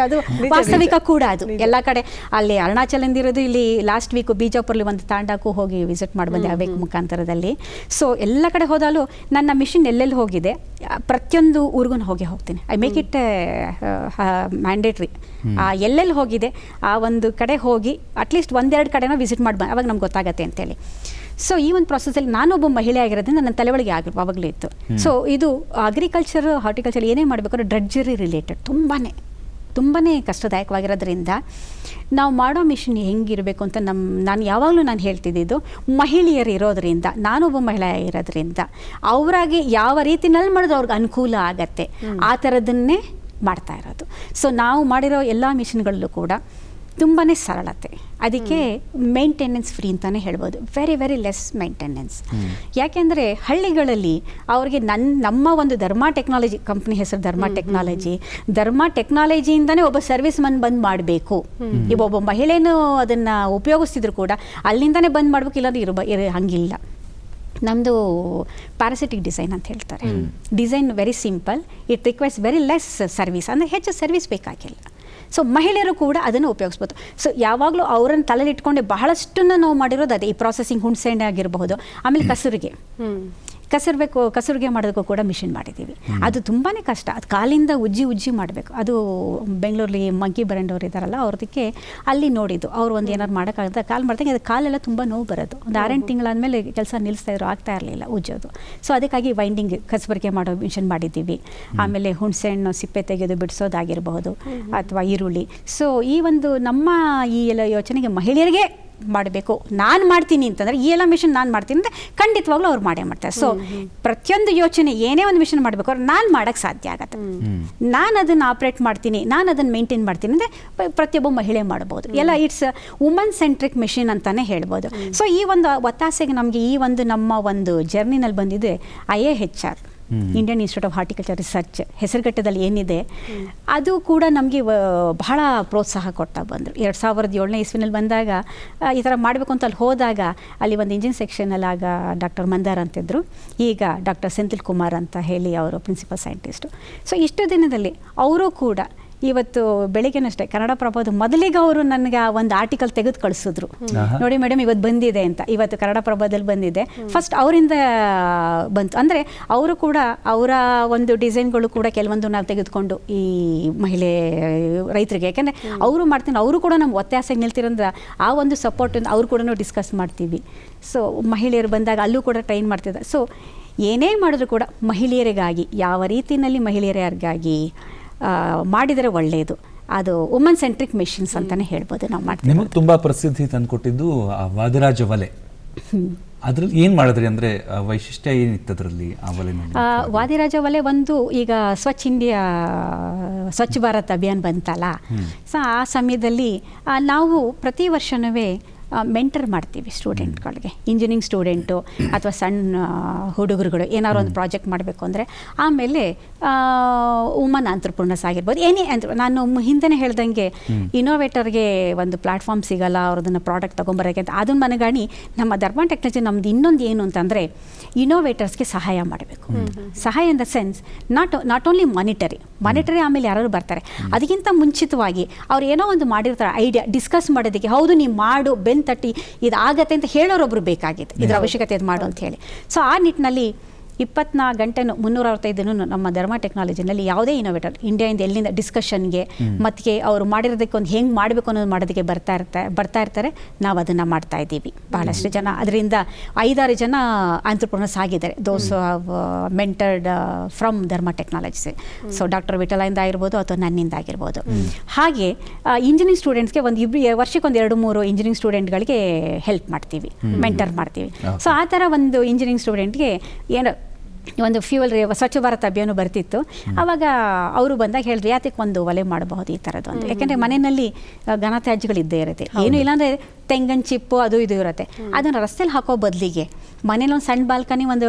Speaker 5: ಅದು ವಾಸ್ತವಿಕ ಕೂಡ. ಅದು ಎಲ್ಲ ಕಡೆ ಅಲ್ಲಿ ಅರುಣಾಚಲಿಂದ ಇರೋದು, ಇಲ್ಲಿ ಲಾಸ್ಟ್ ವೀಕು ಬಿಜಾಪುರಲ್ಲಿ ಒಂದು ತಾಂಡಕ್ಕೂ ಹೋಗಿ ವಿಸಿಟ್ ಮಾಡಿ ಬಂದೆ ಅವೇಕ್ ಮುಖಾಂತರದಲ್ಲಿ. ಸೊ ಎಲ್ಲ ಕಡೆ ಹೋದಾಲು ನನ್ನ ಮಿಷನ್ ಎಲ್ಲೆಲ್ಲಿ ಹೋಗಿದೆ, ಪ್ರತಿಯೊಂದು ಊರಿಗೂ ಹೋಗ್ತೀನಿ. I make it mandatory. ಎಲ್ಲೆಲ್ಲಿ ಹೋಗಿದೆ ಆ ಒಂದು ಕಡೆ ಹೋಗಿ ಅಟ್ಲೀಸ್ಟ್ ಒಂದೆರಡು ಕಡೆನ ವಿಸಿಟ್ ಮಾಡಿ ಅವಾಗ ನಮ್ಗೆ ಗೊತ್ತಾಗತ್ತೆ ಅಂತೇಳಿ. ಸೊ ಈ ಒಂದು ಪ್ರಾಸೆಸಲ್ಲಿ ನಾನೊಬ್ಬ ಮಹಿಳೆ ಆಗಿರೋದ್ರಿಂದ ನನ್ನ ತಲೆಯೊಳಗೆ ಆವಾಗಲೂ ಇತ್ತು. ಸೊ ಇದು ಅಗ್ರಿಕಲ್ಚರ್, ಹಾರ್ಟಿಕಲ್ಚರ್ ಏನೇ ಮಾಡಬೇಕಾದ್ರೆ ಡ್ರಡ್ಜರಿ ರಿಲೇಟೆಡ್ ತುಂಬಾ ಕಷ್ಟದಾಯಕವಾಗಿರೋದ್ರಿಂದ ನಾವು ಮಾಡೋ ಮಿಷನ್ ಹೆಂಗಿರಬೇಕು ಅಂತ ನಾನು ಯಾವಾಗಲೂ ಹೇಳ್ತಿದ್ದಿದ್ದು, ಮಹಿಳೆಯರು ಇರೋದ್ರಿಂದ, ನಾನೊಬ್ಬ ಮಹಿಳೆ ಇರೋದ್ರಿಂದ ಅವರಾಗಿ ಯಾವ ರೀತಿನಲ್ಲಿ ಮಾಡಿದ್ರೆ ಅವ್ರಿಗೆ ಅನುಕೂಲ ಆಗತ್ತೆ, ಆ ಥರದನ್ನೇ ಮಾಡ್ತಾ ಇರೋದು. ಸೊ ನಾವು ಮಾಡಿರೋ ಎಲ್ಲ ಮಿಷನ್ಗಳಲ್ಲೂ ಕೂಡ ತುಂಬಾ ಸರಳತೆ, ಅದಕ್ಕೆ ಮೇಂಟೆನೆನ್ಸ್ ಫ್ರೀ ಅಂತಲೇ ಹೇಳ್ಬೋದು. Very very less maintenance. ಯಾಕೆಂದರೆ ಹಳ್ಳಿಗಳಲ್ಲಿ ಅವ್ರಿಗೆ ನಮ್ಮ ಒಂದು ಧರ್ಮ ಟೆಕ್ನಾಲಜಿ ಕಂಪ್ನಿ ಹೆಸರು ಧರ್ಮ ಟೆಕ್ನಾಲಜಿಯಿಂದನೇ ಒಬ್ಬ ಸರ್ವಿಸ್ ಮನ್ ಬಂದ್ ಮಾಡಬೇಕು. ಈಗ ಒಬ್ಬ ಮಹಿಳೆನೂ ಅದನ್ನು ಉಪಯೋಗಿಸ್ತಿದ್ರು ಕೂಡ ಅಲ್ಲಿಂದನೇ ಬಂದ್ ಮಾಡಬೇಕು, ಇಲ್ಲಾಂದ್ರೆ ಹಂಗಿಲ್ಲ. ನಮ್ಮದು ಪ್ಯಾರಾಸಿಟಿಕ್ ಡಿಸೈನ್ ಅಂತ ಹೇಳ್ತಾರೆ. Design very simple, it requires very less service, ಅಂದರೆ ಹೆಚ್ಚು ಸರ್ವಿಸ್ ಬೇಕಾಗಿಲ್ಲ. ಸೊ ಮಹಿಳೆಯರು ಕೂಡ ಅದನ್ನು ಉಪಯೋಗಿಸ್ಬೋದು. ಸೊ ಯಾವಾಗಲೂ ಅವರನ್ನು ತಲೆಯಲ್ಲಿ ಇಟ್ಕೊಂಡೆ ಬಹಳಷ್ಟನ್ನು ನಾವು ಮಾಡಿರೋದು ಅದೇ. ಈ ಪ್ರಾಸೆಸಿಂಗ್ ಹುಣಸೆಹಣ್ಣೆ ಆಗಿರಬಹುದು, ಆಮೇಲೆ ಕಸೂರಿಗೆ ಮಾಡೋದಕ್ಕೂ ಕೂಡ ಮಿಷಿನ್ ಮಾಡಿದ್ದೀವಿ. ಅದು ತುಂಬಾ ಕಷ್ಟ, ಅದು ಕಾಲಿಂದ ಉಜ್ಜಿ ಮಾಡಬೇಕು. ಅದು ಬೆಂಗಳೂರಲ್ಲಿ ಮಂಕಿ ಬ್ರ್ಯಾಂಡ್ ಅವ್ರು ಇದ್ದಾರಲ್ಲ, ಅವ್ರದಕ್ಕೆ ಅಲ್ಲಿ ನೋಡಿದ್ದು, ಅವ್ರು ಒಂದು ಏನಾದ್ರು ಮಾಡೋಕ್ಕಾಗುತ್ತೆ ಕಾಲು ಮಾಡ್ದಂಗೆ, ಅದು ಕಾಲೆಲ್ಲ ತುಂಬ ನೋವು ಬರೋದು. ಒಂದು 6-8 ತಿಂಗಳಾದಮೇಲೆ ಕೆಲಸ ನಿಲ್ಲಿಸ್ತಾಯಿದ್ರು, ಆಗ್ತಾ ಇರಲಿಲ್ಲ ಉಜ್ಜೋದು. ಸೊ ಅದಕ್ಕಾಗಿ ವೈಂಡಿಂಗ್ ಕಸಬರಿಗೆ ಮಾಡೋ ಮಿಷನ್ ಮಾಡಿದ್ದೀವಿ. ಆಮೇಲೆ ಹುಣಸೆಹಣ್ಣು ಸಿಪ್ಪೆ ತೆಗೆದು ಬಿಡಿಸೋದಾಗಿರಬಹುದು, ಅಥವಾ ಈರುಳ್ಳಿ. ಸೊ ಈ ಒಂದು ನಮ್ಮ ಈ ಎಲ್ಲ ಯೋಚನೆಗೆ ಮಹಿಳೆಯರಿಗೆ ಮಾಡಬೇಕು, ನಾನು ಮಾಡ್ತೀನಿ ಅಂತಂದರೆ ಈ ಎಲ್ಲ ಮಿಷನ್ ನಾನು ಮಾಡ್ತೀನಿ ಅಂದರೆ ಖಂಡಿತವಾಗ್ಲೂ ಅವ್ರು ಮಾಡೇ ಮಾಡ್ತಾರೆ. ಸೊ ಪ್ರತಿಯೊಂದು ಯೋಚನೆ ಏನೇ ಒಂದು ಮಿಷನ್ ಮಾಡಬೇಕು ಅವ್ರು ನಾನು ಮಾಡೋಕ್ಕೆ ಸಾಧ್ಯ ಆಗತ್ತೆ. ನಾನು ಅದನ್ನು ಆಪ್ರೇಟ್ ಮಾಡ್ತೀನಿ, ನಾನು ಅದನ್ನು ಮೇಂಟೈನ್ ಮಾಡ್ತೀನಿ ಅಂದರೆ ಪ್ರತಿಯೊಬ್ಬ ಮಹಿಳೆ ಮಾಡ್ಬೋದು. ಎಲ್ಲ ಇಟ್ಸ್ ವುಮನ್ ಸೆಂಟ್ರಿಕ್ ಮಿಷನ್ ಅಂತಲೇ ಹೇಳ್ಬೋದು. ಸೊ ಈ ಒಂದು ಒತ್ತಾಸೆಗೆ ನಮಗೆ ಈ ಒಂದು ನಮ್ಮ ಒಂದು ಜರ್ನಿನಲ್ಲಿ ಬಂದಿದೆ IIHR, Indian institute of horticulture research ಹೆಸರುಘಟ್ಟದಲ್ಲಿ ಏನಿದೆ, ಅದು ಕೂಡ ನಮಗೆ ಬಹಳ ಪ್ರೋತ್ಸಾಹ ಕೊಡ್ತಾ ಬಂದರು. 2007ನೇ ಇಸ್ವಿನಲ್ಲಿ ಬಂದಾಗ ಈ ಥರ ಮಾಡಬೇಕು ಅಂತ ಅಲ್ಲಿ ಹೋದಾಗ, ಅಲ್ಲಿ ಒಂದು ಇಂಜಿನ್ ಸೆಕ್ಷನಲ್ಲಿ ಆಗ ಡಾಕ್ಟರ್ ಮಂದಾರ್ ಅಂತಿದ್ರು, ಈಗ ಡಾಕ್ಟರ್ ಸೆಂಥಿಲ್ ಕುಮಾರ್ ಅಂತ ಹೇಳಿ ಅವರು ಪ್ರಿನ್ಸಿಪಲ್ ಸೈಂಟಿಸ್ಟು. ಸೊ ಇಷ್ಟು ದಿನದಲ್ಲಿ ಅವರು ಕೂಡ ಇವತ್ತು ಬೆಳಿಗ್ಗೆನಷ್ಟೇ ಕನ್ನಡಪ್ರಭದ ಮೊದಲಿಗೆ ಅವರು ನನಗೆ ಆ ಒಂದು ಆರ್ಟಿಕಲ್ ತೆಗೆದು ಕಳಿಸಿದ್ರು, ನೋಡಿ ಮೇಡಮ್ ಇವತ್ತು ಬಂದಿದೆ ಅಂತ. ಇವತ್ತು ಕನ್ನಡಪ್ರಭದಲ್ಲಿ ಬಂದಿದೆ, ಫಸ್ಟ್ ಅವರಿಂದ ಬಂತು. ಅಂದರೆ ಅವರು ಕೂಡ ಅವರ ಒಂದು ಡಿಸೈನ್ಗಳು ಕೂಡ ಕೆಲವೊಂದು ನಾವು ತೆಗೆದುಕೊಂಡು ಈ ಮಹಿಳೆ ರೈತರಿಗೆ, ಯಾಕೆಂದರೆ ಅವರು ಮಾಡ್ತೀನಿ, ಅವರು ಕೂಡ ನಮ್ಮ ಒತ್ತಾಸೆಗೆ ನಿಲ್ತಿರೋದ್ರ ಆ ಒಂದು ಸಪೋರ್ಟಿಂದ ಅವರು ಕೂಡ ಡಿಸ್ಕಸ್ ಮಾಡ್ತೀವಿ. ಸೊ ಮಹಿಳೆಯರು ಬಂದಾಗ ಅಲ್ಲೂ ಕೂಡ ಟ್ರೈನ್ ಮಾಡ್ತಿದ್ದೆ. ಸೊ ಏನೇ ಮಾಡಿದ್ರು ಕೂಡ ಮಹಿಳೆಯರಿಗಾಗಿ, ಯಾವ ರೀತಿಯಲ್ಲಿ ಮಹಿಳೆಯರಿಗಾಗಿ ಮಾಡಿದರೆ ಒಳ್ಳೆಯದು. ಅದು ವುಮನ್ ಸೆಂಟ್ರಿಕ್ ಮಿಷನ್ಸ್ ಅಂತಲೇ ಹೇಳ್ಬೋದು ನಾವು ಮಾಡ್ತೀವಿ.
Speaker 6: ನಿಮಗೆ ತುಂಬ ಪ್ರಸಿದ್ಧಿ ತಂದುಕೊಟ್ಟಿದ್ದು ವಾದರಾಜ ಒಲೆ.
Speaker 3: ಅದ್ರಲ್ಲಿ ಏನು ಮಾಡಿದ್ರಿ ಅಂದರೆ ವೈಶಿಷ್ಟ್ಯ ಏನಿತ್ತು ಅದರಲ್ಲಿ ಆ ಒಲೆನಲ್ಲಿ?
Speaker 5: ವಾದಿರಾಜ ಒಲೆ ಒಂದು ಈಗ ಸ್ವಚ್ಛ ಇಂಡಿಯಾ ಸ್ವಚ್ಛ ಭಾರತ್ ಅಭಿಯಾನ್ ಬಂತಲ್ಲ, ಸೊ ಆ ಸಮಯದಲ್ಲಿ ನಾವು ಪ್ರತಿ ವರ್ಷವೂ ಮೆಂಟರ್ ಮಾಡ್ತೀವಿ ಸ್ಟೂಡೆಂಟ್ಗಳಿಗೆ, ಇಂಜಿನಿಯರಿಂಗ್ ಸ್ಟೂಡೆಂಟು ಅಥವಾ ಸಣ್ಣ ಹುಡುಗರುಗಳು ಏನಾದ್ರು ಒಂದು ಪ್ರಾಜೆಕ್ಟ್ ಮಾಡಬೇಕು ಅಂದರೆ. ಆಮೇಲೆ ವುಮನ್ ಆಂಟ್ರಪ್ರನರ್ಸ್ ಆಗಿರ್ಬೋದು, ಏನೇ ಅಂದ್ರೆ ನಾನು ಹಿಂದೆ ಹೇಳ್ದಂಗೆ ಇನೋವೇಟರ್ಗೆ ಒಂದು ಪ್ಲಾಟ್ಫಾರ್ಮ್ ಸಿಗಲ್ಲ, ಅವ್ರದನ್ನು ಪ್ರಾಡಕ್ಟ್ ತೊಗೊಂಬರೋಕ್ಕೆ ಅಂತ. ಅದನ್ನು ಮನಗಾಣಿ ನಮ್ಮ ಧರ್ಮ ಟೆಕ್ನಾಲಜಿ ನಮ್ದು ಇನ್ನೊಂದು ಏನು ಅಂತಂದರೆ ಇನೋವೇಟರ್ಸ್ಗೆ ಸಹಾಯ ಮಾಡಬೇಕು. ಸಹಾಯ in the sense not only monetary ಆಮೇಲೆ ಯಾರು ಬರ್ತಾರೆ, ಅದಕ್ಕಿಂತ ಮುಂಚಿತವಾಗಿ ಅವ್ರು ಏನೋ ಒಂದು ಮಾಡಿರ್ತಾರೆ ಐಡಿಯಾ ಡಿಸ್ಕಸ್ ಮಾಡೋದಕ್ಕೆ, ಹೌದು ನೀವು ಮಾಡು ತಟ್ಟಿ ಇದಾಗತ್ತೆ ಅಂತ ಹೇಳೋರೊಬ್ರು ಬೇಕಾಗಿದೆ, ಇದರ ಅವಶ್ಯಕತೆ ಇದು ಮಾಡು ಅಂತ ಹೇಳಿ. ಸೊ ಆ ನಿಟ್ಟಿನಲ್ಲಿ 24 ಗಂಟೆನೂ 365 ದಿನವೂ ನಮ್ಮ ಧರ್ಮ ಟೆಕ್ನಾಲಜಿನಲ್ಲಿ ಯಾವುದೇ ಇನೋವೇಟರ್ ಇಂಡಿಯಾದಿಂದ ಎಲ್ಲಿಂದ ಡಿಸ್ಕಷನ್ಗೆ ಮತ್ತು ಅವರು ಮಾಡಿರೋದಕ್ಕೆ ಒಂದು ಹೆಂಗೆ ಮಾಡಬೇಕು ಅನ್ನೋದು ಮಾಡೋದಕ್ಕೆ ಬರ್ತಾ ಇರ್ತಾರೆ. ನಾವು ಅದನ್ನು ಮಾಡ್ತಾ ಇದ್ದೀವಿ. ಬಹಳಷ್ಟು ಜನ ಅದರಿಂದ 5-6 ಜನ ಆಂಟ್ರಪ್ರನರ್ಸ್ ಆಗಿದ್ದಾರೆ, ದೋಸ್ ಮೆಂಟರ್ಡ್ ಫ್ರಮ್ ಧರ್ಮ ಟೆಕ್ನಾಲಜೀಸ್. ಸೊ ಡಾಕ್ಟರ್ ವಿಠಲಿಂದ ಆಗಿರ್ಬೋದು ಅಥವಾ ನನ್ನಿಂದ ಆಗಿರ್ಬೋದು. ಹಾಗೆ ಇಂಜಿನಿಯರಿಂಗ್ ಸ್ಟೂಡೆಂಟ್ಸ್ಗೆ ವರ್ಷಕ್ಕೆ 2-3 ಇಂಜಿನಿಯರಿಂಗ್ ಸ್ಟೂಡೆಂಟ್ಗಳಿಗೆ ಹೆಲ್ಪ್ ಮಾಡ್ತೀವಿ, ಮೆಂಟರ್ ಮಾಡ್ತೀವಿ. ಸೊ ಆ ಥರ ಒಂದು ಇಂಜಿನಿಯರಿಂಗ್ ಸ್ಟೂಡೆಂಟ್ಗೆ ಏನೋ ಒಂದು ಫ್ಯೂಯಲ್ ಸ್ವಚ್ಛ ಭಾರತ್ ಅಭಿಯಾನ ಬರ್ತಿತ್ತು. ಆವಾಗ ಅವರು ಬಂದಾಗ ಹೇಳಿದ್ರು ಯಾತಕ್ಕೆ ಒಂದು ಒಲೆ ಮಾಡಬಹುದು ಈ ಥರದ್ದು ಅಂತ. ಯಾಕೆಂದರೆ ಮನೆಯಲ್ಲಿ ಘನತ್ಯಾಜ್ಯಗಳು ಇದ್ದೇ ಇರುತ್ತೆ, ಏನು ಇಲ್ಲಾಂದರೆ ತೆಂಗಿನ ಚಿಪ್ಪು ಅದು ಇದು ಇರುತ್ತೆ. ಅದನ್ನು ರಸ್ತೆಯಲ್ಲಿ ಹಾಕೋ ಬದಲಿಗೆ ಮನೇಲಿ ಒಂದು ಸಣ್ಣ ಬಾಲ್ಕನಿ ಒಂದು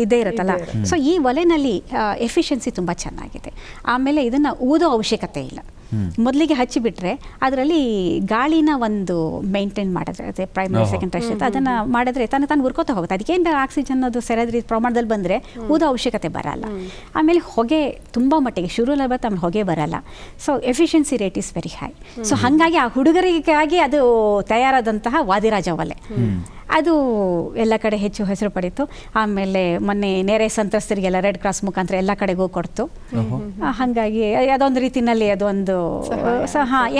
Speaker 5: ಇದೇ ಇರುತ್ತಲ್ಲ. ಸೊ ಈ ಒಲೆನಲ್ಲಿ ಎಫಿಷಿಯನ್ಸಿ ತುಂಬ ಚೆನ್ನಾಗಿದೆ. ಆಮೇಲೆ ಇದನ್ನು ಊದೋ ಅವಶ್ಯಕತೆ ಇಲ್ಲ. ಮೊದಲಿಗೆ ಹಚ್ಚಿಬಿಟ್ರೆ ಅದರಲ್ಲಿ ಗಾಳಿನ ಒಂದು ಮೇಂಟೈನ್ ಮಾಡಿದ್ರೆ ಅದೇ ಪ್ರೈಮರಿ ಸೆಕೆಂಡರಿ ಅಷ್ಟೇ ಅದನ್ನು ಮಾಡಿದ್ರೆ ತಾನು ಉರ್ಕೋತಾ ಹೋಗುತ್ತೆ. ಅದಕ್ಕೇನು ಆಕ್ಸಿಜನ್ ಅದು ಸರಿಯಾದ ಪ್ರಮಾಣದಲ್ಲಿ ಬಂದರೆ ಊದೋ ಅವಶ್ಯಕತೆ ಬರಲ್ಲ. ಆಮೇಲೆ ಹೊಗೆ ತುಂಬ ಮಟ್ಟಿಗೆ ಶುರುವಲ್ಲಿ ಬರುತ್ತೆ, ಆಮೇಲೆ ಹೊಗೆ ಬರಲ್ಲ. So efficiency rate is very high. So ಹಾಗಾಗಿ ಆ ಹುಡುಗರಿಗಾಗಿ ಅದು ತಯಾರಾದಂತಹ ವಾದಿರಾಜ ಒಲೆ ಅದು ಎಲ್ಲ ಕಡೆ ಹೆಚ್ಚು ಹೆಸರು ಪಡೀತು. ಆಮೇಲೆ ಮೊನ್ನೆ ನೆರೆ ಸಂತ್ರಸ್ತರಿಗೆಲ್ಲ ರೆಡ್ ಕ್ರಾಸ್ ಮುಖಾಂತರ ಎಲ್ಲ ಕಡೆಗೂ ಕೊಡ್ತು. ಹಾಗಾಗಿ ಅದೊಂದು ರೀತಿಯಲ್ಲಿ ಅದೊಂದು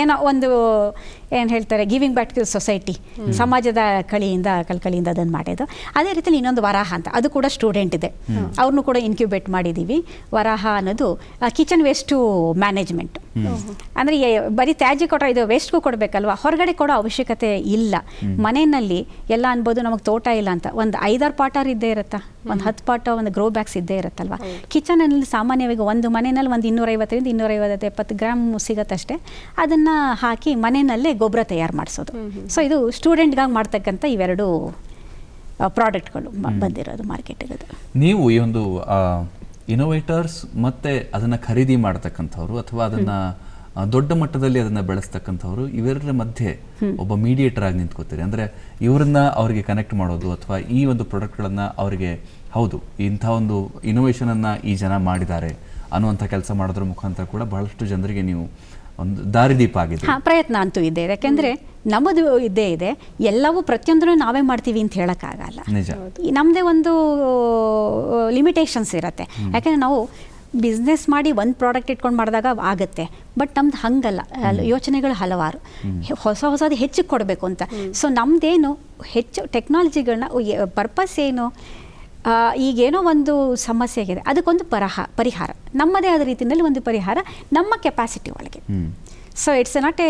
Speaker 5: ಏನೋ ಒಂದು ಏನು ಹೇಳ್ತಾರೆ ಗಿವಿಂಗ್ ಬ್ಯಾಕ್ ಟು ಸೊಸೈಟಿ, ಸಮಾಜದ ಕಳಕಳಿಯಿಂದ ಅದನ್ನು ಮಾಡಿದ್ದು. ಅದೇ ರೀತಿಯಲ್ಲಿ ಇನ್ನೊಂದು ವರಾಹ ಅಂತ, ಅದು ಕೂಡ ಸ್ಟೂಡೆಂಟ್ ಇದೆ, ಅವ್ರನ್ನೂ ಕೂಡ ಇನ್ಕ್ಯುಬೇಟ್ ಮಾಡಿದ್ದೀವಿ. ವರಾಹ ಅನ್ನೋದು ಕಿಚನ್ ವೇಸ್ಟು ಮ್ಯಾನೇಜ್ಮೆಂಟ್. ಅಂದರೆ ಬರೀ ತ್ಯಾಜ್ಯ ಕೊಟ್ಟರೆ ಇದು ವೇಸ್ಟ್ಗೂ ಕೊಡಬೇಕಲ್ವ, ಹೊರಗಡೆ ಕೊಡೋ ಅವಶ್ಯಕತೆ ಇಲ್ಲ. ಮನೆಯಲ್ಲಿ ಎಲ್ಲ ಅನ್ಬೋದು ನಮಗೆ ತೋಟ ಇಲ್ಲ ಅಂತ ಒಂದು 5-6 ಪಾಟಾರ್ ಇದ್ದೇ ಇರುತ್ತಾ, ಒಂದು 10 ಪಾಟ ಒಂದು ಗ್ರೋ ಬ್ಯಾಗ್ಸ್ ಇದ್ದೇ ಇರುತ್ತಲ್ವ. ಕಿಚನಲ್ಲಿ ಸಾಮಾನ್ಯವಾಗಿ ಒಂದು ಮನೆಯಲ್ಲಿ ಒಂದು 250 ರಿಂದ 250 ಗ್ರಾಮ್ ಸಿಗತ್ತಷ್ಟೇ. ಅದನ್ನು ಹಾಕಿ ಮನೆಯಲ್ಲೇ ಗೊಬ್ಬರ ತಯಾರು ಮಾಡಿಸೋದು. ಸೊ ಇದು ಸ್ಟೂಡೆಂಟ್ಗಾಗಿ ಮಾಡ್ತಕ್ಕಂಥ ಇವೆರಡು ಪ್ರಾಡಕ್ಟ್ಗಳು ಬಂದಿರೋದು ಮಾರ್ಕೆಟಿಗೆ.
Speaker 3: ನೀವು ಈ ಒಂದು ಇನೋವೇಟರ್ಸ್ ಮತ್ತು ಅದನ್ನು ಖರೀದಿ ಮಾಡ್ತಕ್ಕಂಥವ್ರು ಅಥವಾ ಅದನ್ನು ದೊಡ್ಡ ಮಟ್ಟದಲ್ಲಿ ಅದನ್ನು ಬೆಳೆಸ್ತಕ್ಕಂಥವ್ರು, ಇವೆರಡರ ಮಧ್ಯೆ ಒಬ್ಬ ಮೀಡಿಯೇಟರ್ ಆಗಿ ನಿಂತ್ಕೋತೀರಿ. ಅಂದರೆ ಇವರನ್ನ ಅವರಿಗೆ ಕನೆಕ್ಟ್ ಮಾಡೋದು ಅಥವಾ ಈ ಒಂದು ಪ್ರಾಡಕ್ಟ್ಗಳನ್ನು ಅವರಿಗೆ ಹೌದು ಇಂಥ ಒಂದು ಇನೋವೇಷನನ್ನು ಈ ಜನ ಮಾಡಿದ್ದಾರೆ ಅನ್ನುವಂಥ ಕೆಲಸ ಮಾಡೋದ್ರ ಮುಖಾಂತರ ಕೂಡ ಬಹಳಷ್ಟು ಜನರಿಗೆ ನೀವು ಒಂದು ದಾರಿದೀಪ ಆಗಿದೆ.
Speaker 5: ಪ್ರಯತ್ನ ಅಂತೂ ಇದೆ. ಯಾಕೆಂದರೆ ನಮ್ಮದು ಇದ್ದೇ ಇದೆ, ಎಲ್ಲವೂ ಪ್ರತಿಯೊಂದನ್ನು ನಾವೇ ಮಾಡ್ತೀವಿ ಅಂತ ಹೇಳೋಕ್ಕಾಗಲ್ಲ. ನಮ್ಮದೇ ಒಂದು ಲಿಮಿಟೇಷನ್ಸ್ ಇರುತ್ತೆ. ಯಾಕೆಂದರೆ ನಾವು ಬಿಸ್ನೆಸ್ ಮಾಡಿ ಒಂದು ಪ್ರಾಡಕ್ಟ್ ಇಟ್ಕೊಂಡು ಮಾಡಿದಾಗ ಆಗುತ್ತೆ, ಬಟ್ ನಮ್ದು ಹಂಗಲ್ಲ, ಯೋಚನೆಗಳು ಹಲವಾರು, ಹೊಸದು ಹೆಚ್ಚಿಗೆ ಕೊಡಬೇಕು ಅಂತ. ಸೊ ನಮ್ಮದೇನು ಹೆಚ್ಚು ಟೆಕ್ನಾಲಜಿಗಳನ್ನ ಪರ್ಪಸ್ ಏನು, ಈಗೇನೋ ಒಂದು ಸಮಸ್ಯೆ ಆಗಿದೆ, ಅದಕ್ಕೊಂದು ಪರಿಹಾರ, ನಮ್ಮದೇ ಆದ ರೀತಿಯಲ್ಲಿ ಒಂದು ಪರಿಹಾರ ನಮ್ಮ ಕೆಪಾಸಿಟಿ ಒಳಗೆ. So it's not A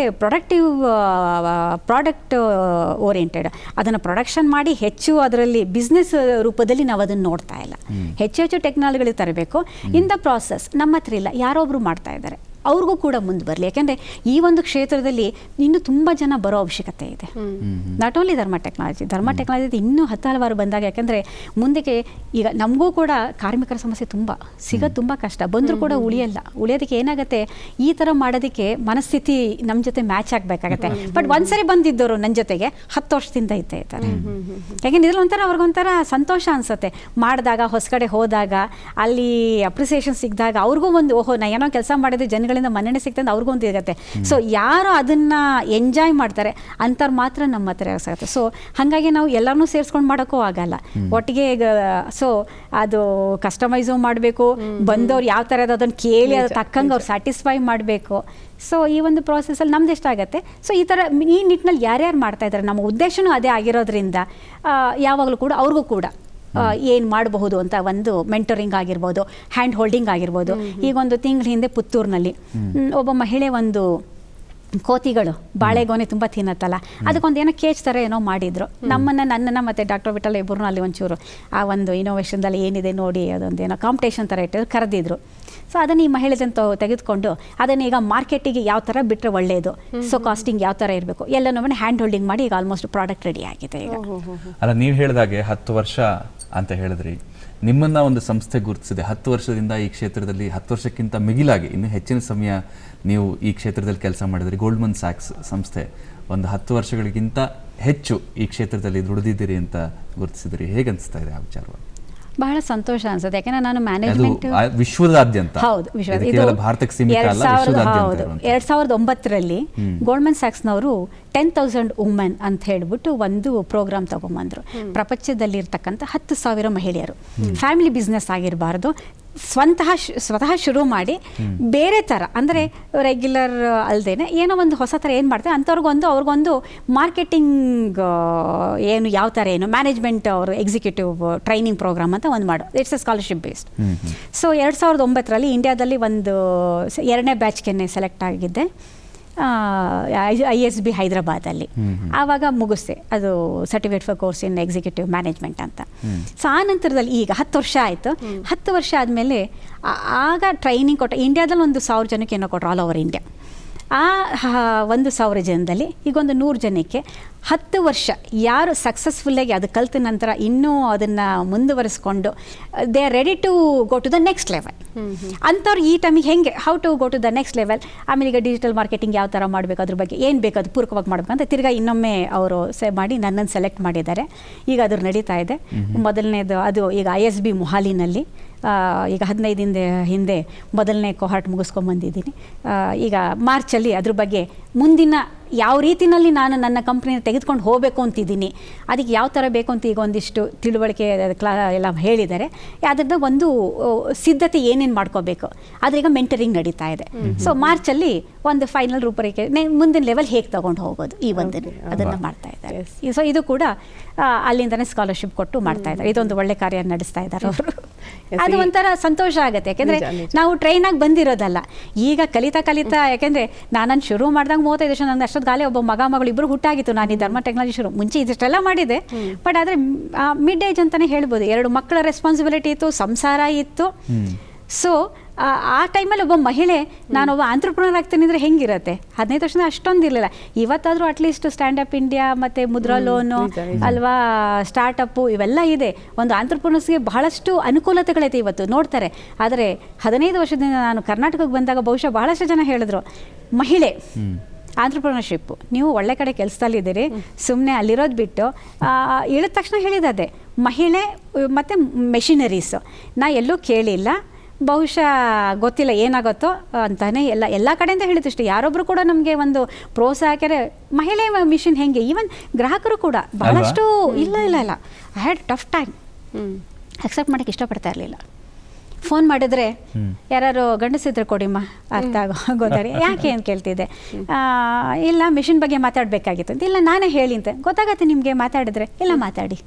Speaker 5: product oriented. ಅದನ್ನು ಪ್ರೊಡಕ್ಷನ್ ಮಾಡಿ ಹೆಚ್ಚು ಅದರಲ್ಲಿ ಬಿಸ್ನೆಸ್ ರೂಪದಲ್ಲಿ ನಾವು ಅದನ್ನು ನೋಡ್ತಾ ಇಲ್ಲ. ಹೆಚ್ಚು ಟೆಕ್ನಾಲಜಿಗಳು ತರಬೇಕು. ಇನ್ ದ ಪ್ರಾಸೆಸ್ ನಮ್ಮ ಹತ್ರ ಇಲ್ಲ, ಯಾರೊಬ್ಬರು ಮಾಡ್ತಾ ಇದ್ದಾರೆ, ಅವ್ರಿಗೂ ಕೂಡ ಮುಂದೆ ಬರಲಿ. ಯಾಕೆಂದರೆ ಈ ಒಂದು ಕ್ಷೇತ್ರದಲ್ಲಿ ಇನ್ನೂ ತುಂಬ ಜನ ಬರೋ ಅವಶ್ಯಕತೆ ಇದೆ. ನಾಟ್ ಓನ್ಲಿ ಧರ್ಮ ಟೆಕ್ನಾಲಜಿ ಇನ್ನೂ ಹಲವಾರು ಬಂದಾಗ, ಯಾಕೆಂದರೆ ಮುಂದಕ್ಕೆ ಈಗ ನಮಗೂ ಕೂಡ ಕಾರ್ಮಿಕರ ಸಮಸ್ಯೆ ಸಿಗೋದು ತುಂಬ ಕಷ್ಟ, ಬಂದರೂ ಕೂಡ ಉಳಿಯೋದಕ್ಕೆ ಏನಾಗುತ್ತೆ, ಈ ಥರ ಮಾಡೋದಕ್ಕೆ ಮನಸ್ಥಿತಿ ನಮ್ಮ ಜೊತೆ ಮ್ಯಾಚ್ ಆಗಬೇಕಾಗತ್ತೆ. ಬಟ್ ಒಂದ್ಸರಿ ಬಂದಿದ್ದವರು ನನ್ನ ಜೊತೆಗೆ 10 ವರ್ಷದಿಂದ ಇರ್ತಾರೆ. ಯಾಕೆಂದ್ರೆ ಇದ್ರಲ್ಲಿ ಒಂಥರ ಅವ್ರಿಗೊಂಥರ ಸಂತೋಷ ಅನಿಸುತ್ತೆ, ಮಾಡಿದಾಗ ಹೊಸಗಡೆ ಹೋದಾಗ ಅಲ್ಲಿ ಅಪ್ರಿಸಿಯೇಷನ್ ಸಿಕ್ಕಿದಾಗ ಅವ್ರಿಗೂ ಒಂದು ಓಹೋ ನಾ ಏನೋ ಕೆಲಸ ಮಾಡಿದ್ರೆ ಜನಗಳಿಂದ ಮನ್ನಣೆ ಸಿಗ್ತಂದು ಅವ್ರಿಗೂ ಒಂದು ಇರುತ್ತೆ. ಸೊ ಯಾರು ಅದನ್ನು ಎಂಜಾಯ್ ಮಾಡ್ತಾರೆ ಅಂಥವ್ರು ಮಾತ್ರ ನಮ್ಮ ಹತ್ರ ಸಿಗುತ್ತೆ. ಸೊ ಹಾಗಾಗಿ ನಾವು ಎಲ್ಲರನ್ನೂ ಸೇರಿಸ್ಕೊಂಡು ಮಾಡೋಕ್ಕೂ ಆಗಲ್ಲ ಒಟ್ಟಿಗೆ. ಸೊ ಅದು ಕಸ್ಟಮೈಸು ಮಾಡಬೇಕು, ಬಂದವ್ರು ಯಾವ ಥರದ ಅದನ್ನು ಕೇಳಿ ಅದ್ರ ತಕ್ಕಂಗೆ ಅವ್ರು ಸ್ಯಾಟಿಸ್ಫೈ ಮಾಡಬೇಕು. ಸೊ ಈ ಒಂದು ಪ್ರಾಸೆಸ್ಸಲ್ಲಿ ನಮ್ದು ಎಷ್ಟಾಗತ್ತೆ. ಸೊ ಈ ಥರ ಈ ನಿಟ್ಟಿನಲ್ಲಿ ಯಾರ್ಯಾರು ಮಾಡ್ತಾ ಇದ್ದಾರೆ, ನಮ್ಮ ಉದ್ದೇಶನೂ ಅದೇ ಆಗಿರೋದ್ರಿಂದ ಯಾವಾಗಲೂ ಕೂಡ ಅವ್ರಿಗೂ ಕೂಡ ಏನು ಮಾಡಬಹುದು ಅಂತ ಒಂದು ಮೆಂಟರಿಂಗ್ ಆಗಿರ್ಬೋದು, ಹ್ಯಾಂಡ್ ಹೋಲ್ಡಿಂಗ್ ಆಗಿರ್ಬೋದು. ಈಗ ಒಂದು ತಿಂಗಳ ಹಿಂದೆ ಪುತ್ತೂರಿನಲ್ಲಿ ಒಬ್ಬ ಮಹಿಳೆ ಒಂದು ಕೋತಿಗಳು ಬಾಳೆಗೊನೆ ತುಂಬ ತಿನ್ನತ್ತಲ್ಲ, ಅದಕ್ಕೊಂದು ಏನೋ ಕೇಜ್ ಥರ ಏನೋ ಮಾಡಿದ್ರು. ನನ್ನನ್ನು ಮತ್ತು ಡಾಕ್ಟರ್ ವಿಠಲ್ ಇಬ್ಬರು ಅಲ್ಲಿ ಒಂಚೂರು ಆ ಒಂದು ಇನೋವೇಷನ್ದಲ್ಲಿ ಏನಿದೆ ನೋಡಿ ಅದೊಂದು ಏನೋ ಕಾಂಪಿಟೇಷನ್ ಥರ ಇಟ್ಟಿದ್ರು, ಕರೆದಿದ್ರು. ಸೊ ಅದನ್ನು ಈ ಮಹಿಳೆ ಜನ ತೆಗೆದುಕೊಂಡು ಅದನ್ನು ಈಗ ಮಾರ್ಕೆಟಿಗೆ ಯಾವ ಥರ ಬಿಟ್ಟರೆ ಒಳ್ಳೆಯದು, ಸೊ ಕಾಸ್ಟಿಂಗ್ ಯಾವ ಥರ ಇರಬೇಕು ಎಲ್ಲನೂ ಹ್ಯಾಂಡ್ ಹೋಲ್ಡಿಂಗ್ ಮಾಡಿ ಈಗ ಆಲ್ಮೋಸ್ಟ್ ಪ್ರಾಡಕ್ಟ್ ರೆಡಿ ಆಗಿದೆ ಈಗ.
Speaker 3: ಅಲ್ಲ, ನೀವು ಹೇಳಿದಾಗೆ 10 ವರ್ಷ ಅಂತ ಹೇಳಿದ್ರಿ, ನಿಮ್ಮನ್ನ ಒಂದು ಸಂಸ್ಥೆ ಗುರುತಿಸಿದೆ. 10 ವರ್ಷದಿಂದ ಈ ಕ್ಷೇತ್ರದಲ್ಲಿ 10 ವರ್ಷಕ್ಕಿಂತ ಮಿಗಿಲಾಗಿ ಇನ್ನೂ ಹೆಚ್ಚಿನ ಸಮಯ ನೀವು ಈ ಕ್ಷೇತ್ರದಲ್ಲಿ ಕೆಲಸ ಮಾಡಿದ್ರಿ. ಗೋಲ್ಡ್ಮನ್ ಸ್ಯಾಕ್ಸ್ ಸಂಸ್ಥೆ ಒಂದು 10 ವರ್ಷಗಳಿಗಿಂತ ಹೆಚ್ಚು ಈ ಕ್ಷೇತ್ರದಲ್ಲಿ ದುಡಿದಿದ್ದೀರಿ ಅಂತ ಗುರುತಿಸಿದ್ರಿ. ಹೇಗೆ ಅನಿಸ್ತಾ ಇದೆ ಆ ವಿಚಾರವಾಗಿ?
Speaker 5: ಬಹಳ ಸಂತೋಷ ಅನ್ಸುತ್ತೆ, ಯಾಕೆಂದರೆ ನಾನು ಮ್ಯಾನೇಜ್ಮೆಂಟ್
Speaker 3: ವಿಶ್ವದಾದ್ಯಂತ,
Speaker 5: ಹೌದು,
Speaker 3: ಕೇವಲ ಭಾರತಕ್ಕೆ ಸೀಮಿತ ಅಲ್ಲ, ವಿಶ್ವದಾದ್ಯಂತ.
Speaker 5: 2009ರಲ್ಲಿ ಗೋಲ್ಡ್ಮನ್ ಸ್ಯಾಕ್ಸ್ನವರು 10,000 ವುಮೆನ್ ಅಂತ ಹೇಳ್ಬಿಟ್ಟು ಒಂದು ಪ್ರೋಗ್ರಾಮ್ ತಗೊಂಬಂದ್ರು. ಪ್ರಪಂಚದಲ್ಲಿರ್ತಕ್ಕಂಥ 10,000 ಮಹಿಳೆಯರು, ಫ್ಯಾಮಿಲಿ ಬಿಸ್ನೆಸ್ ಆಗಿರಬಾರ್ದು, ಸ್ವತಃ ಶುರು ಮಾಡಿ ಬೇರೆ ಥರ ಅಂದರೆ ರೆಗ್ಯುಲರ್ ಅಲ್ಲದೇನೆ ಏನೋ ಒಂದು ಹೊಸ ಥರ ಏನು ಮಾಡ್ತಾರೆ ಅವ್ರಿಗೊಂದು ಮಾರ್ಕೆಟಿಂಗ್ ಏನು ಯಾವ ಥರ ಏನು ಮ್ಯಾನೇಜ್ಮೆಂಟ್ ಅವರು ಎಕ್ಸಿಕ್ಯೂಟಿವ್ ಟ್ರೈನಿಂಗ್ ಪ್ರೋಗ್ರಾಮ್ ಅಂತ ಒಂದು ಮಾಡೋದು. It's a scholarship based. So 2009ರಲ್ಲಿ ಇಂಡಿಯಾದಲ್ಲಿ ಒಂದು 2ನೇ ಬ್ಯಾಚ್ಗೆ ಸೆಲೆಕ್ಟ್ ಆಗಿದ್ದೆ, ISB ಹೈದರಾಬಾದಲ್ಲಿ. ಆವಾಗ ಮುಗಿಸ್ದೆ, ಅದು certificate for course in executive management ಅಂತ. ಸೊ ಆ ನಂತರದಲ್ಲಿ ಈಗ 10 ವರ್ಷ ಆಯಿತು. 10 ವರ್ಷ ಆದಮೇಲೆ ಆಗ ಟ್ರೈನಿಂಗ್ ಕೊಟ್ಟ ಇಂಡಿಯಾದಲ್ಲಿ ಒಂದು 1000 ಜನಕ್ಕೆ ಏನೋ ಕೊಟ್ಟರು, ಆಲ್ ಓವರ್ ಇಂಡಿಯಾ. ಆ 1,000 ಜನದಲ್ಲಿ ಈಗ ಒಂದು 100 ಜನಕ್ಕೆ 10 ವರ್ಷ ಯಾರು ಸಕ್ಸಸ್ಫುಲ್ಲಾಗಿ ಅದು ಕಲಿತ ನಂತರ ಇನ್ನೂ ಅದನ್ನು ಮುಂದುವರಿಸ್ಕೊಂಡು they are ready to go to the next level ಅಂಥವ್ರು ಈ ಟೈಮಿಗೆ ಹೆಂಗೆ how to go to the next level. ಆಮೇಲೆ ಈಗ ಡಿಜಿಟಲ್ ಮಾರ್ಕೆಟಿಂಗ್ ಯಾವ ಥರ ಮಾಡಬೇಕು, ಅದ್ರ ಬಗ್ಗೆ ಏನು ಬೇಕು ಅದು ಪೂರಕವಾಗಿ ಮಾಡಬೇಕು ಅಂತ ತಿರ್ಗಾ ಇನ್ನೊಮ್ಮೆ ಅವರು ಮಾಡಿ ನನ್ನನ್ನು ಸೆಲೆಕ್ಟ್ ಮಾಡಿದ್ದಾರೆ. ಈಗ ಅದ್ರ ನಡೀತಾ ಇದೆ. ಮೊದಲನೇದು ಅದು ಈಗ ISB ಮೊಹಾಲಿನಲ್ಲಿ ಈಗ 15 ಹಿಂದೆ ಮೊದಲನೇ ಕೊಹಾರ್ಟ್ ಮುಗಿಸ್ಕೊಂಬಂದಿದ್ದೀನಿ. ಈಗ ಮಾರ್ಚಲ್ಲಿ ಅದ್ರ ಬಗ್ಗೆ ಮುಂದಿನ ಯಾವ ರೀತಿಯಲ್ಲಿ ನಾನು ನನ್ನ ಕಂಪ್ನಿನ ತೆಗೆದುಕೊಂಡು ಹೋಗಬೇಕು ಅಂತಿದ್ದೀನಿ, ಅದಕ್ಕೆ ಯಾವ ಥರ ಬೇಕು ಅಂತ ಈಗ ಒಂದಿಷ್ಟು ತಿಳುವಳಿಕೆ ಎಲ್ಲ ಹೇಳಿದ್ದಾರೆ. ಅದರಿಂದ ಒಂದು ಸಿದ್ಧತೆ ಏನೇನು ಮಾಡ್ಕೋಬೇಕು ಅದ್ರೀಗ ಮೆಂಟರಿಂಗ್ ನಡೀತಾ ಇದೆ. ಸೊ ಮಾರ್ಚಲ್ಲಿ ಒಂದು ಫೈನಲ್ ರೂಪರೇಖೆ ಮುಂದಿನ ಲೆವೆಲ್ ಹೇಗೆ ತೊಗೊಂಡು ಹೋಗೋದು ಈ ಒಂದು ಅದನ್ನು ಮಾಡ್ತಾ ಇದ್ದಾರೆ. ಸೊ ಇದು ಕೂಡ ಅಲ್ಲಿಂದನೇ ಸ್ಕಾಲರ್ಶಿಪ್ ಕೊಟ್ಟು ಮಾಡ್ತಾ ಇದ್ದಾರೆ. ಇದೊಂದು ಒಳ್ಳೆ ಕಾರ್ಯ ನಡೆಸ್ತಾ ಇದ್ದಾರೆ ಅವರು. ಅದು ಒಂಥರ ಸಂತೋಷ ಆಗುತ್ತೆ, ಯಾಕೆಂದರೆ ನಾವು ಟ್ರೈನಾಗಿ ಬಂದಿರೋದಲ್ಲ, ಈಗ ಕಲಿತಾ ಯಾಕೆಂದರೆ ನಾನು ಶುರು ಮಾಡಿದಾಗ 35 ವರ್ಷ ನನ್ನ ಅಷ್ಟೊತ್ತಿಗಾಲೇ ಒಬ್ಬ ಮಗಳು ಇಬ್ಬರು ಹುಟ್ಟಾಗಿತ್ತು. ನಾನು ಈ ಧರ್ಮ ಟೆಕ್ನಾಲಜಿ ಶುರು ಮುಂಚೆ ಇದಿಷ್ಟೆಲ್ಲ ಮಾಡಿದೆ, ಬಟ್ ಆದರೆ ಮಿಡ್ ಏಜ್ ಅಂತಲೇ ಹೇಳ್ಬೋದು. 2 ಮಕ್ಕಳ ರೆಸ್ಪಾನ್ಸಿಬಿಲಿಟಿ ಇತ್ತು, ಸಂಸಾರ ಇತ್ತು. ಸೊ ಆ ಟೈಮಲ್ಲಿ ಒಬ್ಬ ಮಹಿಳೆ ನಾನೊಬ್ಬ ಆಂಟ್ರಪ್ರನರ್ ಆಗ್ತೀನಿ ಅಂದರೆ ಹೆಂಗಿರುತ್ತೆ? 15 ವರ್ಷದ ಅಷ್ಟೊಂದು ಇರಲಿಲ್ಲ. ಇವತ್ತಾದರೂ ಅಟ್ಲೀಸ್ಟ್ ಸ್ಟ್ಯಾಂಡಪ್ ಇಂಡಿಯಾ ಮತ್ತು ಮುದ್ರಾ ಲೋನು ಅಲ್ವಾ, ಸ್ಟಾರ್ಟಪ್ಪು ಇವೆಲ್ಲ ಇದೆ. ಒಂದು ಆಂಟ್ರಪ್ರನರ್ಸ್ಗೆ ಬಹಳಷ್ಟು ಅನುಕೂಲತೆಗಳೈತೆ ಇವತ್ತು ನೋಡ್ತಾರೆ. ಆದರೆ 15 ವರ್ಷದಿಂದ ನಾನು ಕರ್ನಾಟಕಕ್ಕೆ ಬಂದಾಗ ಬಹುಶಃ ಬಹಳಷ್ಟು ಜನ ಹೇಳಿದ್ರು, ಮಹಿಳೆ ಆಂಟ್ರಪ್ರನರ್ಶಿಪ್ಪು ನೀವು ಒಳ್ಳೆ ಕಡೆ ಕೆಲಸದಲ್ಲಿದ್ದೀರಿ, ಸುಮ್ಮನೆ ಅಲ್ಲಿರೋದು ಬಿಟ್ಟು ಇಳಿದ ತಕ್ಷಣ ಹೇಳಿದೆ ಮಹಿಳೆ ಮತ್ತು ಮೆಷಿನರೀಸು ನಾ ಎಲ್ಲೂ ಕೇಳಿಲ್ಲ, ಬಹುಶಃ ಗೊತ್ತಿಲ್ಲ ಏನಾಗುತ್ತೋ ಅಂತಾನೆ ಎಲ್ಲ ಕಡೆಯಿಂದ ಹೇಳಿದ್ದು ಅಷ್ಟೇ. ಯಾರೊಬ್ಬರು ಕೂಡ ನಮಗೆ ಒಂದು ಪ್ರೋತ್ಸಾಹ ಹಾಕ್ಯಾರೆ ಮಹಿಳೆ ಮಿಷನ್ ಹೆಂಗೆ, ಈವನ್ ಗ್ರಾಹಕರು ಕೂಡ ಬಹಳಷ್ಟು ಇಲ್ಲ I had tough time, accept ಮಾಡೋಕ್ಕೆ ಇಷ್ಟಪಡ್ತಾ ಇರಲಿಲ್ಲ. ಫೋನ್ ಮಾಡಿದ್ರೆ ಯಾರು ಗಂಡಸಿದ್ರೆ ಕೊಡಿಮ್ಮ ಅರ್ಥ ಗೊತ್ತಾಗಿ ಯಾಕೆ ಅಂತ ಕೇಳ್ತಿದ್ದೆ. ಇಲ್ಲ ಮಿಷಿನ್ ಬಗ್ಗೆ ಮಾತಾಡಬೇಕಾಗಿತ್ತು ಅಂತ. ಇಲ್ಲ ನಾನೇ ಹೇಳಿ ಅಂತ. ಗೊತ್ತಾಗತ್ತೆ ನಿಮಗೆ ಮಾತಾಡಿದ್ರೆ, ಇಲ್ಲ ಮಾತಾಡಿ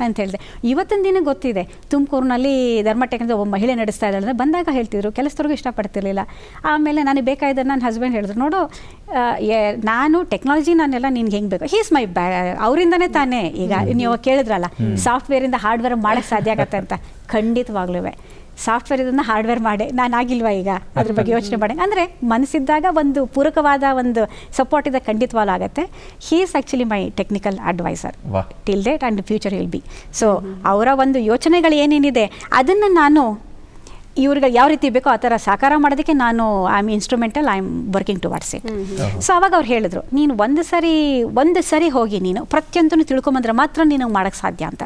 Speaker 5: ಅಂತ ಹೇಳಿದೆ. ಇವತ್ತಿನ ದಿನ ಗೊತ್ತಿದೆ, ತುಮಕೂರಿನಲ್ಲಿ ಧರ್ಮಟೆಕ್ನಿಂದ ಒಬ್ಬ ಮಹಿಳೆ ನಡೆಸ್ತಾ ಇದ್ದಾಳೆ ಬಂದಾಗ ಹೇಳ್ತಿದ್ರು, ಕೆಲಸದವ್ರಿಗೂ ಇಷ್ಟಪಡ್ತಿರ್ಲಿಲ್ಲ. ಆಮೇಲೆ ನನಗೆ ಬೇಕಾಯ್ದ ನನ್ನ ಹಸ್ಬೆಂಡ್ ಹೇಳಿದ್ರು, ನೋಡು ನಾನು ಟೆಕ್ನಾಲಜಿ ನಾನೆಲ್ಲ ನಿನ್ಗೆ ಹೆಂಗೆ ಬೇಕು, ಹೀಸ್ ಮೈ ಅವರಿಂದನೇ ತಾನೇ. ಈಗ ನೀವು ಕೇಳಿದ್ರಲ್ಲ ಸಾಫ್ಟ್ವೇರಿಂದ ಹಾರ್ಡ್ವೇರ್ ಮಾಡೋಕ್ಕೆ ಸಾಧ್ಯ ಆಗತ್ತೆ ಅಂತ, ಖಂಡಿತವಾಗ್ಲೂ ಸಾಫ್ಟ್ವೇರ್ ಇದನ್ನು ಹಾರ್ಡ್ವೇರ್ ಮಾಡಿ ನಾನು ಆಗಿಲ್ವಾ ಈಗ ಅದ್ರ ಬಗ್ಗೆ ಯೋಚನೆ ಮಾಡಿ ಅಂದರೆ ಮನಸ್ಸಿದ್ದಾಗ ಒಂದು ಪೂರಕವಾದ ಒಂದು ಸಪೋರ್ಟ್ ಇದೆ, ಖಂಡಿತವಾಗ್ಲೂ ಆಗುತ್ತೆ. He is actually my technical advisor till date and future will be. So ಅವರ ಒಂದು ಯೋಚನೆಗಳು ಏನೇನಿದೆ ಅದನ್ನು ನಾನು ಇವ್ರಿಗೆ ಯಾವ ರೀತಿ ಬೇಕೋ ಆ ಥರ ಸಾಕಾರ ಮಾಡೋದಕ್ಕೆ ನಾನು I am instrumental, I am working towards it. So ಅವಾಗ ಅವ್ರು ಹೇಳಿದ್ರು, ನೀನು ಒಂದು ಸರಿ ಹೋಗಿ ನೀನು ಪ್ರತಿಯೊಂದನ್ನು ತಿಳ್ಕೊಂಬಂದ್ರೆ ಮಾತ್ರ ನೀನು ಮಾಡೋಕ್ಕೆ ಸಾಧ್ಯ ಅಂತ.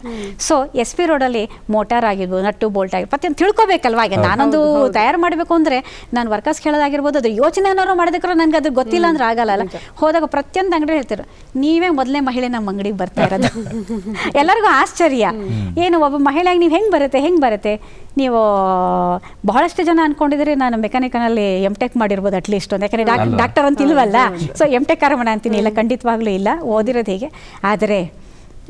Speaker 5: ಸೊ SP ರೋಡಲ್ಲಿ ಮೋಟಾರ್ ಆಗಿರ್ಬೋದು, ನಟ್ಟು ಬೋಲ್ಟ್ ಆಗಿರ್ಬೋದು, ಪ್ರತಿಯೊಂದು ತಿಳ್ಕೊಬೇಕಲ್ವಾ. ಈಗ ನಾನೊಂದು ತಯಾರು ಮಾಡಬೇಕು ಅಂದರೆ ನಾನು ವರ್ಕರ್ಸ್ ಕೇಳೋದಾಗಿರ್ಬೋದು, ಅದು ಯೋಚನೆನಾದ್ರು ಮಾಡೋದಕ್ಕೆ ನನಗೆ ಅದು ಗೊತ್ತಿಲ್ಲ ಅಂದ್ರೆ ಆಗಲ್ಲ. ಹೋದಾಗ ಪ್ರತಿಯೊಂದು ಅಂಗಡಿ ಹೇಳ್ತಿರು, ನೀವೇ ಮೊದಲನೇ ಮಹಿಳೆ ನಮ್ಮ ಅಂಗಡಿಗೆ ಬರ್ತಾ ಇರೋದು. ಎಲ್ಲರಿಗೂ ಆಶ್ಚರ್ಯ, ಏನು ಒಬ್ಬ ಮಹಿಳೆಯಾಗಿ ನೀವು ಹೆಂಗೆ ಬರುತ್ತೆ ನೀವು ಬಹಳಷ್ಟು ಜನ ಅಂದ್ಕೊಂಡಿದ್ರೆ ನಾನು ಮೆಕ್ಯಾನಿಕನಲ್ಲಿ MTech ಮಾಡಿರ್ಬೋದು ಅಟ್ಲೀಸ್ಟ್ ಒಂದು, ಯಾಕಂದರೆ ಡಾಕ್ಟರ್ ಅಂತ ಇಲ್ವಲ್ಲ. ಸೊ MTech ಕಾರಣ ಅಂತೀನಿ, ಇಲ್ಲ ಖಂಡಿತವಾಗ್ಲೂ ಇಲ್ಲ, ಓದಿರೋದು ಹೀಗೆ. ಆದರೆ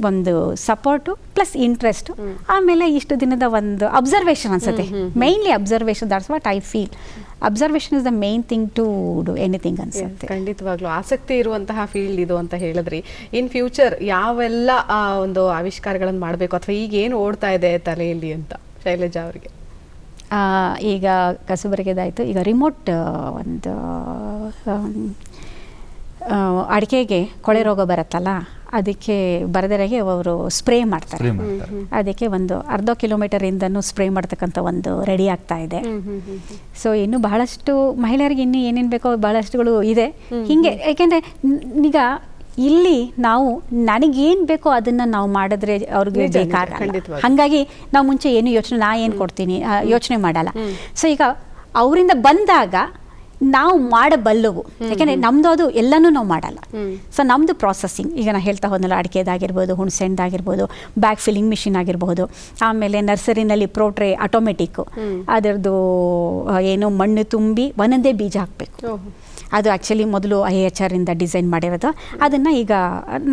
Speaker 5: ಒಂದು ಸಪೋರ್ಟು ಪ್ಲಸ್ ಇಂಟ್ರೆಸ್ಟು, ಆಮೇಲೆ ಇಷ್ಟು ದಿನದ ಒಂದು ಅಬ್ಸರ್ವೇಷನ್ ಅನ್ಸುತ್ತೆ. Mainly observation, that's what I feel. Observation is the main thing to do anything ಅನ್ಸುತ್ತೆ.
Speaker 2: ಖಂಡಿತವಾಗ್ಲೂ ಆಸಕ್ತಿ ಇರುವಂತಹ ಫೀಲ್ಡ್ ಇದು ಅಂತ ಹೇಳಿದ್ರಿ. ಇನ್ ಫ್ಯೂಚರ್ ಯಾವೆಲ್ಲ ಒಂದು ಆವಿಷ್ಕಾರಗಳನ್ನು ಮಾಡಬೇಕು ಅಥವಾ ಈಗ ಏನು ಓಡ್ತಾ ಇದೆ ತಲೆಯಲ್ಲಿ ಅಂತ ಶೈಲಜಾ ಅವರಿಗೆ?
Speaker 5: ಈಗ ಕಸಬರಗೆದಾಯಿತು, ಈಗ ರಿಮೋಟ್ ಒಂದು ಅಡಿಕೆಗೆ ಕೊಳೆ ರೋಗ ಬರುತ್ತಲ್ಲ, ಅದಕ್ಕೆ ಬರದರೆಗೆ ಅವರು ಸ್ಪ್ರೇ ಮಾಡ್ತಾರೆ. ಅದಕ್ಕೆ ಒಂದು ಅರ್ಧ ಕಿಲೋಮೀಟರಿಂದನೂ ಸ್ಪ್ರೇ ಮಾಡ್ತಕ್ಕಂಥ ಒಂದು ರೆಡಿ ಆಗ್ತಾ ಇದೆ. ಸೊ ಇನ್ನು ಬಹಳಷ್ಟು ಮಹಿಳೆಯರಿಗೆ ಇನ್ನೂ ಏನೇನು ಬೇಕೋ ಬಹಳಷ್ಟುಗಳು ಇದೆ. ಹೀಗೆ ಯಾಕೆಂದರೆ ಈಗ ಇಲ್ಲಿ ನಾವು ನನಗೇನು ಬೇಕೋ ಅದನ್ನು ನಾವು ಮಾಡಿದ್ರೆ ಅವ್ರಿಗೆ ಬೇಕಾಗಲ್ಲ. ಹಾಗಾಗಿ ನಾವು ಮುಂಚೆ ಏನು ಯೋಚನೆ, ನಾ ಏನು ಕೊಡ್ತೀನಿ ಯೋಚನೆ ಮಾಡಲ್ಲ. ಸೊ ಈಗ ಅವರಿಂದ ಬಂದಾಗ ನಾವು ಮಾಡಬಲ್ಲವು, ಯಾಕೆಂದರೆ ನಮ್ಮದು ಅದು ಎಲ್ಲನೂ ನಾವು ಮಾಡಲ್ಲ. ಸೊ ನಮ್ಮದು ಪ್ರಾಸೆಸಿಂಗ್, ಈಗ ನಾನು ಹೇಳ್ತಾ ಹೋದ್ನಲ್ಲ, ಅಡಿಕೆದಾಗಿರ್ಬೋದು, ಹುಣಸೆಹಣ್ಣಾಗಿರ್ಬೋದು, ಬ್ಯಾಗ್ ಫಿಲ್ಲಿಂಗ್ ಮಿಷಿನ್ ಆಗಿರ್ಬೋದು, ಆಮೇಲೆ ನರ್ಸರಿನಲ್ಲಿ ಪ್ರೋಟ್ರೆ ಆಟೋಮೆಟಿಕ್ಕು, ಅದರದ್ದು ಏನು ಮಣ್ಣು ತುಂಬಿ ಒಂದೊಂದೇ ಬೀಜ ಹಾಕಬೇಕು. ಅದು ಆ್ಯಕ್ಚುಲಿ ಮೊದಲು IHR ಇಂದ ಡಿಸೈನ್ ಮಾಡಿರೋದು. ಅದನ್ನು ಈಗ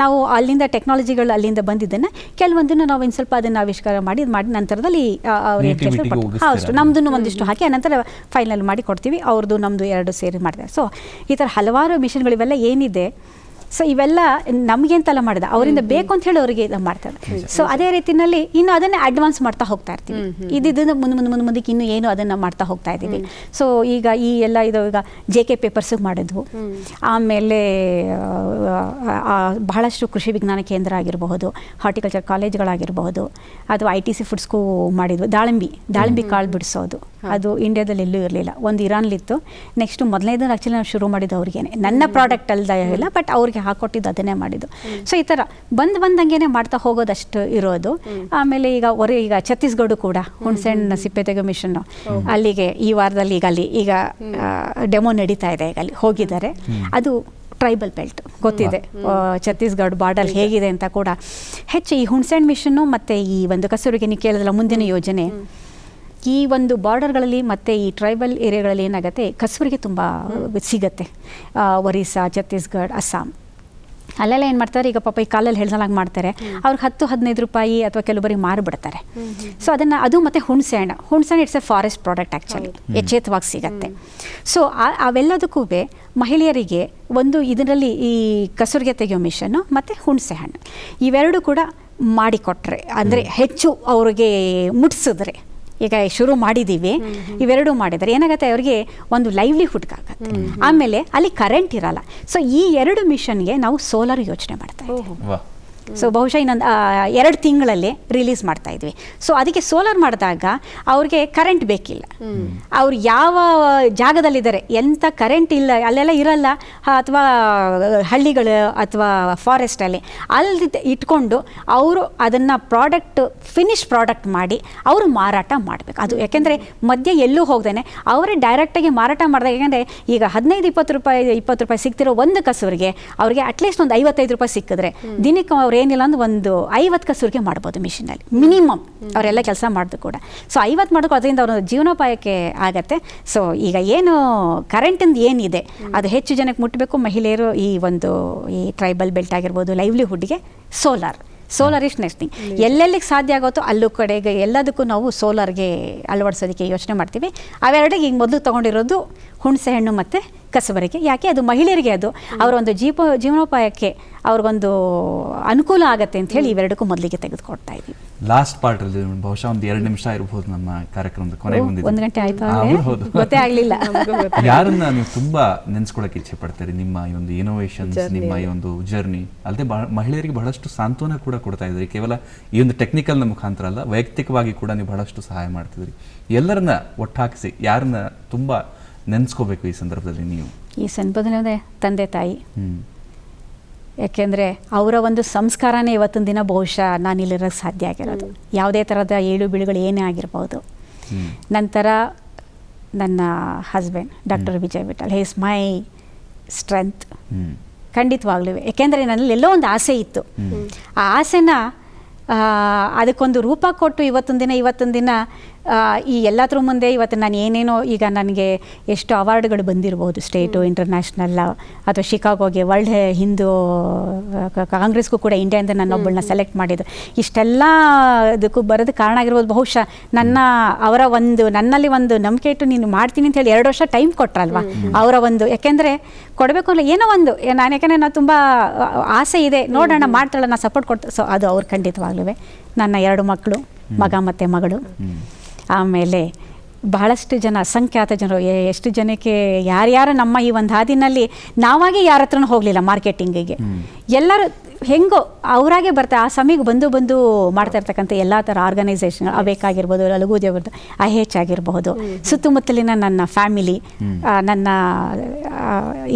Speaker 5: ನಾವು ಅಲ್ಲಿಂದ ಟೆಕ್ನಾಲಜಿಗಳು ಅಲ್ಲಿಂದ ಬಂದಿದ್ದನ್ನು ಕೆಲವೊಂದನ್ನು ನಾವು ಇನ್ನು ಸ್ವಲ್ಪ ಅದನ್ನು ಆವಿಷ್ಕಾರ ಮಾಡಿ ನಂತರದಲ್ಲಿ ಅಷ್ಟು ನಮ್ಮದನ್ನು ಒಂದಿಷ್ಟು ಹಾಕಿ ಅನಂತರ ಫೈನಲ್ ಮಾಡಿ ಕೊಡ್ತೀವಿ. ಅವ್ರದ್ದು ನಮ್ಮದು ಎರಡು ಸೇರಿ ಮಾಡ್ತಾರೆ. ಸೊ ಈ ಥರ ಹಲವಾರು ಮಿಷನ್ಗಳು ಇವೆಲ್ಲ ಏನಿದೆ, ಸೊ ಇವೆಲ್ಲ ನಮಗೆ ಅಂತೆಲ್ಲ ಮಾಡಿದ ಅವರಿಂದ ಬೇಕು ಅಂತ ಹೇಳಿ ಅವರಿಗೆ ಮಾಡ್ತಾರೆ. ಸೊ ಅದೇ ರೀತಿಯಲ್ಲಿ ಇನ್ನು ಅದನ್ನೇ ಅಡ್ವಾನ್ಸ್ ಮಾಡ್ತಾ ಹೋಗ್ತಾ ಇರ್ತೀವಿ. ಇದನ್ನು ಮುಂದಕ್ಕೆ ಇನ್ನೂ ಏನು ಅದನ್ನು ಮಾಡ್ತಾ ಹೋಗ್ತಾ ಇದ್ದೀವಿ. ಸೊ ಈಗ ಈ ಎಲ್ಲ ಇದು ಈಗ JK ಪೇಪರ್ಸಿಗೆ ಮಾಡಿದ್ವು, ಆಮೇಲೆ ಬಹಳಷ್ಟು ಕೃಷಿ ವಿಜ್ಞಾನ ಕೇಂದ್ರ ಆಗಿರಬಹುದು, ಹಾರ್ಟಿಕಲ್ಚರ್ ಕಾಲೇಜ್ಗಳಾಗಿರಬಹುದು, ಅಥವಾ ITC ಫುಡ್ಸ್ಗೂ ಮಾಡಿದ್ವು. ದಾಳಿಂಬಿ ಕಾಳು ಬಿಡಿಸೋದು, ಅದು ಇಂಡಿಯಾದಲ್ಲಿ ಎಲ್ಲೂ ಇರಲಿಲ್ಲ, ಒಂದು ಇರಾನ್ಲಿತ್ತು. ನೆಕ್ಸ್ಟ್ ಮೊದಲನೇದು ಆ್ಯಕ್ಚುಲಿ ನಾವು ಶುರು ಮಾಡಿದ್ದು ಅವ್ರಿಗೇನೆ, ನನ್ನ ಪ್ರಾಡಕ್ಟ್ ಅಲ್ದಿಲ್ಲ, ಬಟ್ ಅವ್ರಿಗೆ ಹಾಕೊಟ್ಟಿದ್ದು ಅದನ್ನೇ ಮಾಡಿದ್ದು. ಸೊ ಈ ಥರ ಬಂದಂಗೆ ಮಾಡ್ತಾ ಹೋಗೋದಷ್ಟು ಇರೋದು. ಆಮೇಲೆ ಈಗ ಛತ್ತೀಸ್ಗಢ ಕೂಡ ಹುಣಸೆಹಣ್ಣು ಸಿಪ್ಪೆ ತೆಗೋ ಮಿಷನ್ನು ಅಲ್ಲಿಗೆ ಈ ವಾರದಲ್ಲಿ ಈಗ ಡೆಮೋ ನಡೀತಾ ಇದೆ, ಈಗ ಅಲ್ಲಿ ಹೋಗಿದ್ದಾರೆ. ಅದು ಟ್ರೈಬಲ್ ಬೆಲ್ಟ್ ಗೊತ್ತಿದೆ, ಛತ್ತೀಸ್ಗಢ ಬಾರ್ಡರ್ ಹೇಗಿದೆ ಅಂತ ಕೂಡ. ಹೆಚ್ಚು ಈ ಹುಣಸೆಹಣ್ಣು ಮಿಷನ್ನು ಮತ್ತು ಈ ಒಂದು ಕಸೂರಿಗೆ ನೀವು ಕೇಳಿದ್ರಲ್ಲ ಮುಂದಿನ ಯೋಜನೆ, ಈ ಒಂದು ಬಾರ್ಡರ್ಗಳಲ್ಲಿ ಮತ್ತು ಈ ಟ್ರೈಬಲ್ ಏರಿಯಾಗಳಲ್ಲಿ ಏನಾಗುತ್ತೆ, ಕಸೂರಿಗೆ ತುಂಬ ಸಿಗತ್ತೆ. ಒರಿಸ್ಸಾ, ಛತ್ತೀಸ್ಗಢ, ಅಸ್ಸಾಂ ಅಲ್ಲೆಲ್ಲ ಏನು ಮಾಡ್ತಾರೆ, ಈಗ ಪಾಪ ಈ ಕಾಲಲ್ಲಿ ಹೇಳ್ದಂಗೆ ಮಾಡ್ತಾರೆ, ಅವ್ರಿಗೆ 10-15 ರೂಪಾಯಿ ಅಥವಾ ಕೆಲವರಿಗೆ ಮಾರಿಬಿಡ್ತಾರೆ. ಸೊ ಅದು ಮತ್ತು ಹುಣಸೆಹಣ್ಣು it's A forest product actually, ಯಥೇಚ್ಛವಾಗಿ ಸಿಗತ್ತೆ. ಸೊ ಅವೆಲ್ಲದಕ್ಕೂ ಮಹಿಳೆಯರಿಗೆ ಒಂದು ಇದರಲ್ಲಿ ಈ ಕಸೂರಿಗೆ ತೆಗೆಯೋ ಮಿಷನ್ನು ಮತ್ತು ಹುಣಸೆಹಣ್ಣು ಇವೆರಡು ಕೂಡ ಮಾಡಿಕೊಟ್ರೆ, ಅಂದರೆ ಹೆಚ್ಚು ಅವ್ರಿಗೆ ಮುಟ್ಸಿದ್ರೆ, ಈಗ ಶುರು ಮಾಡಿದ್ದೀವಿ, ಇವೆರಡೂ ಮಾಡಿದರೆ ಏನಾಗುತ್ತೆ, ಅವರಿಗೆ ಒಂದು ಲೈವ್ಲಿಹುಡ್ ಆಗುತ್ತೆ. ಆಮೇಲೆ ಅಲ್ಲಿ ಕರೆಂಟ್ ಇರಲ್ಲ. ಸೊ ಈ ಎರಡು ಮಿಷನ್ಗೆ ನಾವು ಸೋಲಾರ್ ಯೋಚನೆ ಮಾಡ್ತಾ ಇದ್ದೀವಿ. ಸೊ ಬಹುಶಃ ಇನ್ನೊಂದು 2 ತಿಂಗಳಲ್ಲಿ ರಿಲೀಸ್ ಮಾಡ್ತಾ ಇದ್ವಿ. ಸೊ ಅದಕ್ಕೆ ಸೋಲಾರ್ ಮಾಡಿದಾಗ ಅವ್ರಿಗೆ ಕರೆಂಟ್ ಬೇಕಿಲ್ಲ. ಅವ್ರು ಯಾವ ಜಾಗದಲ್ಲಿದ್ದಾರೆ, ಎಂಥ ಕರೆಂಟ್ ಇಲ್ಲ, ಅಲ್ಲೆಲ್ಲ ಇರಲ್ಲ, ಅಥವಾ ಹಳ್ಳಿಗಳು ಅಥವಾ ಫಾರೆಸ್ಟಲ್ಲಿ ಅಲ್ಲಿ ಇಟ್ಕೊಂಡು ಅವರು ಅದನ್ನು ಫಿನಿಶ್ ಪ್ರಾಡಕ್ಟ್ ಮಾಡಿ ಅವರು ಮಾರಾಟ ಮಾಡಬೇಕು. ಅದು ಯಾಕೆಂದರೆ ಮಧ್ಯೆ ಎಲ್ಲೂ ಹೋಗ್ದೇನೆ ಅವರೇ ಡೈರೆಕ್ಟಾಗಿ ಮಾರಾಟ ಮಾಡಿದಾಗ, ಯಾಕೆಂದರೆ ಈಗ 15-20 ರೂಪಾಯಿ ಸಿಗ್ತಿರೋ ಒಂದು ಕಸೂರಿಗೆ ಅವ್ರಿಗೆ ಅಟ್ಲೀಸ್ಟ್ ಒಂದು 55 ರೂಪಾಯಿ ಸಿಕ್ಕಿದ್ರೆ ದಿನಕ್ಕೆ ಅವ್ರು ಏನಿಲ್ಲ ಅಂದ್ರೆ ಒಂದು 50 ಕಸೂರಿಗೆ ಮಾಡ್ಬೋದು ಮಿಷಿನಲ್ಲಿ ಮಿನಿಮಮ್, ಅವರೆಲ್ಲ ಕೆಲಸ ಮಾಡಿದ್ರು ಕೂಡ. ಸೊ 50 ಮಾಡೋದು ಅದರಿಂದ ಅವ್ರ ಜೀವನೋಪಾಯಕ್ಕೆ ಆಗತ್ತೆ. ಸೊ ಈಗ ಏನು ಕರೆಂಟಿಂದ ಏನಿದೆ ಅದು ಹೆಚ್ಚು ಜನಕ್ಕೆ ಮುಟ್ಟಬೇಕು. ಮಹಿಳೆಯರು ಈ ಟ್ರೈಬಲ್ ಬೆಲ್ಟ್ ಆಗಿರ್ಬೋದು, ಲೈವ್ಲಿಹುಡ್ಗೆ ಸೋಲಾರ್ ಇಷ್ಟು ನೆಕ್ಸ್ಟ್ ಥಿಂಗ್. ಎಲ್ಲೆಲ್ಲಿಗೆ ಸಾಧ್ಯ ಆಗುತ್ತೋ ಅಲ್ಲೂ ಕಡೆಗೆ ಎಲ್ಲದಕ್ಕೂ ನಾವು ಸೋಲಾರ್ಗೆ ಅಳವಡಿಸೋದಕ್ಕೆ ಯೋಚನೆ ಮಾಡ್ತೀವಿ. ಅವೆರಡಿಗೆ ಈಗ ಮೊದಲು ತೊಗೊಂಡಿರೋದು ಹುಣಸೆಹಣ್ಣು ಮತ್ತು ಕಸಬರಗೆ. ಯಾಕೆ ಅದು ಮಹಿಳೆಯರಿಗೆ ಅದು ಅವರ ಒಂದು ಜೀವನೋಪಾಯಕ್ಕೆ ಅವ್ರಿಗೊಂದು ಅನುಕೂಲ ಆಗತ್ತೆ ಅಂತ ಹೇಳಿ ಇವೆರಡಕ್ಕೂ ಮೊದಲಿಗೆ ತೆಗೆದುಕೊಡ್ತಾ ಇದ್ದೀವಿ.
Speaker 3: ಲಾಸ್ಟ್ ಪಾರ್ಟ್ ಅಲ್ಲಿ ಬಹುಶಃ ಒಂದು 2 ನಿಮಿಷ ಇರಬಹುದು ನಮ್ಮ ಕಾರ್ಯಕ್ರಮದ ಕೊನೆಗೆ ಬಂದಿದೆ.
Speaker 5: 1 ಗಂಟೆ ಆಯ್ತು, ಗೊತ್ತೇ ಆಗಲಿಲ್ಲ.
Speaker 3: ಯಾರನ್ನ ನೀವು ತುಂಬಾ ನೆನೆಸ್ಕೊಳ್ಳೋಕೆ ಇಚ್ಛೆ ಪಡ್ತೀರಿ ನಿಮ್ಮ ಈ ಒಂದು ಇನೋವೇಷನ್ಸ್, ನಿಮ್ಮ ಈ ಒಂದು ಜರ್ನಿ? ಅಲ್ಲದೆ ಮಹಿಳೆಯರಿಗೆ ಬಹಳಷ್ಟು ಸಾಂತ್ವನ ಕೂಡ ಕೊಡ್ತಾ ಇದ್ರಿ. ಕೇವಲ ಈ ಒಂದು ಟೆಕ್ನಿಕಲ್ ಮುಖಾಂತರ ಅಲ್ಲ, ವೈಯಕ್ತಿಕವಾಗಿ ಕೂಡ ನೀವು ಬಹಳಷ್ಟು ಸಹಾಯ ಮಾಡ್ತಿದ್ರಿ. ಎಲ್ಲರನ್ನ ಒಟ್ಟಾಕಿಸಿ ಯಾರನ್ನ ತುಂಬಾ ನೆನೆಸ್ಕೋಬೇಕು ಈ ಸಂದರ್ಭದಲ್ಲಿ? ನೀವು
Speaker 5: ಈ ಸಂದರ್ಭದಲ್ಲಿ ತಂದೆ ತಾಯಿ, ಯಾಕೆಂದರೆ ಅವರ ಒಂದು ಸಂಸ್ಕಾರನೇ ಇವತ್ತಿನ ದಿನ ಬಹುಶಃ ನಾನು ಇಲ್ಲಿರೋಕ್ಕೆ ಸಾಧ್ಯ ಆಗಿರೋದು. ಯಾವುದೇ ಥರದ ಏಳು ಬೀಳುಗಳು ಏನೇ ಆಗಿರ್ಬೋದು. ನಂತರ ನನ್ನ husband doctor Vijay Vitthal, he is my strength ಖಂಡಿತವಾಗ್ಲೂ. ಯಾಕೆಂದರೆ ನನ್ನಲ್ಲಿ ಎಲ್ಲೋ ಒಂದು ಆಸೆ ಇತ್ತು. ಆ ಆಸೆನ ಅದಕ್ಕೊಂದು ರೂಪ ಕೊಟ್ಟು ಇವತ್ತೊಂದು ದಿನ ಈ ಎಲ್ಲದ್ರ ಮುಂದೆ ಇವತ್ತು ನಾನು ಏನೇನೋ ಈಗ ನನಗೆ ಎಷ್ಟು ಅವಾರ್ಡ್ಗಳು ಬಂದಿರ್ಬೋದು, ಸ್ಟೇಟು, ಇಂಟರ್ನ್ಯಾಷನಲ್, ಅಥವಾ ಶಿಕಾಗೋಗೆ ವರ್ಲ್ಡ್ ಹಿಂದೂ ಕಾಂಗ್ರೆಸ್ಗೂ ಕೂಡ ಇಂಡಿಯಾದಿಂದ ನನ್ನೊಬ್ಬಳನ್ನ ಸೆಲೆಕ್ಟ್ ಮಾಡಿದ್ದು, ಇಷ್ಟೆಲ್ಲ ಇದಕ್ಕೂ ಬರೋದು ಕಾರಣ ಆಗಿರ್ಬೋದು. ಬಹುಶಃ ನನ್ನಲ್ಲಿ ಒಂದು ನಂಬಿಕೆ ಇಟ್ಟು ನೀನು ಮಾಡ್ತೀನಿ ಅಂತ ಹೇಳಿ 2 ವರ್ಷ ಟೈಮ್ ಕೊಟ್ರಲ್ವಾ, ಅವರ ಒಂದು, ಯಾಕೆಂದರೆ ಕೊಡಬೇಕು ಅನ್ನೋ ಏನೋ ಒಂದು ಯಾಕೆಂದರೆ ನಾನು ತುಂಬ ಆಸೆ ಇದೆ, ನೋಡೋಣ ಮಾಡ್ತಾಳೆ, ನಾನು ಸಪೋರ್ಟ್ ಕೊಡ್ತೀನಿ. ಸೊ ಅದು ಅವ್ರು ಖಂಡಿತವಾಗ್ಲೂ ನನ್ನ 2 ಮಕ್ಕಳು, ಮಗ ಮತ್ತು ಮಗಳು. ಆಮೇಲೆ ಬಹಳಷ್ಟು ಜನ, ಅಸಂಖ್ಯಾತ ಜನರು, ಎಷ್ಟು ಜನಕ್ಕೆ ಯಾರ್ಯಾರು ನಮ್ಮ ಈ ಒಂದು ಹಾದಿನಲ್ಲಿ ನಾವಾಗೆ ಯಾರ ಹತ್ರನೂ ಹೋಗಲಿಲ್ಲ ಮಾರ್ಕೆಟಿಂಗಿಗೆ, ಎಲ್ಲರೂ ಹೆಂಗೋ ಅವರಾಗೆ ಬರ್ತಾರೆ. ಆ ಸಮಯಕ್ಕೆ ಬಂದು ಮಾಡ್ತಾ ಇರ್ತಕ್ಕಂಥ ಎಲ್ಲ ಥರ ಆರ್ಗನೈಸೇಷನ್ ಅವೇಕಾಗಿರ್ಬೋದು, ಲಘುದೇವ್ರದ್ದು IH ಆಗಿರಬಹುದು, ಸುತ್ತಮುತ್ತಲಿನ ನನ್ನ ಫ್ಯಾಮಿಲಿ, ನನ್ನ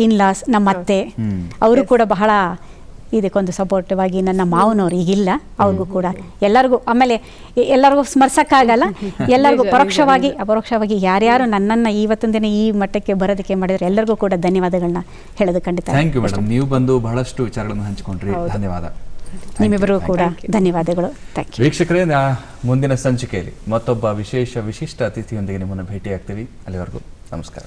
Speaker 5: ಇನ್ಲಾಸ್, ನಮ್ಮ ಅತ್ತೆ, ಅವರು ಕೂಡ ಬಹಳ ಇದಕ್ಕೊಂದು ಸಪೋರ್ಟಿವ್ ಆಗಿ, ನನ್ನ ಮಾವನವ್ರು ಈಗಿಲ್ಲ, ಅವ್ರಿಗೂ ಕೂಡ ಎಲ್ಲರಿಗೂ, ಆಮೇಲೆ ಎಲ್ಲರಿಗೂ ಸ್ಮರಿಸೋಕ್ಕಾಗಲ್ಲ, ಎಲ್ಲರಿಗೂ ಅಪರೋಕ್ಷವಾಗಿ ಯಾರ್ಯಾರು ನನ್ನನ್ನು ಇವತ್ತೊಂದು ದಿನ ಈ ಮಟ್ಟಕ್ಕೆ ಬರೋದಕ್ಕೆ ಮಾಡಿದರೆ ಎಲ್ಲರಿಗೂ ಕೂಡ ಧನ್ಯವಾದಗಳನ್ನ ಹೇಳೋದು ಖಂಡಿತ.
Speaker 3: ಥ್ಯಾಂಕ್ ಯು ಮೇಡಮ್, ನೀವು ಬಂದು ಬಹಳಷ್ಟು ವಿಚಾರಗಳನ್ನು ಹಂಚಿಕೊಂಡ್ರಿ, ಧನ್ಯವಾದ.
Speaker 5: ನಿಮ್ಮಿಬ್ಬರಿಗೂ ಕೂಡ ಧನ್ಯವಾದಗಳು. Thank you.
Speaker 3: ವೀಕ್ಷಕರೇ, ಮುಂದಿನ ಸಂಚಿಕೆಯಲ್ಲಿ ಮತ್ತೊಬ್ಬ ವಿಶಿಷ್ಟ ಅತಿಥಿಯೊಂದಿಗೆ ನಿಮ್ಮನ್ನು ಭೇಟಿಯಾಗ್ತೀವಿ. ಅಲ್ಲಿವರೆಗೂ ನಮಸ್ಕಾರ.